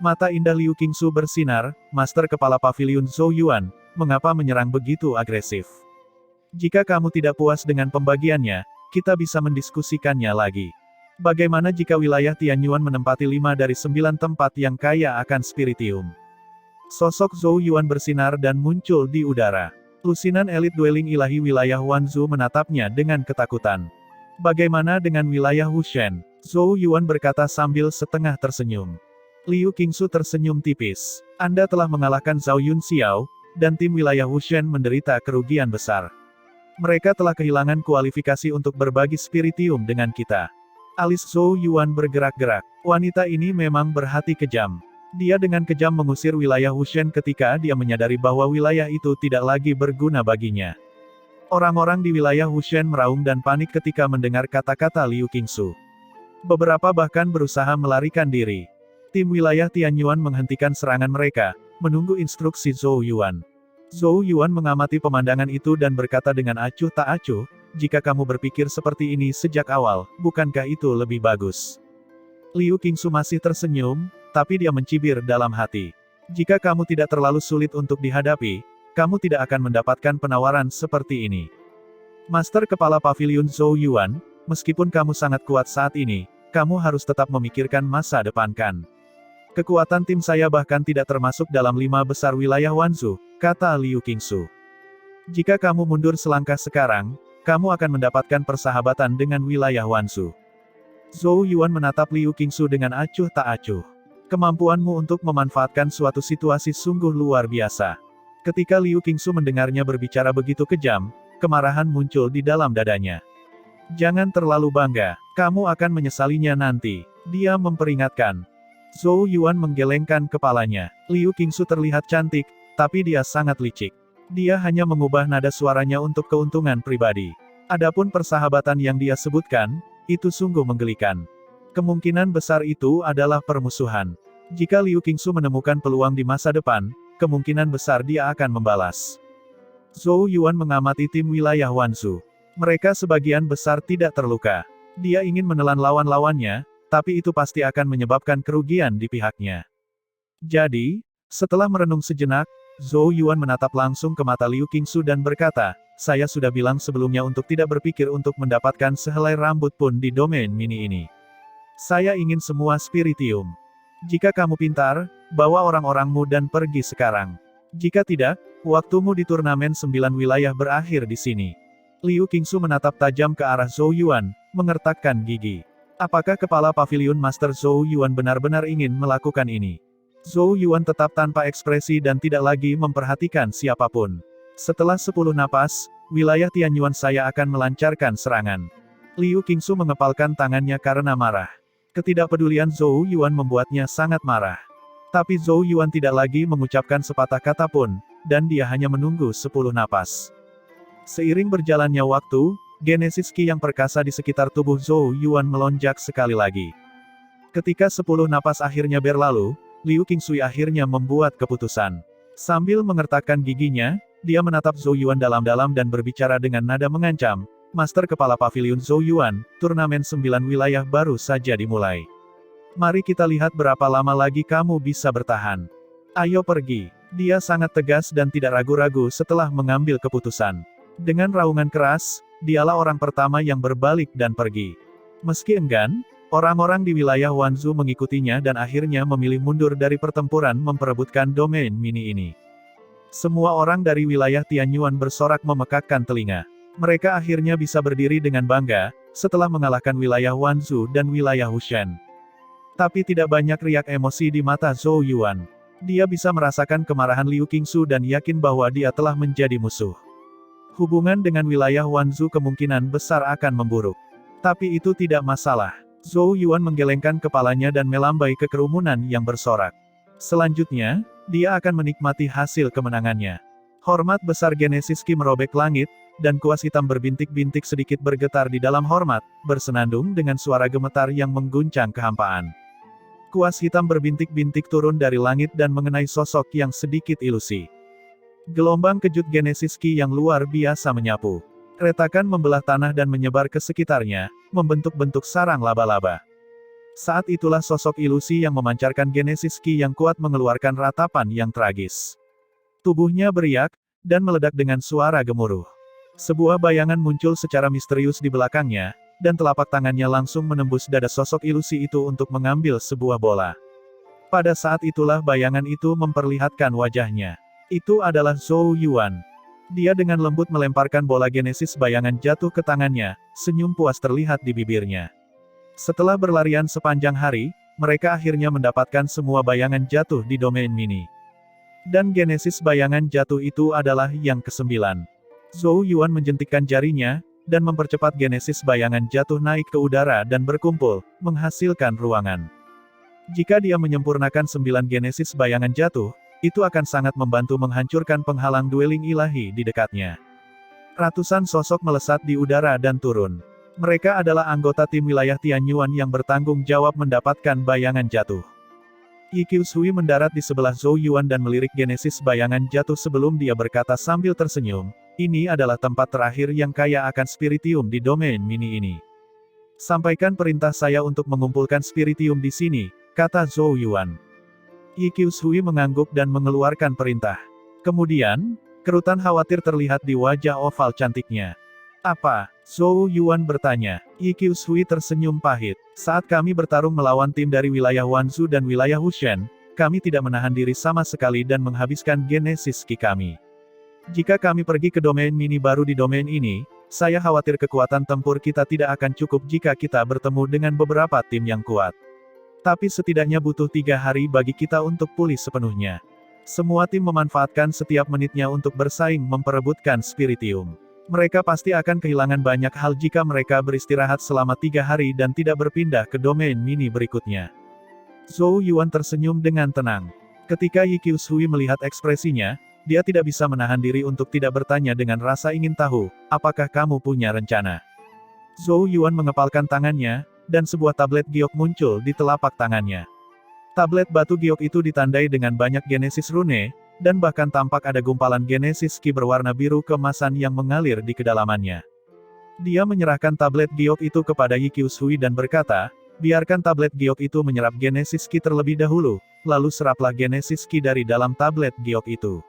Mata indah Liu Qingsu bersinar, Master Kepala Paviliun Zhou Yuan, mengapa menyerang begitu agresif? Jika kamu tidak puas dengan pembagiannya, kita bisa mendiskusikannya lagi. Bagaimana jika wilayah Tianyuan menempati 5 dari 9 tempat yang kaya akan spiritium? Sosok Zhou Yuan bersinar dan muncul di udara. Lusinan elit dueling ilahi wilayah Wanzhou menatapnya dengan ketakutan. Bagaimana dengan wilayah Wushen? Zhou Yuan berkata sambil setengah tersenyum. Liu Qingsu tersenyum tipis. Anda telah mengalahkan Zhao Yunxiao, dan tim wilayah Wushen menderita kerugian besar. Mereka telah kehilangan kualifikasi untuk berbagi spiritium dengan kita. Alis Zhou Yuan bergerak-gerak. Wanita ini memang berhati kejam. Dia dengan kejam mengusir wilayah Wushen ketika dia menyadari bahwa wilayah itu tidak lagi berguna baginya. Orang-orang di wilayah Wushen meraung dan panik ketika mendengar kata-kata Liu Qingsu. Beberapa bahkan berusaha melarikan diri. Tim wilayah Tianyuan menghentikan serangan mereka, menunggu instruksi Zhou Yuan. Zhou Yuan mengamati pemandangan itu dan berkata dengan acuh tak acuh, jika kamu berpikir seperti ini sejak awal, bukankah itu lebih bagus? Liu Qingsu masih tersenyum, tapi dia mencibir dalam hati. Jika kamu tidak terlalu sulit untuk dihadapi, kamu tidak akan mendapatkan penawaran seperti ini. Master Kepala Paviliun Zhou Yuan, meskipun kamu sangat kuat saat ini, kamu harus tetap memikirkan masa depan kan. Kekuatan tim saya bahkan tidak termasuk dalam 5 besar wilayah Wanzhou, kata Liu Qingsu. Jika kamu mundur selangkah sekarang, kamu akan mendapatkan persahabatan dengan wilayah Wanzhou. Zhou Yuan menatap Liu Qingsu dengan acuh tak acuh. Kemampuanmu untuk memanfaatkan suatu situasi sungguh luar biasa. Ketika Liu Qingsu mendengarnya berbicara begitu kejam, kemarahan muncul di dalam dadanya. Jangan terlalu bangga, kamu akan menyesalinya nanti, dia memperingatkan. Zhou Yuan menggelengkan kepalanya. Liu Qingsu terlihat cantik, tapi dia sangat licik. Dia hanya mengubah nada suaranya untuk keuntungan pribadi. Adapun persahabatan yang dia sebutkan, itu sungguh menggelikan. Kemungkinan besar itu adalah permusuhan. Jika Liu Qingsu menemukan peluang di masa depan, kemungkinan besar dia akan membalas. Zhou Yuan mengamati tim wilayah Wanzhou. Mereka sebagian besar tidak terluka. Dia ingin menelan lawan-lawannya, tapi itu pasti akan menyebabkan kerugian di pihaknya. Jadi, setelah merenung sejenak, Zhou Yuan menatap langsung ke mata Liu Qingsu dan berkata, saya sudah bilang sebelumnya untuk tidak berpikir untuk mendapatkan sehelai rambut pun di domain mini ini. Saya ingin semua spiritium. Jika kamu pintar, bawa orang-orangmu dan pergi sekarang. Jika tidak, waktumu di turnamen 9 wilayah berakhir di sini. Liu Qingsu menatap tajam ke arah Zhou Yuan, mengertakkan gigi. Apakah kepala pavilion Master Zhou Yuan benar-benar ingin melakukan ini? Zhou Yuan tetap tanpa ekspresi dan tidak lagi memperhatikan siapapun. Setelah 10 napas, wilayah Tianyuan saya akan melancarkan serangan. Liu Qingsu mengepalkan tangannya karena marah. Ketidakpedulian Zhou Yuan membuatnya sangat marah. Tapi Zhou Yuan tidak lagi mengucapkan sepatah kata pun, dan dia hanya menunggu 10 napas. Seiring berjalannya waktu, genesis Qi yang perkasa di sekitar tubuh Zhou Yuan melonjak sekali lagi. Ketika 10 napas akhirnya berlalu, Liu Qingsui akhirnya membuat keputusan. Sambil mengertakkan giginya, dia menatap Zhou Yuan dalam-dalam dan berbicara dengan nada mengancam, Master Kepala Pavilion Zhou Yuan, turnamen 9 wilayah baru saja dimulai. Mari kita lihat berapa lama lagi kamu bisa bertahan. Ayo pergi. Dia sangat tegas dan tidak ragu-ragu setelah mengambil keputusan. Dengan raungan keras, dialah orang pertama yang berbalik dan pergi. Meski enggan, orang-orang di wilayah Wanzhou mengikutinya dan akhirnya memilih mundur dari pertempuran memperebutkan domain mini ini. Semua orang dari wilayah Tianyuan bersorak memekakkan telinga. Mereka akhirnya bisa berdiri dengan bangga, setelah mengalahkan wilayah Wanzhou dan wilayah Hushan. Tapi tidak banyak riak emosi di mata Zhou Yuan. Dia bisa merasakan kemarahan Liu Qingsu dan yakin bahwa dia telah menjadi musuh. Hubungan dengan wilayah Wanzhou kemungkinan besar akan memburuk. Tapi itu tidak masalah. Zhou Yuan menggelengkan kepalanya dan melambai ke kerumunan yang bersorak. Selanjutnya, dia akan menikmati hasil kemenangannya. Hormat besar genesis Qi merobek langit, dan kuas hitam berbintik-bintik sedikit bergetar di dalam hormat, bersenandung dengan suara gemetar yang mengguncang kehampaan. Kuas hitam berbintik-bintik turun dari langit dan mengenai sosok yang sedikit ilusi. Gelombang kejut genesis Qi yang luar biasa menyapu. Retakan membelah tanah dan menyebar ke sekitarnya, membentuk-bentuk sarang laba-laba. Saat itulah sosok ilusi yang memancarkan genesis Qi yang kuat mengeluarkan ratapan yang tragis. Tubuhnya beriak, dan meledak dengan suara gemuruh. Sebuah bayangan muncul secara misterius di belakangnya, dan telapak tangannya langsung menembus dada sosok ilusi itu untuk mengambil sebuah bola. Pada saat itulah bayangan itu memperlihatkan wajahnya. Itu adalah Zhou Yuan. Dia dengan lembut melemparkan bola genesis bayangan jatuh ke tangannya, senyum puas terlihat di bibirnya. Setelah berlarian sepanjang hari, mereka akhirnya mendapatkan semua bayangan jatuh di domain mini. Dan genesis bayangan jatuh itu adalah yang ke-9. Zhou Yuan menjentikkan jarinya, dan mempercepat genesis bayangan jatuh naik ke udara dan berkumpul, menghasilkan ruangan. Jika dia menyempurnakan 9 genesis bayangan jatuh, itu akan sangat membantu menghancurkan penghalang dueling ilahi di dekatnya. Ratusan sosok melesat di udara dan turun. Mereka adalah anggota tim wilayah Tianyuan yang bertanggung jawab mendapatkan bayangan jatuh. Yi Qiushui mendarat di sebelah Zhou Yuan dan melirik genesis bayangan jatuh sebelum dia berkata sambil tersenyum, ini adalah tempat terakhir yang kaya akan spiritium di domain mini ini. Sampaikan perintah saya untuk mengumpulkan spiritium di sini, kata Zhou Yuan. Yi Qiushui mengangguk dan mengeluarkan perintah. Kemudian, kerutan khawatir terlihat di wajah oval cantiknya. Apa? Zhou Yuan bertanya. Yi Qiushui tersenyum pahit. Saat kami bertarung melawan tim dari wilayah Wanzhou dan wilayah Hushan, kami tidak menahan diri sama sekali dan menghabiskan genesis Qi kami. Jika kami pergi ke domain mini baru di domain ini, saya khawatir kekuatan tempur kita tidak akan cukup jika kita bertemu dengan beberapa tim yang kuat. Tapi setidaknya butuh 3 hari bagi kita untuk pulih sepenuhnya. Semua tim memanfaatkan setiap menitnya untuk bersaing memperebutkan spiritium. Mereka pasti akan kehilangan banyak hal jika mereka beristirahat selama 3 hari dan tidak berpindah ke domain mini berikutnya. Zhou Yuan tersenyum dengan tenang. Ketika Yi Qiushui melihat ekspresinya, dia tidak bisa menahan diri untuk tidak bertanya dengan rasa ingin tahu, apakah kamu punya rencana? Zhou Yuan mengepalkan tangannya, dan sebuah tablet giok muncul di telapak tangannya. Tablet batu giok itu ditandai dengan banyak genesis rune, dan bahkan tampak ada gumpalan genesis Qi berwarna biru keemasan yang mengalir di kedalamannya. Dia menyerahkan tablet giok itu kepada Yi Qiushui dan berkata, biarkan tablet giok itu menyerap genesis Qi terlebih dahulu, lalu seraplah genesis Qi dari dalam tablet giok itu.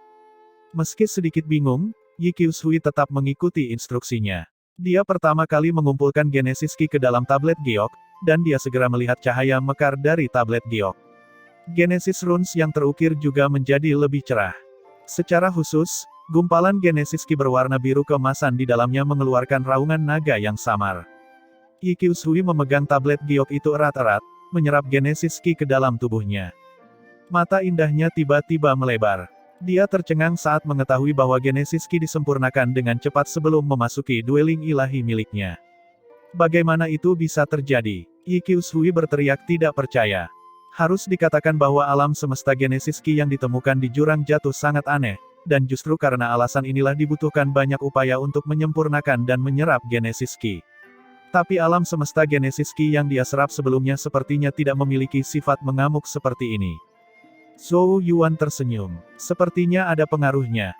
Meski sedikit bingung, Yi Qiushui tetap mengikuti instruksinya. Dia pertama kali mengumpulkan Genesis Ki ke dalam tablet giok, dan dia segera melihat cahaya mekar dari tablet giok. Genesis Runes yang terukir juga menjadi lebih cerah. Secara khusus, gumpalan Genesis Ki berwarna biru keemasan di dalamnya mengeluarkan raungan naga yang samar. Yi Qiushui memegang tablet giok itu erat-erat, menyerap Genesis Ki ke dalam tubuhnya. Mata indahnya tiba-tiba melebar. Dia tercengang saat mengetahui bahwa Genesis Ki disempurnakan dengan cepat sebelum memasuki dueling ilahi miliknya. Bagaimana itu bisa terjadi? Yi Qiushui berteriak tidak percaya. Harus dikatakan bahwa alam semesta Genesis Ki yang ditemukan di jurang jatuh sangat aneh, dan justru karena alasan inilah dibutuhkan banyak upaya untuk menyempurnakan dan menyerap Genesis Ki. Tapi alam semesta Genesis Ki yang dia serap sebelumnya sepertinya tidak memiliki sifat mengamuk seperti ini. Zhou Yuan tersenyum. Sepertinya ada pengaruhnya.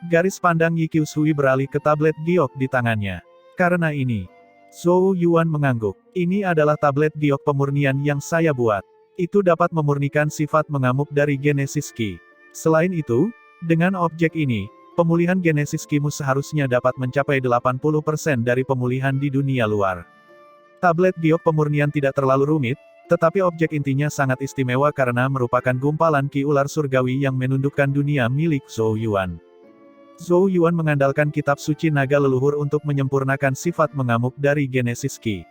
Garis pandang Yi Qiushui beralih ke tablet giok di tangannya. Karena ini, Zhou Yuan mengangguk. Ini adalah tablet giok pemurnian yang saya buat. Itu dapat memurnikan sifat mengamuk dari Genesis Ki. Selain itu, dengan objek ini, pemulihan Genesis Ki-mu seharusnya dapat mencapai 80% dari pemulihan di dunia luar. Tablet giok pemurnian tidak terlalu rumit, tetapi objek intinya sangat istimewa karena merupakan gumpalan Ki ular surgawi yang menundukkan dunia milik Zhou Yuan. Zhou Yuan mengandalkan kitab suci naga leluhur untuk menyempurnakan sifat mengamuk dari Genesis Ki.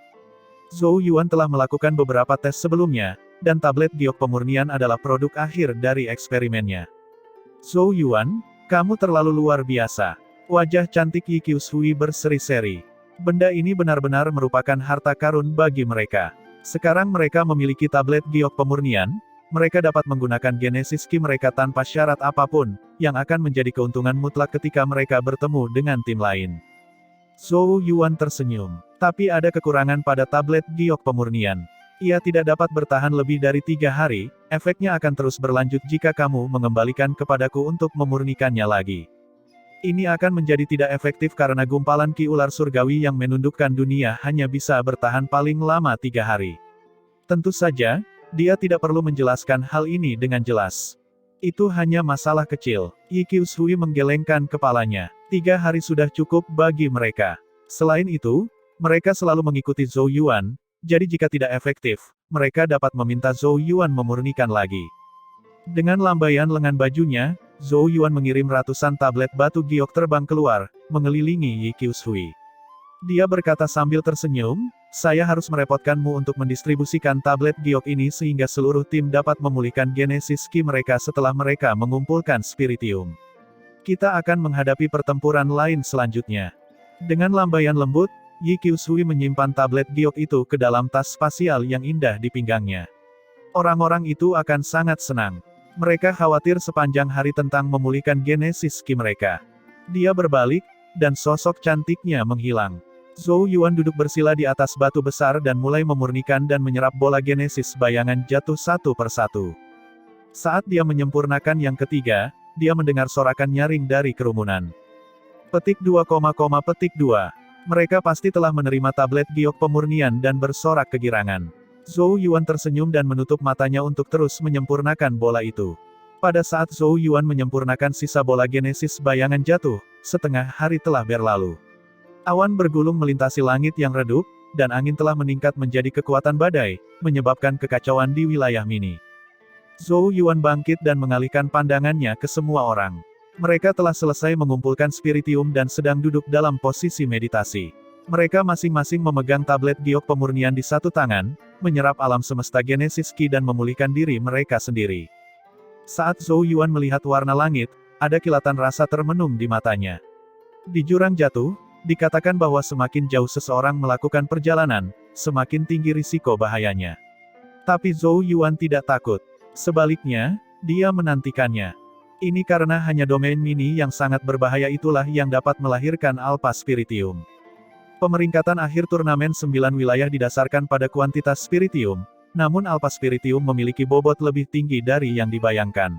Zhou Yuan telah melakukan beberapa tes sebelumnya, dan tablet giok pemurnian adalah produk akhir dari eksperimennya. Zhou Yuan, kamu terlalu luar biasa. Wajah cantik Yi Qiushui berseri-seri. Benda ini benar-benar merupakan harta karun bagi mereka. Sekarang mereka memiliki tablet giok pemurnian, mereka dapat menggunakan Genesis Ki mereka tanpa syarat apapun, yang akan menjadi keuntungan mutlak ketika mereka bertemu dengan tim lain. Zhou Yuan tersenyum. Tapi ada kekurangan pada tablet giok pemurnian. Ia tidak dapat bertahan lebih dari 3 hari, efeknya akan terus berlanjut jika kamu mengembalikan kepadaku untuk memurnikannya lagi. Ini akan menjadi tidak efektif karena gumpalan Ki ular surgawi yang menundukkan dunia hanya bisa bertahan paling lama 3 hari. Tentu saja, dia tidak perlu menjelaskan hal ini dengan jelas. Itu hanya masalah kecil. Yi Qiushui menggelengkan kepalanya. 3 hari sudah cukup bagi mereka. Selain itu, mereka selalu mengikuti Zhou Yuan, jadi jika tidak efektif, mereka dapat meminta Zhou Yuan memurnikan lagi. Dengan lambaian lengan bajunya, Zhou Yuan mengirim ratusan tablet batu giok terbang keluar, mengelilingi Yi Qiushui. Dia berkata sambil tersenyum, saya harus merepotkanmu untuk mendistribusikan tablet giok ini sehingga seluruh tim dapat memulihkan Genesis Ki mereka setelah mereka mengumpulkan Spiritium. Kita akan menghadapi pertempuran lain selanjutnya. Dengan lambaian lembut, Yi Qiushui menyimpan tablet giok itu ke dalam tas spasial yang indah di pinggangnya. Orang-orang itu akan sangat senang. Mereka khawatir sepanjang hari tentang memulihkan Genesis Ki mereka. Dia berbalik, dan sosok cantiknya menghilang. Zhou Yuan duduk bersila di atas batu besar dan mulai memurnikan dan menyerap bola Genesis bayangan jatuh satu persatu. Saat dia menyempurnakan yang ketiga, dia mendengar sorakan nyaring dari kerumunan. Petik 2, petik 2. Mereka pasti telah menerima tablet giok pemurnian dan bersorak kegirangan. Zhou Yuan tersenyum dan menutup matanya untuk terus menyempurnakan bola itu. Pada saat Zhou Yuan menyempurnakan sisa bola Genesis bayangan jatuh, setengah hari telah berlalu. Awan bergulung melintasi langit yang redup, dan angin telah meningkat menjadi kekuatan badai, menyebabkan kekacauan di wilayah mini. Zhou Yuan bangkit dan mengalihkan pandangannya ke semua orang. Mereka telah selesai mengumpulkan Spiritium dan sedang duduk dalam posisi meditasi. Mereka masing-masing memegang tablet giok pemurnian di satu tangan, menyerap alam semesta Genesis Ki dan memulihkan diri mereka sendiri. Saat Zhou Yuan melihat warna langit, ada kilatan rasa termenung di matanya. Di jurang jatuh, dikatakan bahwa semakin jauh seseorang melakukan perjalanan, semakin tinggi risiko bahayanya. Tapi Zhou Yuan tidak takut. Sebaliknya, dia menantikannya. Ini karena hanya domain mini yang sangat berbahaya itulah yang dapat melahirkan Alpha Spiritium. Pemeringkatan akhir turnamen 9 wilayah didasarkan pada kuantitas Spiritium, namun Alpha Spiritium memiliki bobot lebih tinggi dari yang dibayangkan.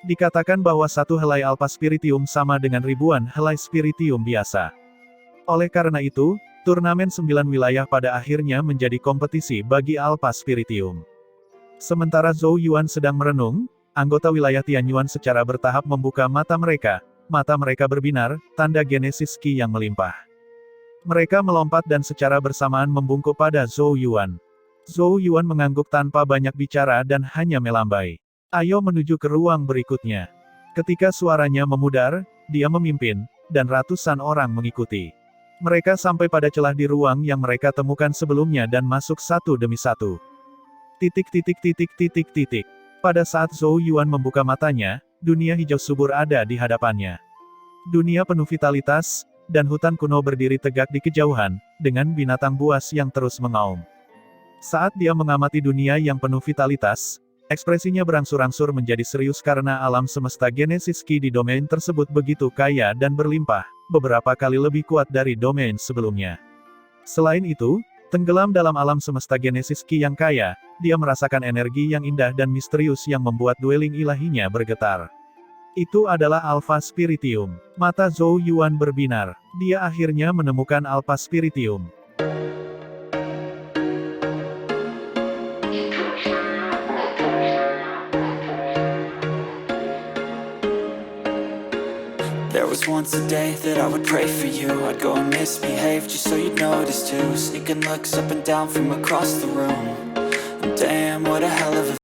Dikatakan bahwa satu helai Alpha Spiritium sama dengan ribuan helai Spiritium biasa. Oleh karena itu, turnamen 9 wilayah pada akhirnya menjadi kompetisi bagi Alpha Spiritium. Sementara Zhou Yuan sedang merenung, anggota wilayah Tianyuan secara bertahap membuka mata mereka, mata mereka berbinar, tanda Genesis Ki yang melimpah. Mereka melompat dan secara bersamaan membungkuk pada Zhou Yuan. Zhou Yuan mengangguk tanpa banyak bicara dan hanya melambai. Ayo menuju ke ruang berikutnya. Ketika suaranya memudar, dia memimpin, dan ratusan orang mengikuti. Mereka sampai pada celah di ruang yang mereka temukan sebelumnya dan masuk satu demi satu. Pada saat Zhou Yuan membuka matanya, dunia hijau subur ada di hadapannya. Dunia penuh vitalitas, dan hutan kuno berdiri tegak di kejauhan, dengan binatang buas yang terus mengaum. Saat dia mengamati dunia yang penuh vitalitas, ekspresinya berangsur-angsur menjadi serius karena alam semesta Genesis Ki di domain tersebut begitu kaya dan berlimpah, beberapa kali lebih kuat dari domain sebelumnya. Selain itu, tenggelam dalam alam semesta Genesis Ki yang kaya, dia merasakan energi yang indah dan misterius yang membuat dwelling ilahinya bergetar. Itu adalah Alpha Spiritium. Mata Zhou Yuan berbinar. Dia akhirnya menemukan Alpha Spiritium. There was once a day that I would pray for you. I'd go and misbehave just so you'd notice too. Sneaking looks up and down from across the room. And damn, what a hell of a